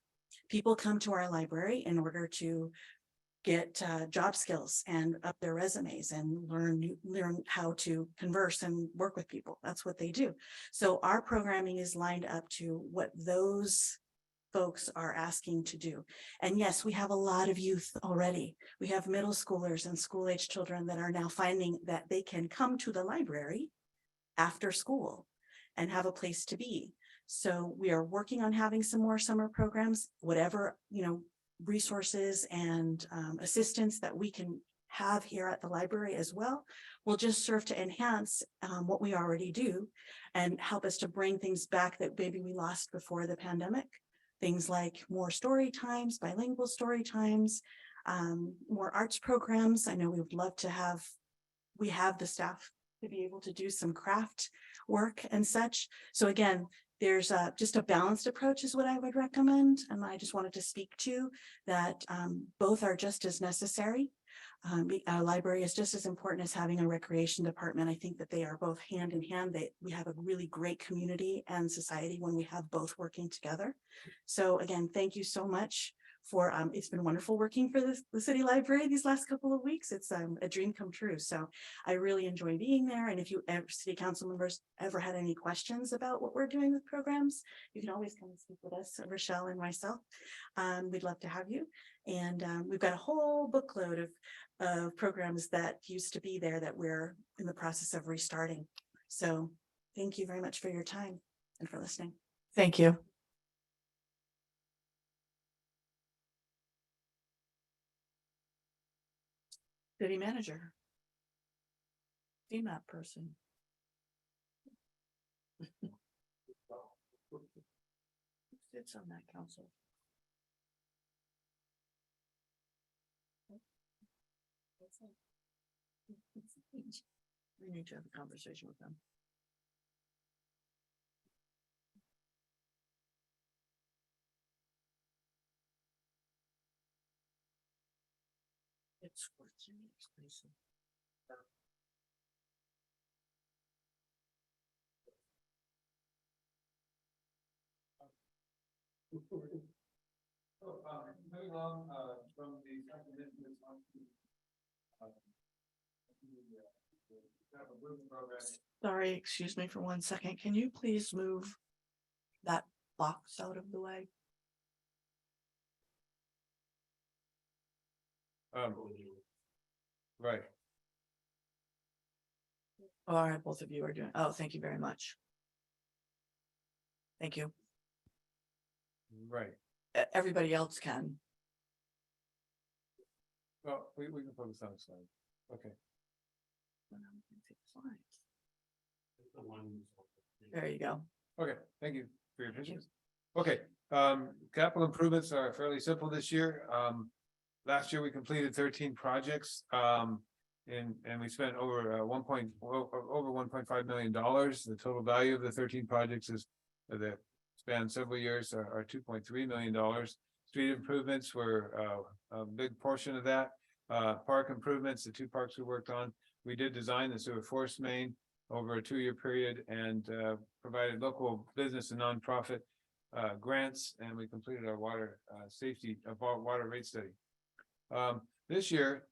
[SPEAKER 16] People come to our library in order to get job skills and up their resumes and learn how to converse and work with people. That's what they do. So our programming is lined up to what those folks are asking to do. And yes, we have a lot of youth already. We have middle schoolers and school-age children that are now finding that they can come to the library after school and have a place to be. So we are working on having some more summer programs, whatever, resources and assistance that we can have here at the library as well will just serve to enhance what we already do and help us to bring things back that maybe we lost before the pandemic. Things like more story times, bilingual story times, more arts programs. I know we would love to we have the staff to be able to do some craft work and such. So again, there's just a balanced approach is what I would recommend. And I just wanted to speak to that both are just as necessary. Our library is just as important as having a recreation department. I think that they are both hand in hand. We have a really great community and society when we have both working together. So again, thank you so much for, it's been wonderful working for the city library these last couple of weeks. It's a dream come true. So I really enjoy being there. And if you city council members ever had any questions about what we're doing with programs, you can always come and speak with us, Rochelle and myself. We'd love to have you. And we've got a whole bookload of programs that used to be there that we're in the process of restarting. So thank you very much for your time and for listening.
[SPEAKER 1] Thank you. City manager. FEMA person. Who sits on that council? We need to have a conversation with them. It's worth it.
[SPEAKER 9] Moving along, from the comprehensive on to, capital improvement program.
[SPEAKER 1] Sorry, excuse me for 1 second. Can you please move that box out of the way?
[SPEAKER 9] Right,
[SPEAKER 1] All right, both of you are doing, oh, thank you very much. Thank you.
[SPEAKER 9] right.
[SPEAKER 1] Everybody else can.
[SPEAKER 9] Well, we can focus on the slide. Okay.
[SPEAKER 1] There you go.
[SPEAKER 9] Okay, thank you for your patience. Okay, capital improvements are fairly simple this year. Last year we completed 13 projects. And we spent over over $1.5 million. The total value of the 13 projects is that span several years are $2.3 million. Street improvements were a big portion of that. Park improvements, the 2 parks we worked on. We did design the sewer force main over a 2-year period and provided local business and nonprofit grants, and we completed our water safety water rate study. This year,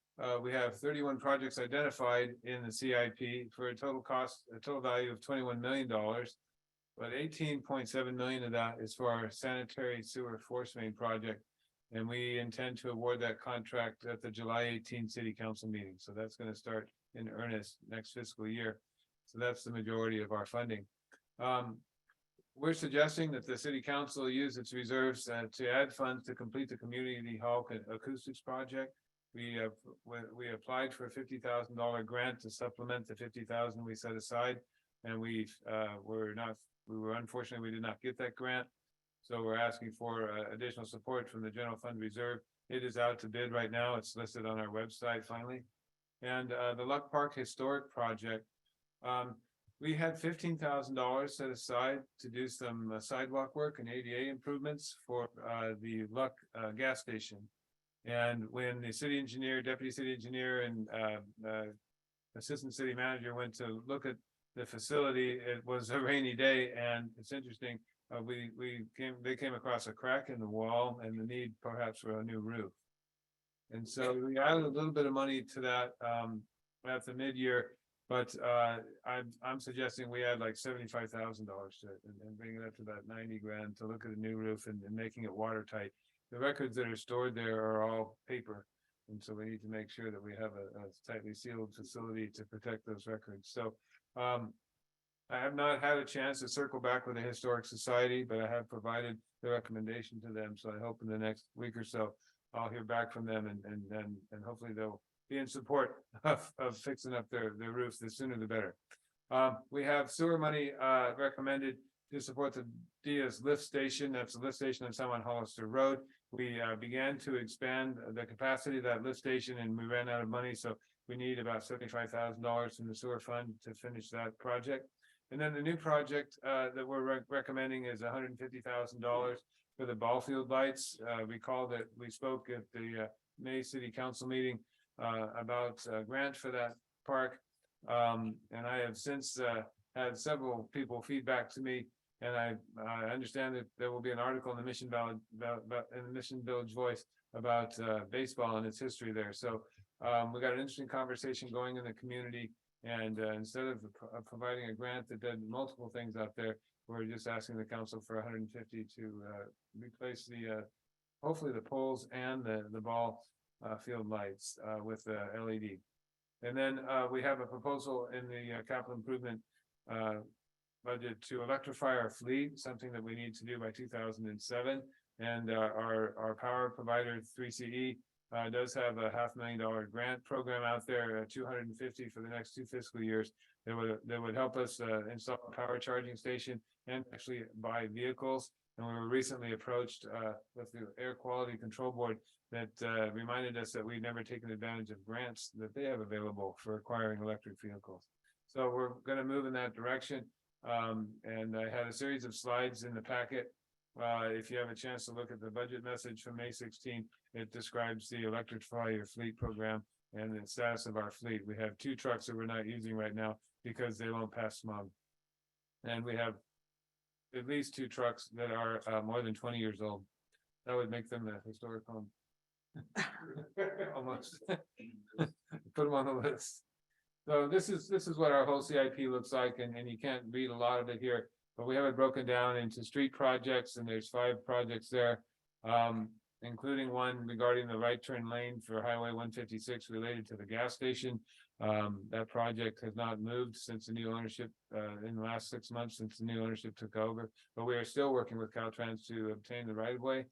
[SPEAKER 9] we have 31 projects identified in the CIP for a total value of $21 million. But 18.7 million of that is for our sanitary sewer force main project. And we intend to award that contract at the July 18 city council meeting. So that's going to start in earnest next fiscal year. So that's the majority of our funding. We're suggesting that the city council use its reserves to add funds to complete the community hall acoustics project. We applied for a $50,000 grant to supplement the $50,000 we set aside, and unfortunately, we did not get that grant. So we're asking for additional support from the general fund reserve. It is out to bid right now. It's listed on our website finally. And the Luck Park Historic Project, we had $15,000 set aside to do some sidewalk work and ADA improvements for the Luck gas station. And when the city engineer, deputy city engineer, and assistant city manager went to look at the facility, it was a rainy day, and it's interesting. They came across a crack in the wall and the need perhaps for a new roof. And so we added a little bit of money to that at the mid-year, but I'm suggesting we add like $75,000 to it and bring it up to about 90 grand to look at a new roof and making it watertight. The records that are stored there are all paper. And so we need to make sure that we have a tightly sealed facility to protect those records. So I have not had a chance to circle back with the Historic Society, but I have provided the recommendation to them. So I hope in the next week or so, I'll hear back from them and hopefully they'll be in support of fixing up their roofs. The sooner the better. We have sewer money recommended to support the Diaz lift station. That's the lift station on San Juan Hollister Road. We began to expand the capacity of that lift station and we ran out of money. So we need about $75,000 from the sewer fund to finish that project. And then the new project that we're recommending is $150,000 for the ball field lights. Recall that we spoke at the May City Council meeting about a grant for that park. And I have since had several people feedback to me, and I understand that there will be an article in the Mission Village Voice about baseball and its history there. So we got an interesting conversation going in the community. And instead of providing a grant that did multiple things out there, we're just asking the council for 150 to replace hopefully the poles and the ball field lights with LED. And then we have a proposal in the capital improvement budget to electrify our fleet, something that we need to do by 2007. And our power provider 3CE does have a $500,000 grant program out there, 250 for the next 2 fiscal years. That would help us install a power charging station and actually buy vehicles. And we were recently approached with the Air Quality Control Board that reminded us that we'd never taken advantage of grants that they have available for acquiring electric vehicles. So we're going to move in that direction. And I had a series of slides in the packet. If you have a chance to look at the budget message from May 16, it describes the Electrify Your Fleet program and the status of our fleet. We have 2 trucks that we're not using right now because they won't pass smog. And we have at least 2 trucks that are more than 20 years old. That would make them a historic home. Almost. Put them on the list. So this is what our whole CIP looks like, and you can't read a lot of it here, but we have it broken down into street projects, and there's 5 projects there, including one regarding the right turn lane for Highway 156 related to the gas station. That project has not moved since the new ownership, in the last 6 months since the new ownership took over, but we are still working with Caltrans to obtain the right of way.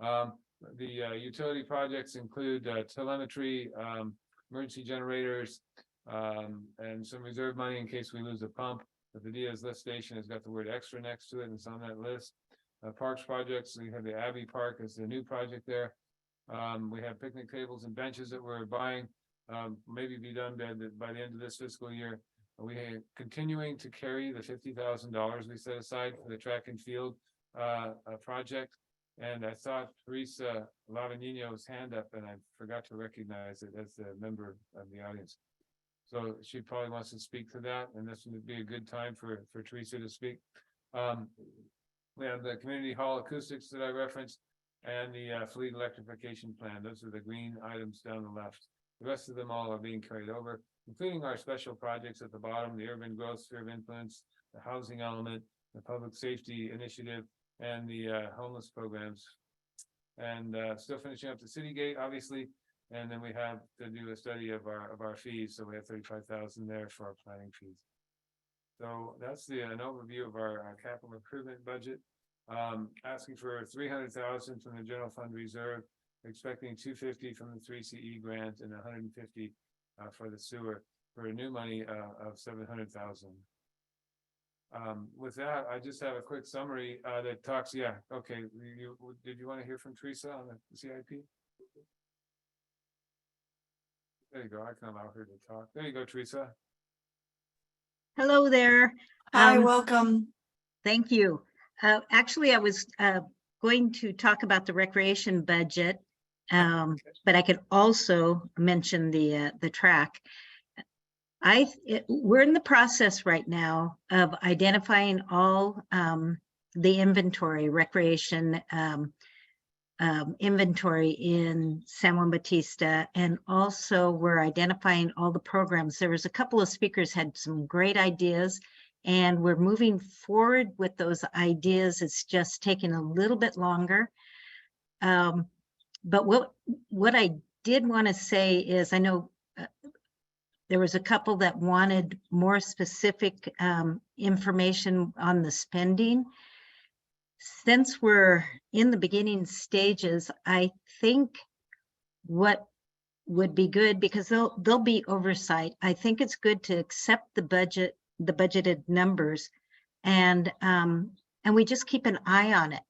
[SPEAKER 9] The utility projects include telemetry, emergency generators, and some reserve money in case we lose a pump. But the Diaz lift station has got the word extra next to it, and it's on that list. Parks projects, we have the Abbey Park as the new project there. We have picnic tables and benches that we're buying, maybe be done by the end of this fiscal year. We are continuing to carry the $50,000 we set aside for the track and field project. And I saw Teresa Lavanino's hand up, and I forgot to recognize it as a member of the audience. So she probably wants to speak to that, and this would be a good time for Teresa to speak. We have the community hall acoustics that I referenced, and the fleet electrification plan. Those are the green items down the left. The rest of them all are being carried over, including our special projects at the bottom, the urban growth sphere of influence, the housing element, the public safety initiative, and the homeless programs. And still finishing up the city gate, obviously. And then we have to do a study of our fees. So we have 35,000 there for our planning fees. So that's an overview of our capital improvement budget. Asking for 300,000 from the general fund reserve, expecting 250 from the 3CE grant and 150 for the sewer, for a new money of 700,000. With that, I just have a quick summary that talks. Yeah, okay. Did you want to hear from Teresa on the CIP? There you go. I can allow her to talk. There you go, Teresa.
[SPEAKER 17] Hello there.
[SPEAKER 1] Hi, welcome.
[SPEAKER 17] Thank you. Actually, I was going to talk about the recreation budget, but I could also mention the track. We're in the process right now of identifying all the inventory, recreation inventory in San Juan Bautista, and also we're identifying all the programs. There was a couple of speakers had some great ideas, and we're moving forward with those ideas. It's just taking a little bit longer. But what I did want to say is, I know there was a couple that wanted more specific information on the spending. Since we're in the beginning stages, I think what would be good, because there'll be oversight. I think it's good to accept the budgeted numbers, and we just keep an eye on it.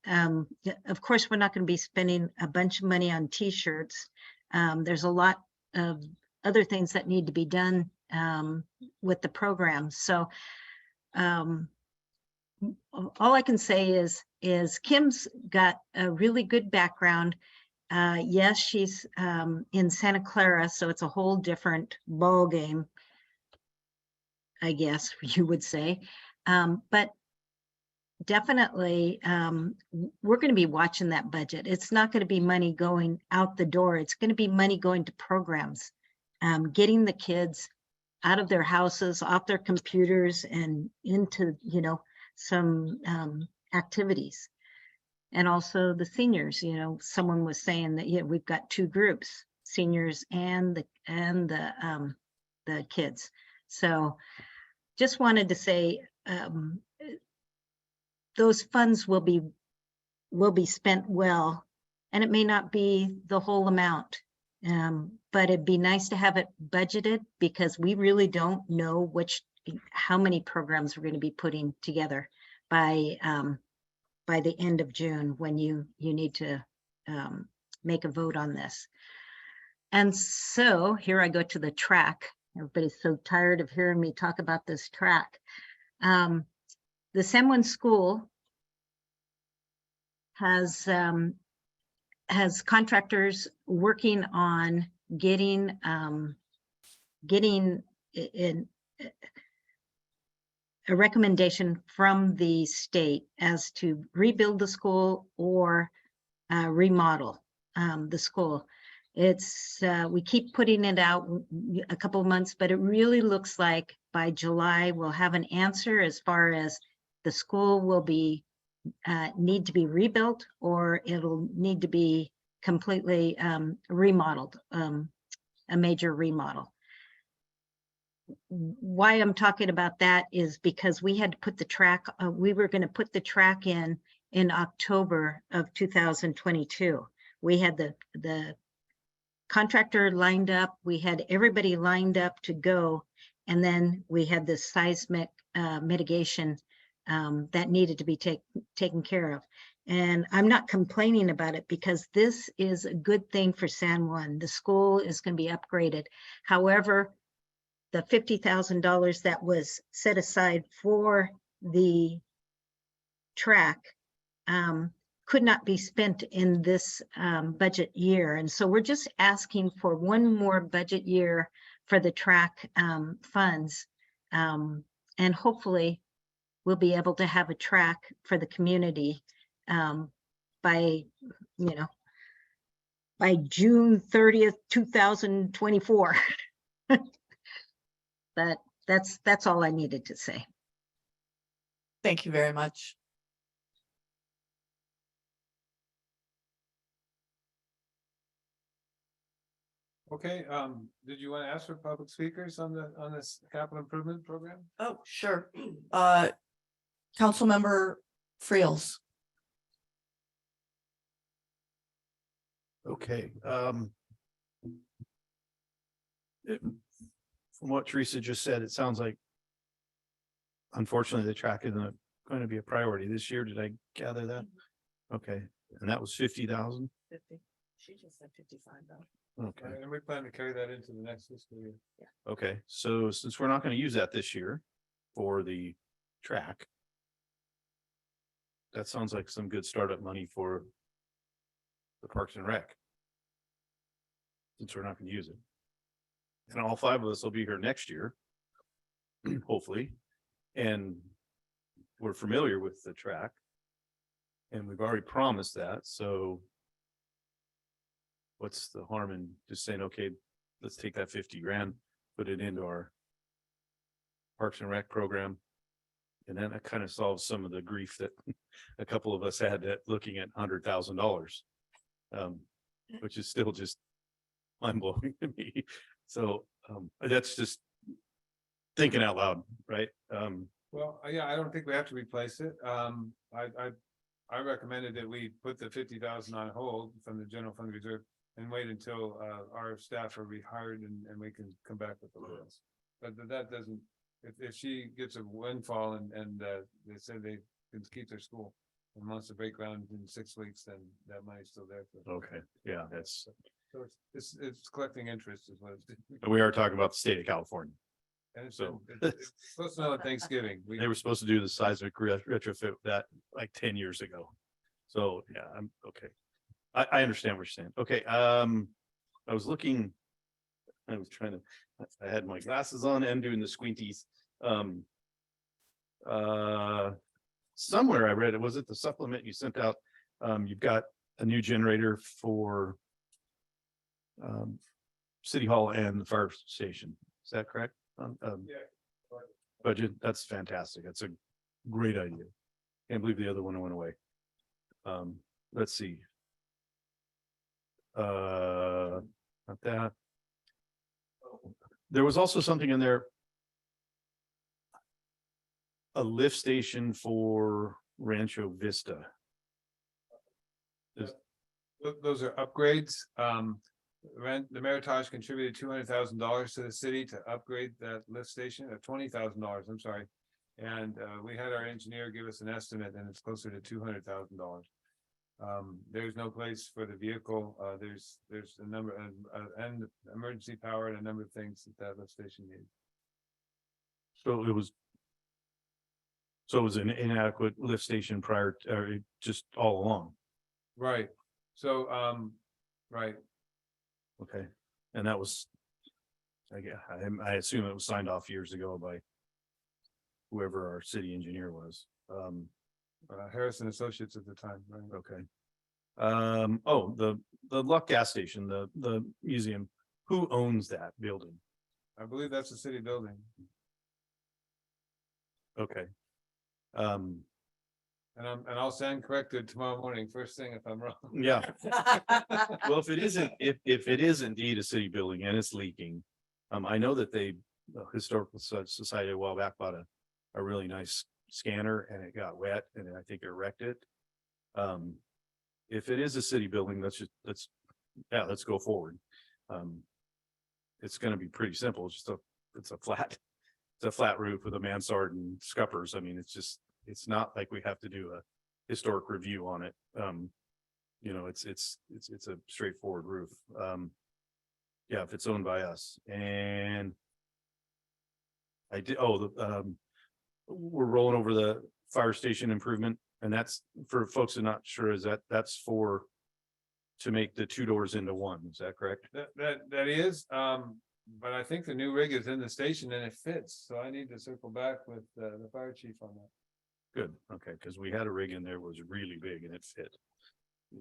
[SPEAKER 17] Of course, we're not going to be spending a bunch of money on T-shirts. There's a lot of other things that need to be done with the program. So all I can say is Kim's got a really good background. Yes, she's in Santa Clara, so it's a whole different ball game, I guess you would say. But definitely, we're going to be watching that budget. It's not going to be money going out the door. It's going to be money going to programs, getting the kids out of their houses, off their computers, and into, some activities. And also the seniors, someone was saying that, we've got 2 groups, seniors and the kids. So just wanted to say, those funds will be spent well, and it may not be the whole amount. But it'd be nice to have it budgeted because we really don't know how many programs we're going to be putting together by the end of June, when you need to make a vote on this. And so here I go to the track. Everybody's so tired of hearing me talk about this track. The San Juan School has contractors working on getting in a recommendation from the state as to rebuild the school or remodel the school. It's we keep putting it out a couple of months, but it really looks like by July we'll have an answer as far as the school will be need to be rebuilt or it'll need to be completely remodeled, a major remodel. Why I'm talking about that is because we had to put the track, we were going to put the track in October of 2022. We had the contractor lined up, we had everybody lined up to go, and then we had this seismic mitigation that needed to be taken care of. And I'm not complaining about it because this is a good thing for San Juan. The school is going to be upgraded. However, the $50,000 that was set aside for the track could not be spent in this budget year. And so we're just asking for one more budget year for the track funds. And hopefully we'll be able to have a track for the community by June 30th, 2024. But that's all I needed to say.
[SPEAKER 1] Thank you very much.
[SPEAKER 9] Okay, did you want to ask for public speakers on this capital improvement program?
[SPEAKER 1] Oh, sure. Councilmember Friels.
[SPEAKER 5] Okay, from what Teresa just said, it sounds like unfortunately the track isn't going to be a priority this year. Did I gather that? Okay, and that was 50,000.
[SPEAKER 1] 50. She just said 55 though.
[SPEAKER 5] Okay.
[SPEAKER 9] And we plan to carry that into the next fiscal year.
[SPEAKER 5] Okay, so since we're not going to use that this year for the track, that sounds like some good startup money for the Parks and Rec. Since we're not going to use it. And all 5 of us will be here next year, hopefully. And we're familiar with the track. And we've already promised that, so what's the harm in just saying, okay, let's take that 50 grand, put it into our Parks and Rec program. And then that kind of solves some of the grief that a couple of us had at looking at $100,000, which is still just mind blowing to me. So that's just thinking out loud, right?
[SPEAKER 9] Well, yeah, I don't think we have to replace it. I recommended that we put the 50,000 on hold from the general fund reserve and wait until our staff are rehired and we can come back with the list. But that doesn't, if she gets a windfall and they said they can keep their school and wants to break ground in 6 weeks, then that money's still there.
[SPEAKER 5] Okay, yeah, that's.
[SPEAKER 9] So it's collecting interest is what it's doing.
[SPEAKER 5] And we are talking about the state of California.
[SPEAKER 9] And it's
[SPEAKER 5] So
[SPEAKER 9] it's supposed to know at Thanksgiving.
[SPEAKER 5] they were supposed to do the seismic retrofit that like 10 years ago. So yeah, I'm okay. I understand what you're saying. Okay, I was looking, I had my glasses on and doing the squinties. Somewhere I read it, was it the supplement you sent out? You've got a new generator for City Hall and the fire station. Is that correct? Budget, that's fantastic. That's a great idea. Can't believe the other one went away. Let's see. Not that. There was also something in there. A lift station for Rancho Vista.
[SPEAKER 9] Those are upgrades. the Meritage contributed $200,000 to the city to upgrade that lift station, $20,000, I'm sorry. And we had our engineer give us an estimate and it's closer to $200,000. There's no place for the vehicle. There's a number and emergency power and a number of things that lift station needs.
[SPEAKER 11] So it was an inadequate lift station prior, or just all along.
[SPEAKER 9] Right. So, right.
[SPEAKER 11] Okay. And that was, I assume it was signed off years ago by whoever our city engineer was.
[SPEAKER 9] Harrison Associates at the time, right?
[SPEAKER 11] Okay. Oh, the Luck gas station, the museum, who owns that building?
[SPEAKER 9] I believe that's a city building.
[SPEAKER 11] Okay.
[SPEAKER 9] And I'll stand corrected tomorrow morning, first thing if I'm wrong.
[SPEAKER 11] Yeah. Well, if it is indeed a city building and it's leaking, I know that the Historical Society a while back bought a really nice scanner and it got wet and I think it wrecked it. If it is a city building, let's go forward. It's gonna be pretty simple. It's a flat roof with a mansard and scuppers. I mean, it's not like we have to do a historic review on it. You know, it's a straightforward roof. Yeah, if it's owned by us. And I did, we're rolling over the fire station improvement, and that's for folks who are not sure, that's to make the two doors into one. Is that correct?
[SPEAKER 9] That is, but I think the new rig is in the station and it fits, so I need to circle back with the fire chief on that.
[SPEAKER 11] Good, okay, because we had a rig in there, was really big and it fit. You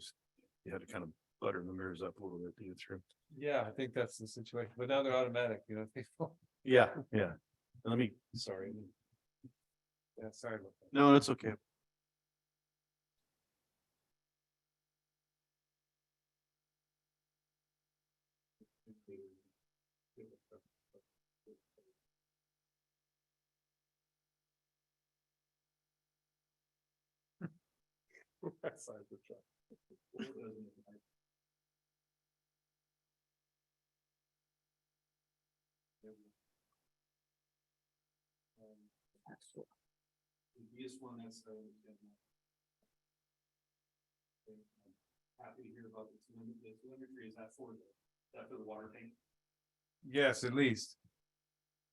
[SPEAKER 11] had to kind of butter the mirrors up a little bit to get through.
[SPEAKER 9] Yeah, I think that's the situation, but now they're automatic, you know.
[SPEAKER 11] Yeah. Let me,
[SPEAKER 9] Sorry. Yeah, sorry about that.
[SPEAKER 11] no, it's okay.
[SPEAKER 6] Sorry for trying.
[SPEAKER 8] This one that's happy to hear about the telemetry. Is that for the water tank?
[SPEAKER 9] Yes, at least.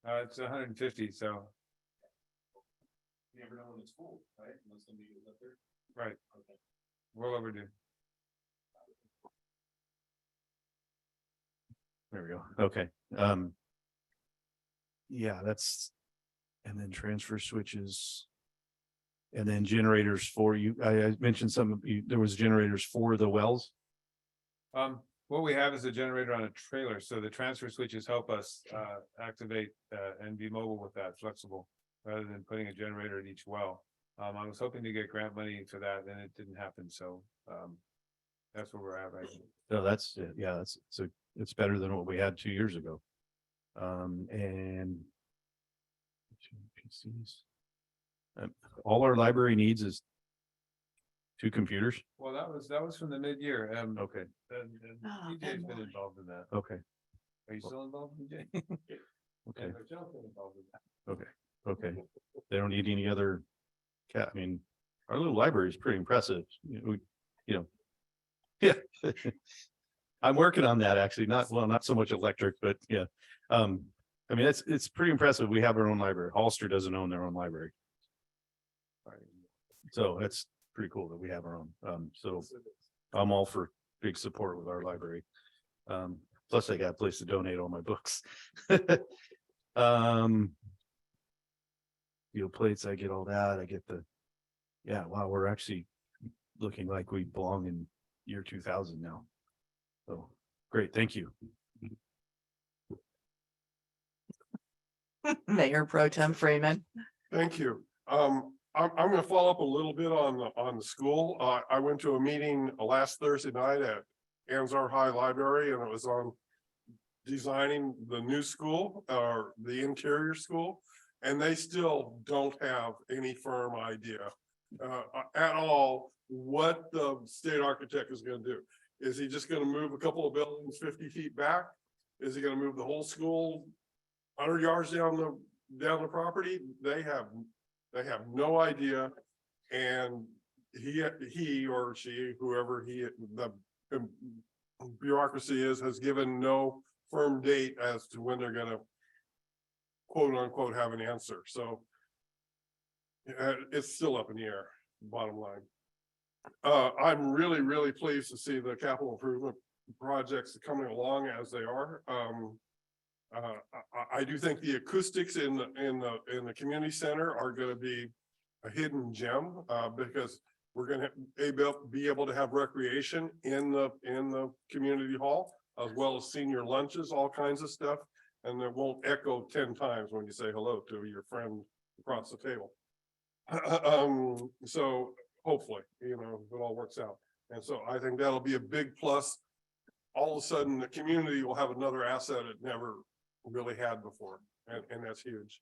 [SPEAKER 9] It's 150, so.
[SPEAKER 8] You never know when it's full, right? Unless somebody goes up there.
[SPEAKER 9] Right.
[SPEAKER 8] Okay.
[SPEAKER 9] Well overdue.
[SPEAKER 11] There we go. Okay. Yeah, that's, and then transfer switches. And then generators for you. I mentioned there was generators for the wells.
[SPEAKER 9] What we have is a generator on a trailer, so the transfer switches help us activate and be mobile with that, flexible, rather than putting a generator at each well. I was hoping to get grant money for that, and it didn't happen, so that's where we're at right now.
[SPEAKER 11] No, that's, yeah, it's better than what we had 2 years ago. And PCs. All our library needs is 2 computers.
[SPEAKER 9] Well, that was from the mid-year.
[SPEAKER 11] Okay.
[SPEAKER 9] And DJ's been involved in that.
[SPEAKER 11] Okay.
[SPEAKER 9] Are you still involved, DJ?
[SPEAKER 11] Okay.
[SPEAKER 9] And Michelle's been involved in that.
[SPEAKER 11] Okay. They don't need any other I mean, our little library is pretty impressive. Yeah. I'm working on that actually, not so much electric, but yeah. I mean, it's pretty impressive. We have our own library. Hollister doesn't own their own library. So that's pretty cool that we have our own. So I'm all for big support with our library. Plus I got a place to donate all my books. Plates, I get all that. I get wow, we're actually looking like we belong in year 2000 now. So great, thank you.
[SPEAKER 1] Mayor Pro Tem Freeman.
[SPEAKER 6] Thank you. I'm gonna follow up a little bit on the school. I went to a meeting last Thursday night at Anzar High Library, and it was on designing the new school or the interior school. And they still don't have any firm idea at all what the state architect is gonna do. Is he just gonna move a couple of buildings 50 feet back? Is he gonna move the whole school 100 yards down the property? They have no idea. And he or she, whoever the bureaucracy has given no firm date as to when they're gonna quote unquote have an answer. So it's still up in the air, bottom line. I'm really, really pleased to see the capital improvement projects coming along as they are. I do think the acoustics in the community center are gonna be a hidden gem, because we're gonna be able to have recreation in the community hall, as well as senior lunches, all kinds of stuff. And it won't echo 10 times when you say hello to your friend across the table. So hopefully, it all works out. And so I think that'll be a big plus. All of a sudden, the community will have another asset it never really had before, and that's huge.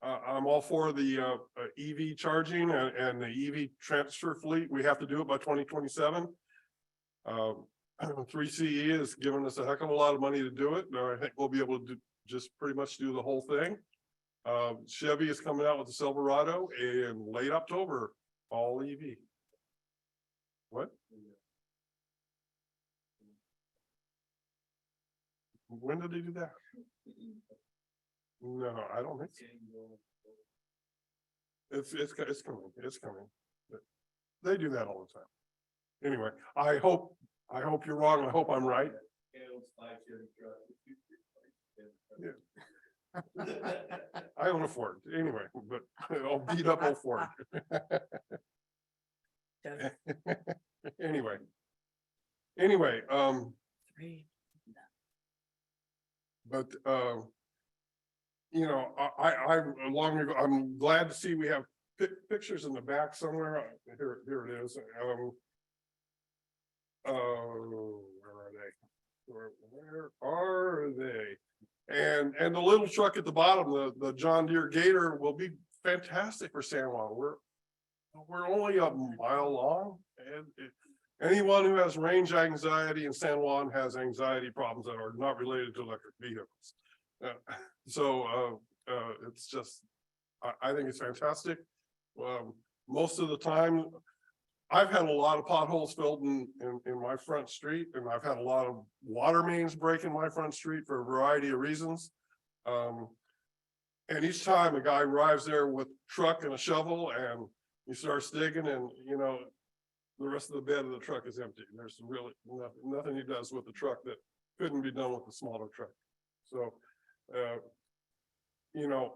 [SPEAKER 6] I'm all for the EV charging and the EV transfer fleet. We have to do it by 2027. 3CE has given us a heck of a lot of money to do it. I think we'll be able to just pretty much do the whole thing. Chevy is coming out with the Silverado in late October, all EV. What? When did they do that? No, I don't think so. It's coming. They do that all the time. Anyway, I hope you're wrong. I hope I'm right. Yeah. I own a Ford anyway, but I'll beat up old Ford. Anyway, but I'm glad to see we have pictures in the back somewhere. Here it is. Where are they? And the little truck at the bottom, the John Deere Gator, will be fantastic for San Juan. We're only a mile long, and anyone who has range anxiety in San Juan has anxiety problems that are not related to electric vehicles. It's just, I think it's fantastic. Most of the time, I've had a lot of potholes filled in my front street, and I've had a lot of water mains break in my front street for a variety of reasons. And each time a guy arrives there with a truck and a shovel, and he starts digging, and the rest of the bed of the truck is empty. There's really nothing he does with the truck that couldn't be done with a smaller truck. So,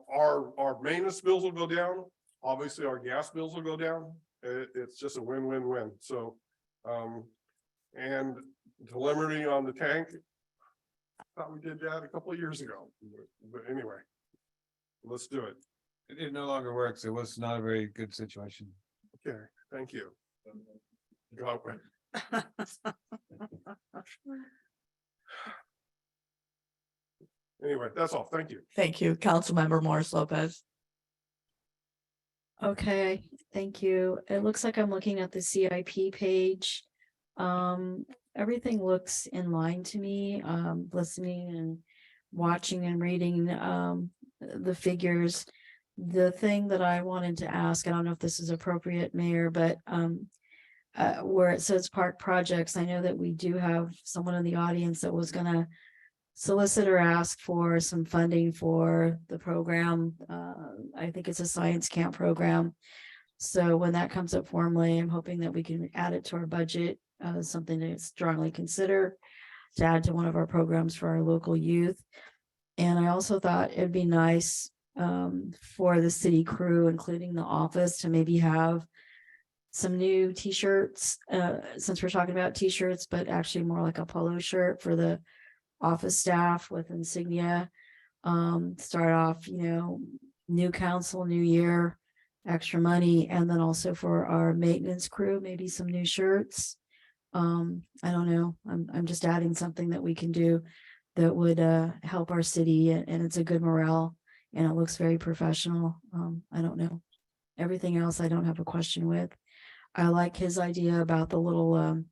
[SPEAKER 6] our maintenance bills will go down. Obviously, our gas bills will go down. It's just a win-win-win. So, and telemetry on the tank, I thought we did that a couple of years ago, but anyway, let's do it.
[SPEAKER 9] It no longer works. It was not a very good situation.
[SPEAKER 6] Okay, thank you. Go away. Anyway, that's all. Thank you.
[SPEAKER 1] Thank you, Councilmember Morris Lopez.
[SPEAKER 14] Okay, thank you. It looks like I'm looking at the CIP page. Everything looks in line to me, listening and watching and reading the figures. The thing that I wanted to ask, I don't know if this is appropriate, Mayor, but where it says park projects, I know that we do have someone in the audience that was gonna solicit or ask for some funding for the program. I think it's a science camp program. So when that comes up formally, I'm hoping that we can add it to our budget, something to strongly consider to add to one of our programs for our local youth. And I also thought it'd be nice for the city crew, including the office, to maybe have some new t-shirts, since we're talking about t-shirts, but actually more like a polo shirt for the office staff with insignia. Start off, new council, new year, extra money, and then also for our maintenance crew, maybe some new shirts. I don't know. I'm just adding something that we can do that would help our city, and it's a good morale, and it looks very professional. I don't know. Everything else I don't have a question with. I like his idea about the little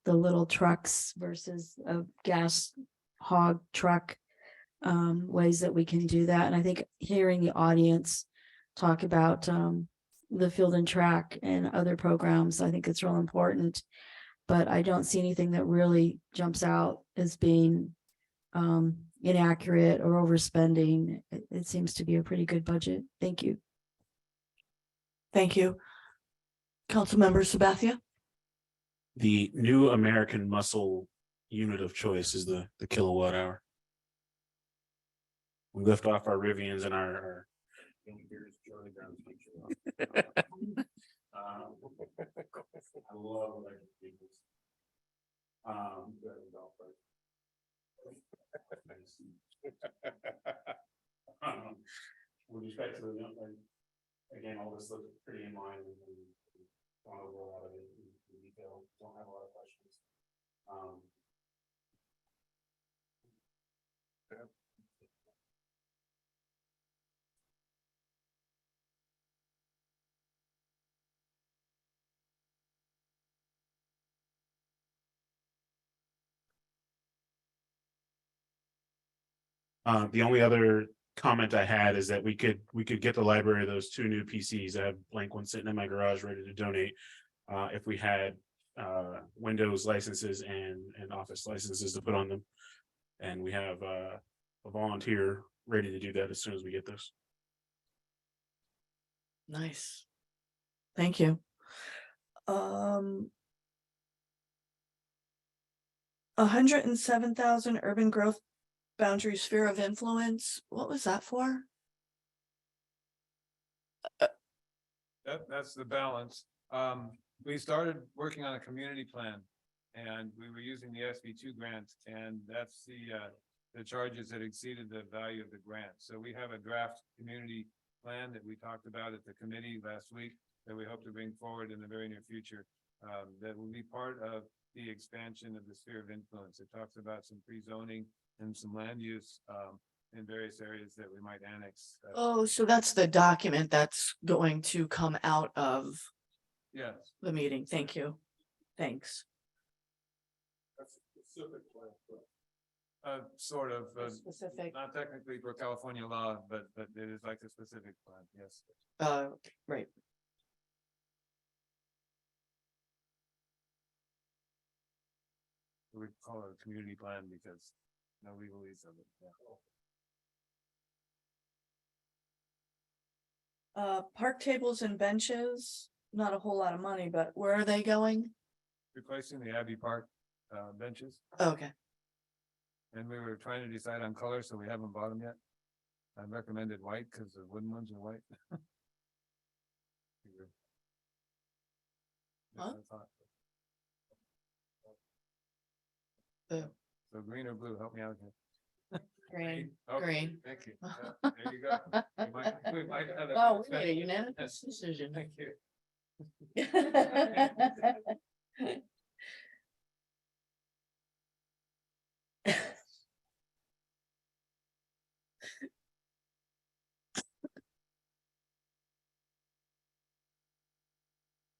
[SPEAKER 14] the little trucks versus a gas hog truck. Ways that we can do that. And I think hearing the audience talk about the field and track and other programs, I think it's real important. But I don't see anything that really jumps out as being inaccurate or overspending. It seems to be a pretty good budget. Thank you.
[SPEAKER 1] Thank you. Councilmember Sabathia?
[SPEAKER 11] The new American muscle unit of choice is the kilowatt hour. We lift off our Rivians and our
[SPEAKER 8] I love electric vehicles. With respect to the, again, all this looks pretty in line and gone over a lot of it in detail, don't have a lot of questions.
[SPEAKER 11] The only other comment I had is that we could get the library those 2 new PCs. I have blank ones sitting in my garage ready to donate. If we had Windows licenses and Office licenses to put on them. And we have a volunteer ready to do that as soon as we get this.
[SPEAKER 1] Nice. Thank you. 107,000 urban growth boundary sphere of influence. What was that for?
[SPEAKER 9] That's the balance. We started working on a community plan. And we were using the SB2 grant, and that's the charges that exceeded the value of the grant. So we have a draft community plan that we talked about at the committee last week that we hope to bring forward in the very near future. That will be part of the expansion of the sphere of influence. It talks about some pre-zoning and some land use in various areas that we might annex.
[SPEAKER 1] Oh, so that's the document that's going to come out of
[SPEAKER 9] Yes.
[SPEAKER 1] the meeting. Thank you. Thanks.
[SPEAKER 9] Sort of,
[SPEAKER 1] Specific.
[SPEAKER 9] not technically for California law, but it is like a specific plan, yes.
[SPEAKER 1] Right.
[SPEAKER 9] We call it a community plan because no legalese of it. Yeah.
[SPEAKER 1] Park tables and benches, not a whole lot of money, but where are they going?
[SPEAKER 9] Replacing the Abbey Park benches,
[SPEAKER 1] Okay.
[SPEAKER 9] and we were trying to decide on color, so we haven't bought them yet. I recommended white because the wooden ones are white.
[SPEAKER 1] Huh?
[SPEAKER 9] So green or blue, help me out here.
[SPEAKER 1] Green.
[SPEAKER 9] Okay,
[SPEAKER 1] Green.
[SPEAKER 9] Thank you. There you go. We might have a-
[SPEAKER 1] Oh, we made a unanimous decision.
[SPEAKER 9] Thank you.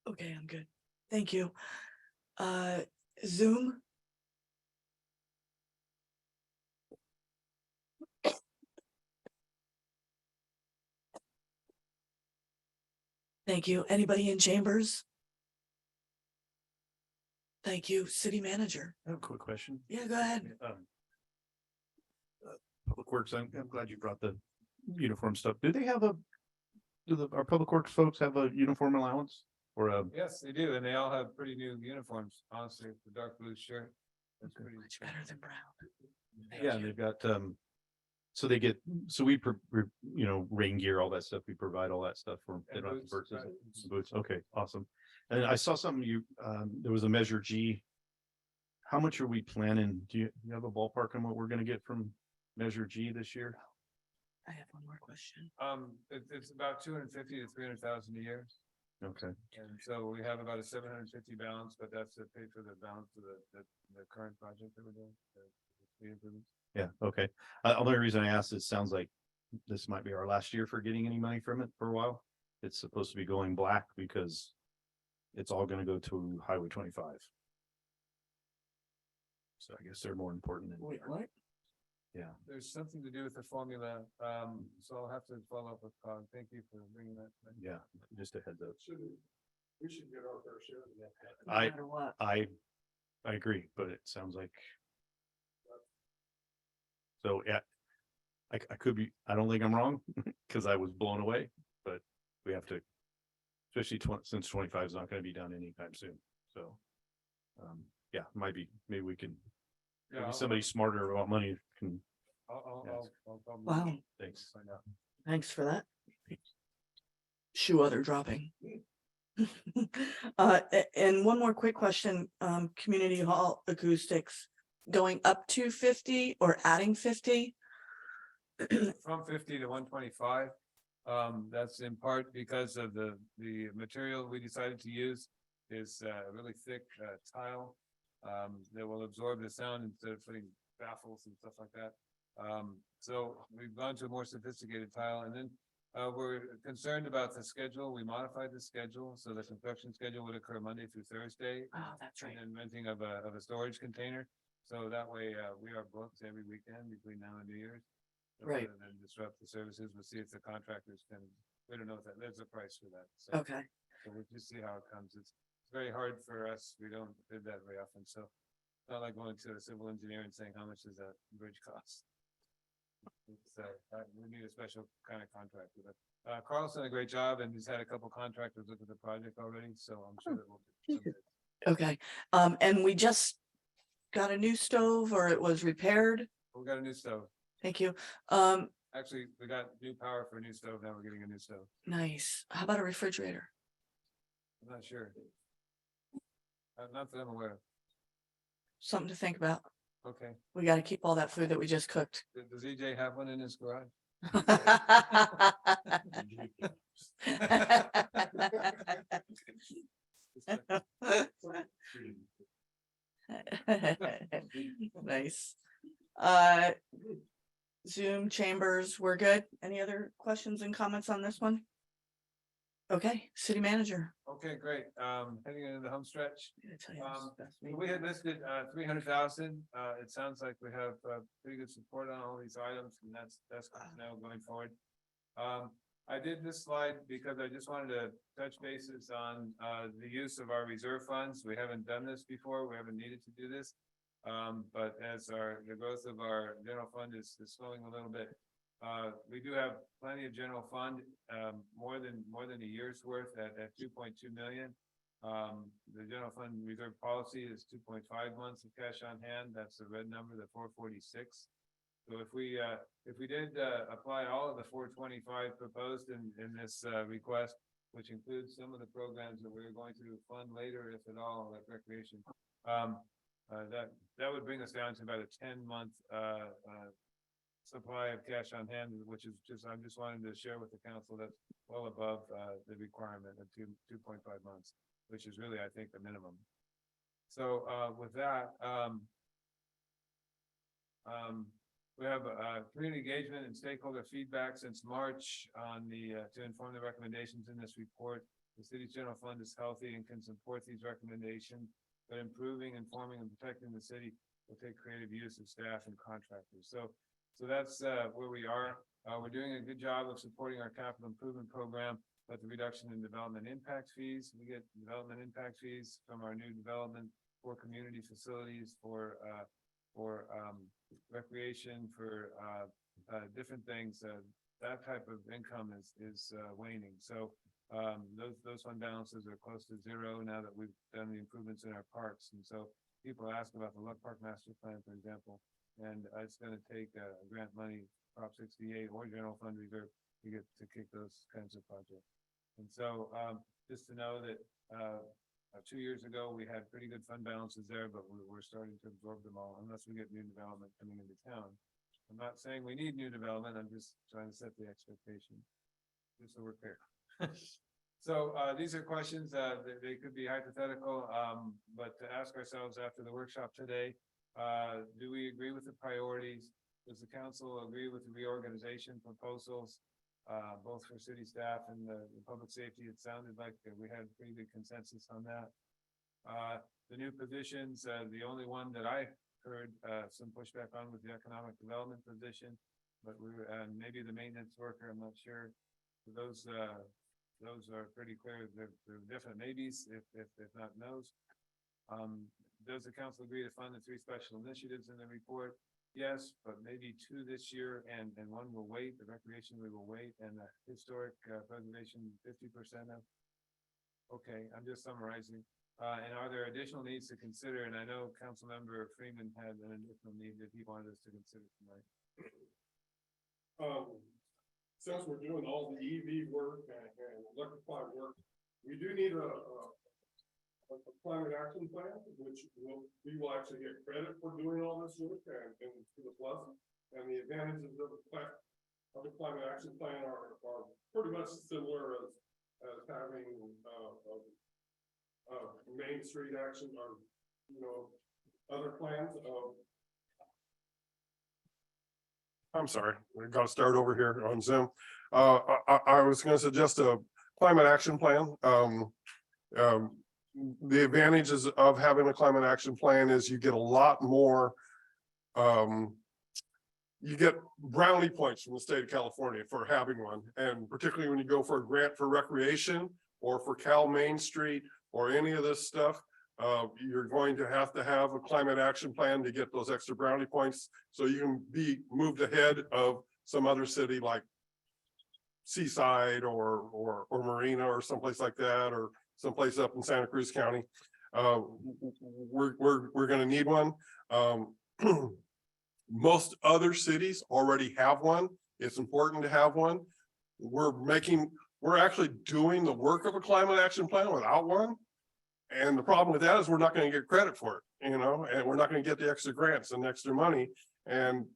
[SPEAKER 1] Okay, I'm good. Thank you. Zoom. Thank you. Anybody in chambers? Thank you. City manager.
[SPEAKER 5] I have a quick question.
[SPEAKER 1] Yeah, go ahead.
[SPEAKER 5] Public Works, I'm glad you brought the uniform stuff. Do they have our Public Works folks have a uniform allowance or a?
[SPEAKER 9] Yes, they do, and they all have pretty new uniforms, honestly, the dark blue shirt. That's pretty
[SPEAKER 1] Much better than brown.
[SPEAKER 5] Yeah, and they've got, so they get, so we, rain gear, all that stuff, we provide all that stuff for. They
[SPEAKER 9] And
[SPEAKER 5] don't have to
[SPEAKER 9] boots,
[SPEAKER 5] purchase
[SPEAKER 9] right.
[SPEAKER 5] it. Boots, okay, awesome. And I saw something there was a Measure G. How much are we planning? Do you have a ballpark on what we're gonna get from Measure G this year?
[SPEAKER 1] I have one more question.
[SPEAKER 9] It's about 250 to 300,000 a year.
[SPEAKER 5] Okay.
[SPEAKER 9] And so we have about a 750 balance, but that's to pay for the balance of the current project that we're doing. The improvements.
[SPEAKER 5] Yeah, okay. Only reason I asked, it sounds like this might be our last year for getting any money from it for a while. It's supposed to be going black because it's all gonna go to Highway 25. So I guess they're more important than.
[SPEAKER 1] Wait, what?
[SPEAKER 5] Yeah.
[SPEAKER 9] There's something to do with the formula, so I'll have to follow up with Todd. Thank you for bringing that.
[SPEAKER 5] Yeah, just a heads up.
[SPEAKER 6] We should get our fair share of that.
[SPEAKER 1] No
[SPEAKER 5] I,
[SPEAKER 1] matter what.
[SPEAKER 5] I agree, but it sounds like. So, yeah. I could be, I don't think I'm wrong, because I was blown away, but we have to. Especially since 25 is not gonna be done anytime soon, so. Yeah, maybe we can,
[SPEAKER 9] Yeah,
[SPEAKER 5] maybe
[SPEAKER 9] I'll-
[SPEAKER 5] somebody smarter about money can,
[SPEAKER 9] I'll probably
[SPEAKER 1] Wow,
[SPEAKER 5] thanks.
[SPEAKER 9] find out.
[SPEAKER 1] thanks for that. Shoe other dropping. And one more quick question, community hall acoustics going up to 50 or adding 50?
[SPEAKER 9] From 50 to 125. That's in part because of the material we decided to use is really thick tile that will absorb the sound instead of putting baffles and stuff like that. So we've gone to a more sophisticated tile, and then we're concerned about the schedule. We modified the schedule so the construction schedule would occur Monday through Thursday.
[SPEAKER 1] Oh, that's right.
[SPEAKER 9] And then renting of a storage container. So that way we are booked every weekend between now and New Year's.
[SPEAKER 1] Right.
[SPEAKER 9] Rather than disrupt the services, we'll see if the contractors can, we don't know if there's a price for that. So,
[SPEAKER 1] Okay,
[SPEAKER 9] so we'll just see how it comes. It's very hard for us. We don't bid that very often, so. It's not like going to a civil engineer and saying, how much does that bridge cost? It's, we need a special kind of contractor, but, Carl's done a great job and he's had a couple contractors look at the project already, so I'm sure that we'll. get some bids.
[SPEAKER 1] okay. And we just got a new stove or it was repaired?
[SPEAKER 9] We got a new stove.
[SPEAKER 1] Thank you.
[SPEAKER 9] Actually, we got new power for a new stove. Now we're getting a new stove.
[SPEAKER 1] Nice. How about a refrigerator?
[SPEAKER 9] I'm not sure. Not that I'm aware of.
[SPEAKER 1] Something to think about.
[SPEAKER 9] Okay.
[SPEAKER 1] We got to keep all that food that we just cooked.
[SPEAKER 9] Does EJ have one in his garage?
[SPEAKER 1] Nice. Zoom chambers, we're good. Any other questions and comments on this one? Okay, city manager.
[SPEAKER 9] Okay, great. Heading into the home stretch.
[SPEAKER 1] I tell you, that's me.
[SPEAKER 9] We had listed 300,000. It sounds like we have pretty good support on all these items, and that's good to know going forward. I did this slide because I just wanted to touch bases on the use of our reserve funds. We haven't done this before. We haven't needed to do this. But as the growth of our general fund is slowing a little bit, we do have plenty of general fund, more than a year's worth at 2.2 million. The general fund reserve policy is 2.5 months of cash on hand. That's the red number, the 446. So if we did apply all of the 425 proposed in this request, which includes some of the programs that we're going to fund later, if at all, like recreation, that would bring us down to about a 10-month supply of cash on hand, which is I'm just wanting to share with the council that's well above the requirement of 2.5 months, which is really, I think, the minimum. So with that, we have community engagement and stakeholder feedback since March on to inform the recommendations in this report. The city's general fund is healthy and can support these recommendations, but improving, informing, and protecting the city will take creative use of staff and contractors. So that's where we are. We're doing a good job of supporting our capital improvement program, but the reduction in development impact fees, we get development impact fees from our new development for community facilities, for recreation, for different things. That type of income is waning. So those fund balances are close to zero now that we've done the improvements in our parks. And so people ask about the Luck Park Master Plan, for example, and it's going to take grant money, Prop 68 or general fund reserve to get to kick those kinds of projects. And so just to know that 2 years ago, we had pretty good fund balances there, but we're starting to absorb them all unless we get new development coming into town. I'm not saying we need new development. I'm just trying to set the expectation, just so we're clear. So these are questions they could be hypothetical, but to ask ourselves after the workshop today, do we agree with the priorities? Does the council agree with the reorganization proposals, both for city staff and the public safety? It sounded like we had pretty good consensus on that. The new positions, the only one that I heard some pushback on with the economic development position. But we were, and maybe the maintenance worker, I'm not sure. Those are pretty clear. They're definite maybes, if not no's. Does the council agree to fund the 3 special initiatives in the report? Yes, but maybe 2 this year and 1 will wait. The recreation we will wait, and the historic preservation 50% of. Okay, I'm just summarizing. And are there additional needs to consider? And I know Councilmember Freeman had an additional need that he wanted us to consider tonight.
[SPEAKER 6] Since we're doing all the EV work and electrified work, we do need a climate action plan, which we will actually get credit for doing all this work and to the plus. And the advantages of the climate action plan are pretty much similar as having Main Street action or, other plans of. I'm sorry, we got to start over here on Zoom. I was going to suggest a climate action plan. The advantages of having a climate action plan is you get a lot more. You get brownie points from the state of California for having one, and particularly when you go for a grant for recreation or for Cal Main Street or any of this stuff. You're going to have a climate action plan to get those extra brownie points, so you can be moved ahead of some other city like Seaside or Marina or someplace like that, or someplace up in Santa Cruz County. We're going to need one. Most other cities already have one. It's important to have one. We're actually doing the work of a climate action plan without one. And the problem with that is we're not going to get credit for it, and we're not going to get the extra grants and extra money. And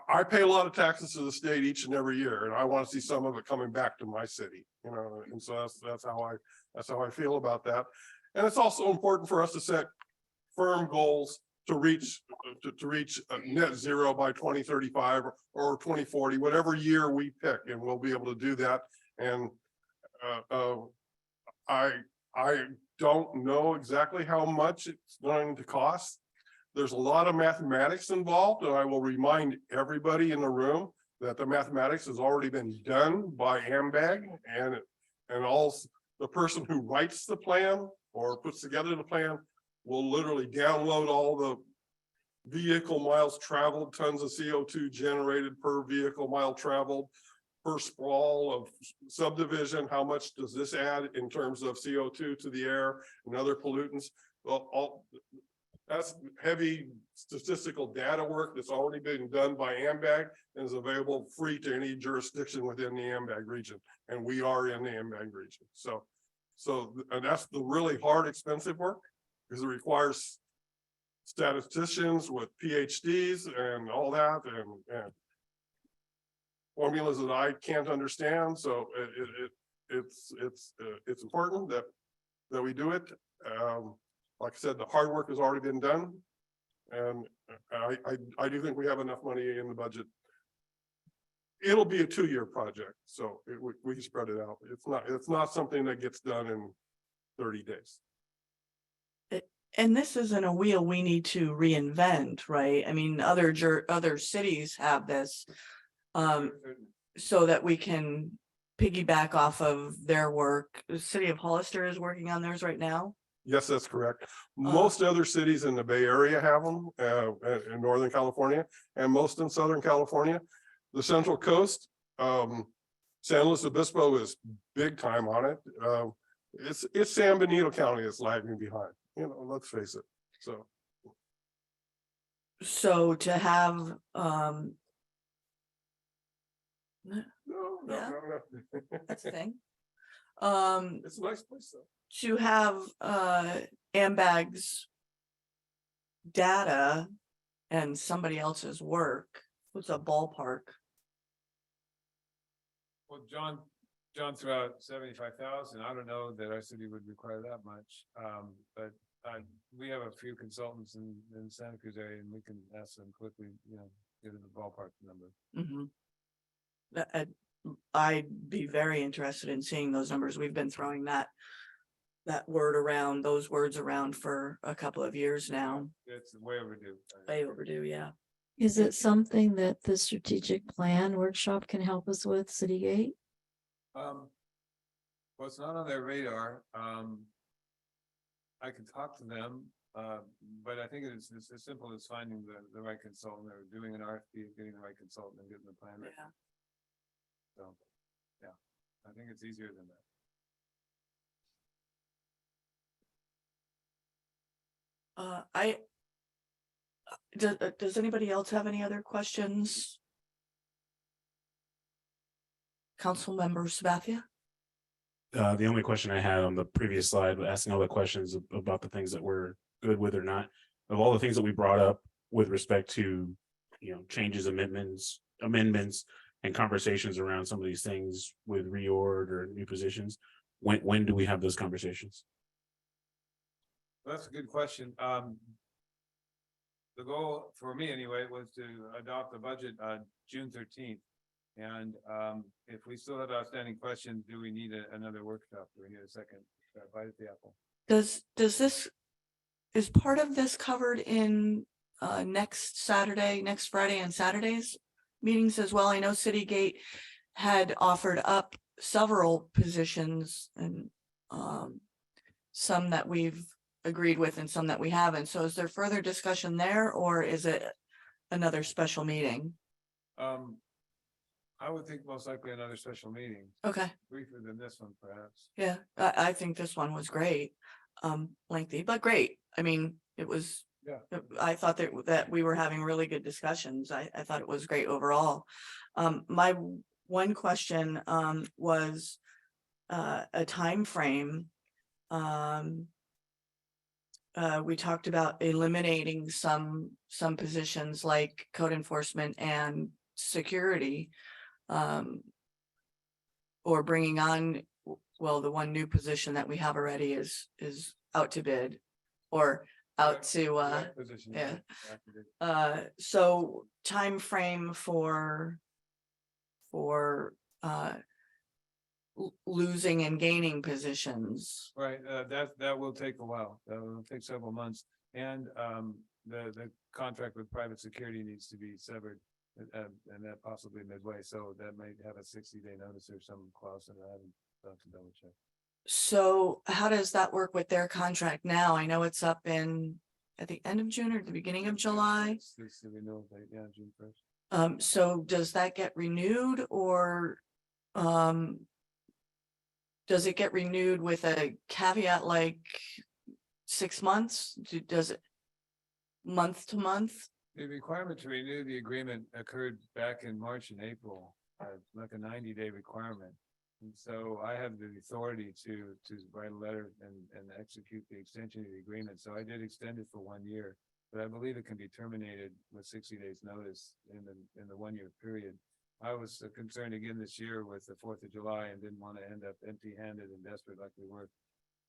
[SPEAKER 6] I pay a lot of taxes to the state each and every year, and I want to see some of it coming back to my city, and so that's how I feel about that. And it's also important for us to set firm goals to reach net zero by 2035 or 2040, whatever year we pick, and we'll be able to do that. And I don't know exactly how much it's going to cost. There's a lot of mathematics involved, and I will remind everybody in the room that the mathematics has already been done by AMBAG, and all the person who writes the plan or puts together the plan will literally download all the vehicle miles traveled, tons of CO2 generated per vehicle mile traveled, per sprawl of subdivision. How much does this add in terms of CO2 to the air and other pollutants? Well, that's heavy statistical data work that's already been done by AMBAG and is available free to any jurisdiction within the AMBAG region. And we are in the AMBAG region. So and that's the really hard, expensive work, because it requires statisticians with PhDs and all that, and formulas that I can't understand. So it's important that we do it. Like I said, the hard work has already been done, and I do think we have enough money in the budget. It'll be a 2-year project, so we can spread it out. It's not something that gets done in 30 days.
[SPEAKER 1] And this isn't a wheel we need to reinvent, right? I mean, other cities have this, so that we can piggyback off of their work. The city of Hollister is working on theirs right now.
[SPEAKER 6] Yes, that's correct. Most other cities in the Bay Area have them, in Northern California, and most in Southern California. The Central Coast, San Luis Obispo is big time on it. It's San Benito County that's lagging behind, let's face it.
[SPEAKER 1] So to have,
[SPEAKER 6] No.
[SPEAKER 1] that's the thing.
[SPEAKER 6] It's a nice place though.
[SPEAKER 1] To have AMBAG's data and somebody else's work, what's a ballpark?
[SPEAKER 9] Well, John threw out 75,000. I don't know that our city would require that much. But we have a few consultants in Santa Cruz area, and we can ask them quickly, give them the ballpark number.
[SPEAKER 1] I'd be very interested in seeing those numbers. We've been throwing that those words around for a couple of years now.
[SPEAKER 9] It's way overdue.
[SPEAKER 1] Way overdue, yeah.
[SPEAKER 14] Is it something that the strategic plan workshop can help us with, City Gate?
[SPEAKER 9] Well, it's not on their radar. I can talk to them, but I think it's as simple as finding the right consultant or doing an RFP, getting the right consultant and getting the plan ready.
[SPEAKER 1] Yeah.
[SPEAKER 9] So, yeah, I think it's easier than that.
[SPEAKER 1] Does anybody else have any other questions? Councilmember Sabathia?
[SPEAKER 11] The only question I had on the previous slide, asking all the questions about the things that we're good with or not, of all the things that we brought up with respect to, changes, amendments, and conversations around some of these things with reorg or new positions. When do we have those conversations?
[SPEAKER 9] Well, that's a good question. The goal for me anyway was to adopt the budget on June 13th. And if we still have outstanding questions, do we need another workshop? Do we need a second bite at the apple?
[SPEAKER 1] Is part of this covered in next Friday and Saturday's meetings as well? I know City Gate had offered up several positions and some that we've agreed with and some that we haven't. So is there further discussion there, or is it another special meeting?
[SPEAKER 9] I would think most likely another special meeting,
[SPEAKER 1] Okay,
[SPEAKER 9] briefer than this one perhaps.
[SPEAKER 1] yeah, I think this one was great. Lengthy, but great. I mean, it was,
[SPEAKER 9] Yeah.
[SPEAKER 1] I thought that we were having really good discussions. I thought it was great overall. My one question was a time frame. We talked about eliminating some positions like code enforcement and security, or bringing on, well, the one new position that we have already is out to bid or out to
[SPEAKER 9] Position,
[SPEAKER 1] yeah.
[SPEAKER 9] yeah.
[SPEAKER 1] So time frame for losing and gaining positions.
[SPEAKER 9] Right, that will take a while. That will take several months. And the contract with private security needs to be severed. And that possibly midway, so that might have a 60-day notice or some clause in that. I haven't to double check.
[SPEAKER 1] So how does that work with their contract now? I know it's up at the end of June or the beginning of July.
[SPEAKER 9] It's the renewal date, yeah, June 1st.
[SPEAKER 1] So does that get renewed, or does it get renewed with a caveat like 6 months? Does it month to month?
[SPEAKER 9] The requirement to renew the agreement occurred back in March and April, like a 90-day requirement. And so I have the authority to write a letter and execute the extension of the agreement. So I did extend it for 1 year, but I believe it can be terminated with 60 days notice in the 1 year period. I was concerned again this year with the 4th of July and didn't want to end up empty-handed and desperate like we were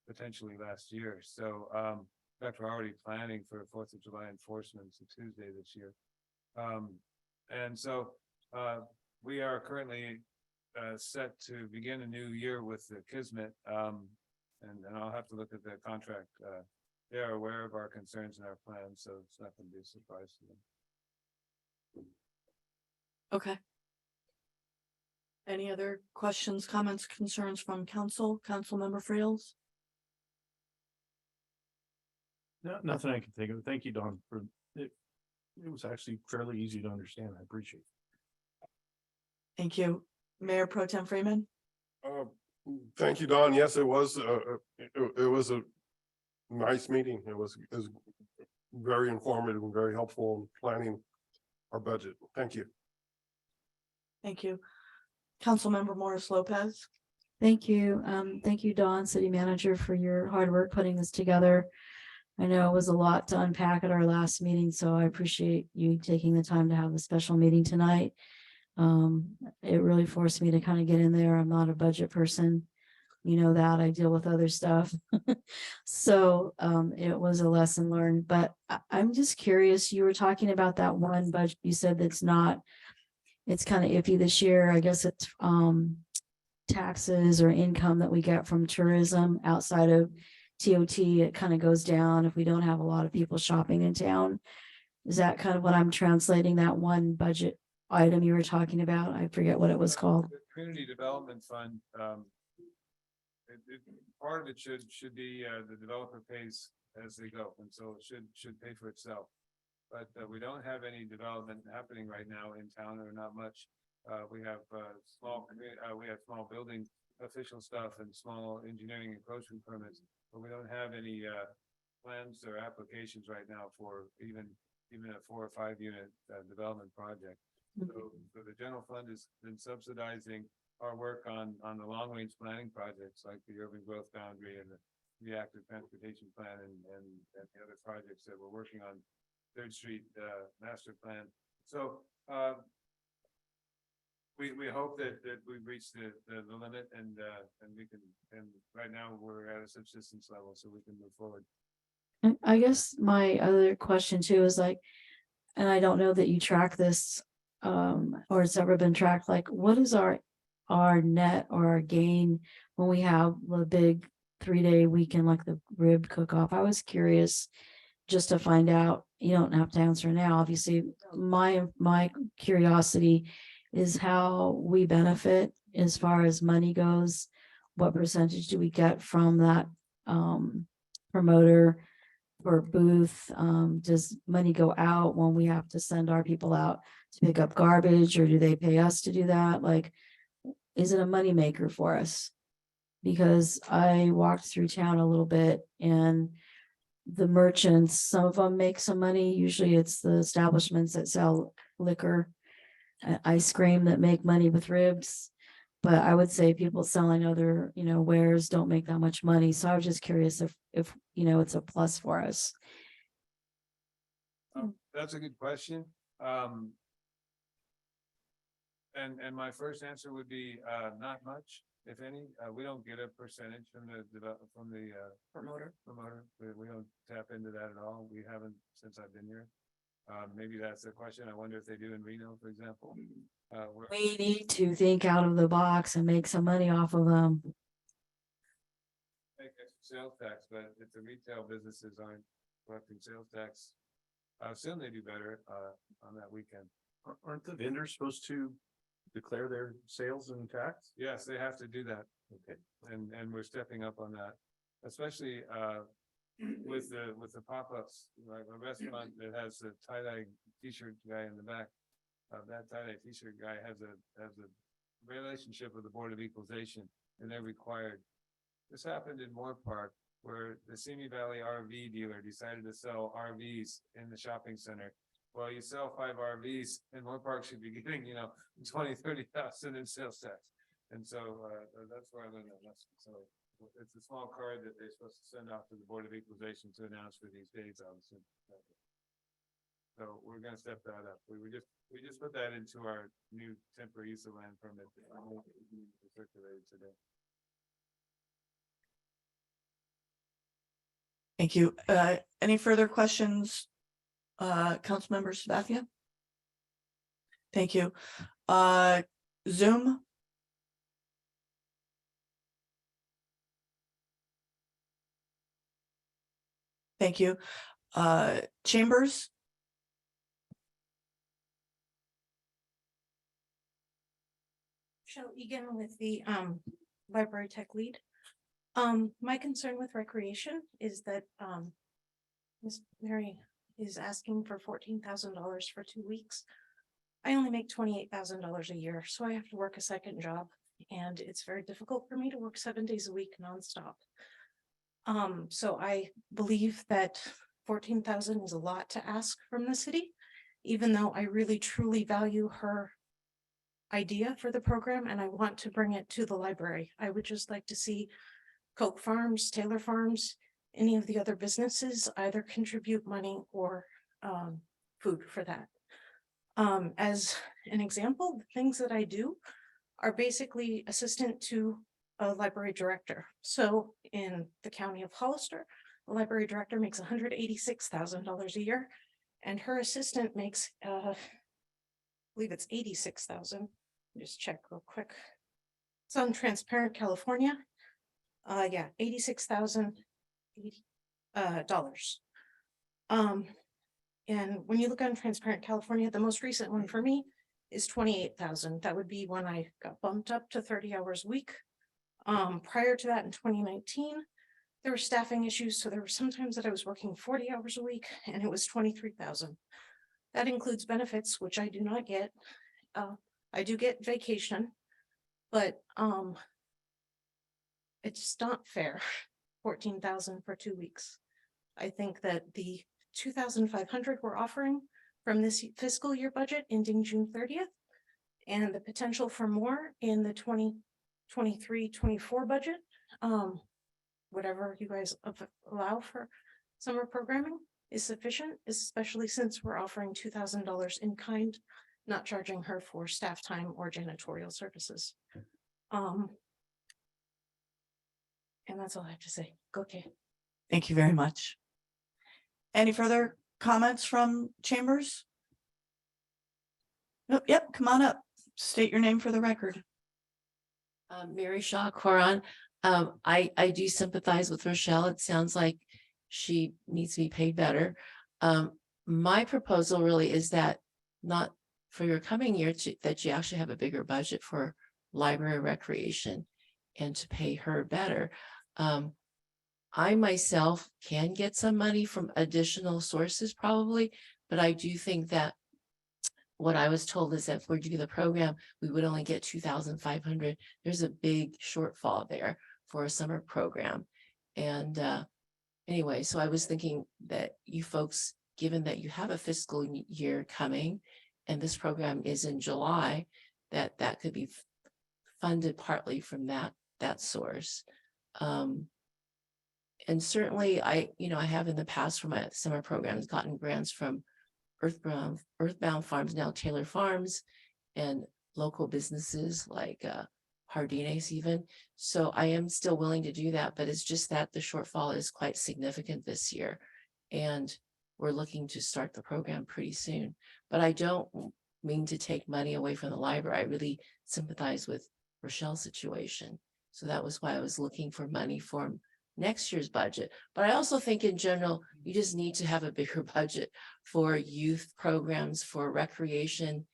[SPEAKER 9] potentially last year. So in fact, we're already planning for 4th of July enforcement. It's a Tuesday this year. And so we are currently set to begin a new year with the Kismet. And I'll have to look at the contract. They are aware of our concerns and our plans, so it's not going to be a surprise to them.
[SPEAKER 1] Okay. Any other questions, comments, concerns from Councilmember Friels?
[SPEAKER 5] No, nothing I can think of. Thank you, Don, for it. It was actually fairly easy to understand. I appreciate it.
[SPEAKER 1] Thank you. Mayor Pro Tem Freeman?
[SPEAKER 6] Thank you, Don. Yes, it was a nice meeting. It was very informative and very helpful in planning our budget. Thank you.
[SPEAKER 1] Thank you. Councilmember Morris Lopez?
[SPEAKER 14] Thank you. Thank you, Dawn, City Manager, for your hard work putting this together. I know it was a lot to unpack at our last meeting, so I appreciate you taking the time to have a special meeting tonight. It really forced me to kind of get in there. I'm not a budget person. You know that I deal with other stuff. So it was a lesson learned, but I'm just curious, you were talking about that one budget you said it's kind of iffy this year. I guess it's taxes or income that we get from tourism outside of TOT, it kind of goes down if we don't have a lot of people shopping in town. Is that kind of what I'm translating, that one budget item you were talking about? I forget what it was called.
[SPEAKER 9] The Community Development Fund, part of it should be, the developer pays as they go, and so it should pay for itself. But we don't have any development happening right now in town, or not much. We have small building official stuff and small engineering encroachment permits, but we don't have any plans or applications right now for even a 4 or 5 unit development project. So the general fund has been subsidizing our work on the long range planning projects like the urban growth boundary and the active transportation plan and the other projects that we're working on, Third Street master plan. So we hope that we've reached the limit and we can, and right now we're at a subsistence level, so we can move forward.
[SPEAKER 14] And I guess my other question too is like, and I don't know that you track this, or it's ever been tracked, like what is our net or our gain when we have the big 3-day weekend, like the rib cook-off? I was curious just to find out. You don't have to answer now. Obviously, my curiosity is how we benefit as far as money goes. What percentage do we get from that promoter or booth? Does money go out when we have to send our people out to pick up garbage, or do they pay us to do that? Like, is it a moneymaker for us? Because I walked through town a little bit, and the merchants, some of them make some money. Usually it's the establishments that sell liquor, ice cream, that make money with ribs. But I would say people selling other, wares don't make that much money. So I was just curious if it's a plus for us.
[SPEAKER 9] That's a good question. And my first answer would be not much, if any. We don't get a percentage from the promoter. We don't tap into that at all. We haven't since I've been here. Maybe that's the question. I wonder if they do in Reno, for example.
[SPEAKER 14] We need to think out of the box and make some money off of them.
[SPEAKER 9] Make extra sales tax, but if the retail businesses aren't collecting sales tax, I assume they do better on that weekend.
[SPEAKER 5] Aren't the vendors supposed to declare their sales and tax?
[SPEAKER 9] Yes, they have to do that.
[SPEAKER 5] Okay.
[SPEAKER 9] And we're stepping up on that, especially with the pop-ups, like a restaurant that has the tie-dye t-shirt guy in the back. That tie-dye t-shirt guy has a relationship with the Board of Equalization, and they're required. This happened in Moore Park, where the Simi Valley RV dealer decided to sell RVs in the shopping center. Well, you sell 5 RVs, and Moore Park should be getting, 20,000-30,000 in sales tax. And so that's where I learned that lesson. So it's a small card that they're supposed to send off to the Board of Equalization to announce for these days, obviously. So we're gonna step that up. We just put that into our new temporary use of land permit. Circulated today.
[SPEAKER 1] Thank you. Any further questions? Councilmember Sabathia? Thank you. Zoom? Thank you. Chambers?
[SPEAKER 10] Michelle Egan with the library tech lead. My concern with recreation is that Ms. Mary is asking for $14,000 for 2 weeks. I only make $28,000 a year, so I have to work a second job, and it's very difficult for me to work 7 days a week nonstop. So I believe that 14,000 is a lot to ask from the city, even though I really truly value her idea for the program and I want to bring it to the library. I would just like to see Coke Farms, Taylor Farms, any of the other businesses either contribute money or food for that. As an example, the things that I do are basically assistant to a library director. So in the county of Hollister, the library director makes $186,000 a year, and her assistant makes, I believe it's $86,000. Just check real quick. It's on Transparent California. Yeah, $86,000 dollars. And when you look on Transparent California, the most recent one for me is 28,000. That would be when I got bumped up to 30 hours a week. Prior to that in 2019, there were staffing issues. So there were some times that I was working 40 hours a week and it was 23,000. That includes benefits, which I do not get. I do get vacation, but it's not fair. 14,000 for 2 weeks. I think that the 2,500 we're offering from this fiscal year budget ending June 30th, and the potential for more in the 2023-24 budget, whatever you guys allow for summer programming is sufficient, especially since we're offering $2,000 in kind, not charging her for staff time or janitorial services. And that's all I have to say. Okay.
[SPEAKER 1] Thank you very much. Any further comments from chambers? Nope, yep, come on up. State your name for the record.
[SPEAKER 12] Mary Shaw Coron. I do sympathize with Rochelle. It sounds like she needs to be paid better. My proposal really is that not for your coming year, that you actually have a bigger budget for library recreation and to pay her better. I myself can get some money from additional sources probably, but I do think that what I was told is that if we're doing the program, we would only get 2,500. There's a big shortfall there for a summer program. And anyway, so I was thinking that you folks, given that you have a fiscal year coming and this program is in July, that could be funded partly from that source. And certainly I have in the past for my summer programs gotten grants from Earthbound Farms, now Taylor Farms, and local businesses like Hardines even. So I am still willing to do that, but it's just that the shortfall is quite significant this year. And we're looking to start the program pretty soon. But I don't mean to take money away from the library. I really sympathize with Rochelle's situation. So that was why I was looking for money for next year's budget. But I also think in general, you just need to have a bigger budget for youth programs, for recreation.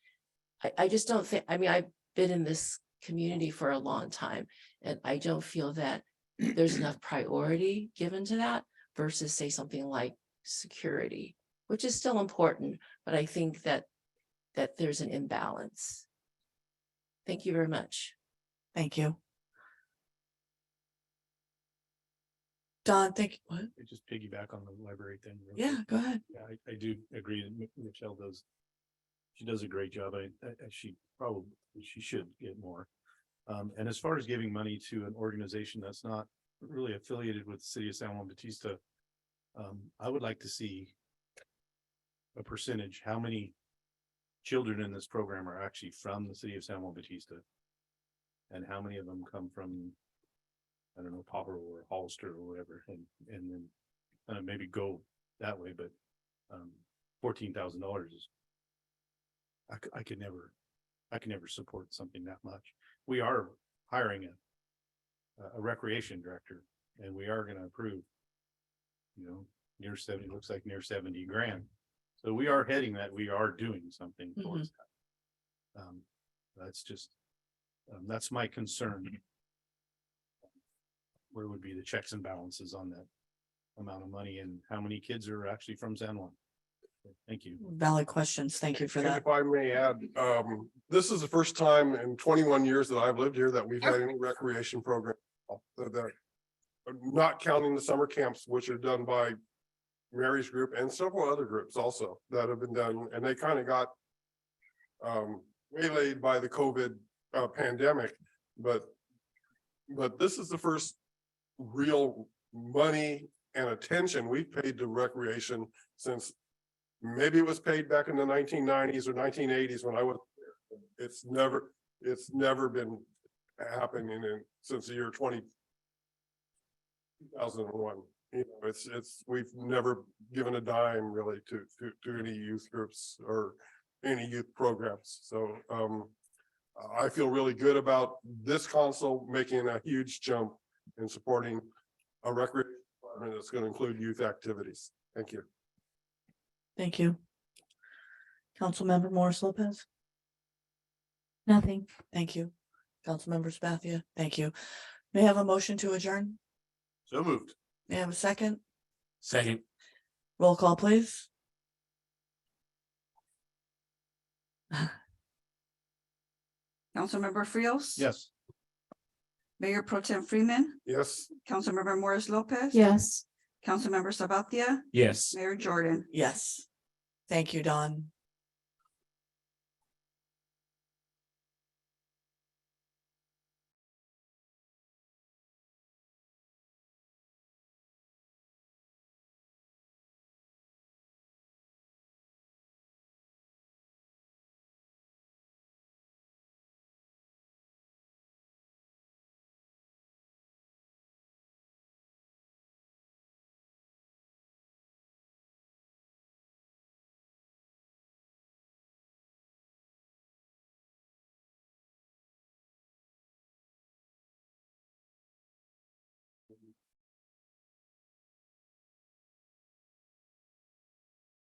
[SPEAKER 12] I just don't think, I mean, I've been in this community for a long time, and I don't feel that there's enough priority given to that versus say something like security, which is still important, but I think that there's an imbalance. Thank you very much.
[SPEAKER 1] Thank you. Don, thank you. What?
[SPEAKER 5] Just piggyback on the library thing. real
[SPEAKER 1] Yeah,
[SPEAKER 5] quick.
[SPEAKER 1] go ahead.
[SPEAKER 5] Yeah, I do agree that Michelle does. She does a great job. She should get more. And as far as giving money to an organization that's not really affiliated with the city of San Juan Bautista, I would like to see a percentage, how many children in this program are actually from the city of San Juan Bautista, and how many of them come from, I don't know, Popper or Hollister or whatever, and then maybe go that way. But $14,000 is, I could never support something that much. We are hiring a recreation director, and we are going to approve, near 70, looks like near 70 grand. So we are heading that. We are doing something towards that. That's just, that's my concern. Where would be the checks and balances on that amount of money, and how many kids are actually from San Juan? Thank you.
[SPEAKER 1] Valid questions. Thank you for
[SPEAKER 6] And
[SPEAKER 1] that.
[SPEAKER 6] if I may add, this is the first time in 21 years that I've lived here that we've had any recreation program. That, not counting the summer camps, which are done by Mary's group and several other groups also that have been done, and they kind of got waylaid by the COVID pandemic, but this is the first real money and attention we've paid to recreation since maybe it was paid back in the 1990s or 1980s when I was. It's never been happening since the year 2001. We've never given a dime really to any youth groups or any youth programs. So I feel really good about this council making a huge jump in supporting a recreation department that's going to include youth activities. Thank you.
[SPEAKER 1] Thank you. Councilmember Morris Lopez.
[SPEAKER 14] Nothing.
[SPEAKER 1] Thank you. Councilmember Spathia. Thank you. May I have a motion to adjourn?
[SPEAKER 5] So moved.
[SPEAKER 1] May I have a second?
[SPEAKER 11] Second.
[SPEAKER 1] Roll call, please.
[SPEAKER 2] Councilmember Frios.
[SPEAKER 5] Yes.
[SPEAKER 2] Mayor Pro Tem Freeman,
[SPEAKER 6] Yes.
[SPEAKER 2] Councilmember Morris Lopez.
[SPEAKER 14] Yes.
[SPEAKER 2] Councilmember Sabathia,
[SPEAKER 11] Yes.
[SPEAKER 2] Mayor Jordan.
[SPEAKER 1] Yes. Thank you, Don.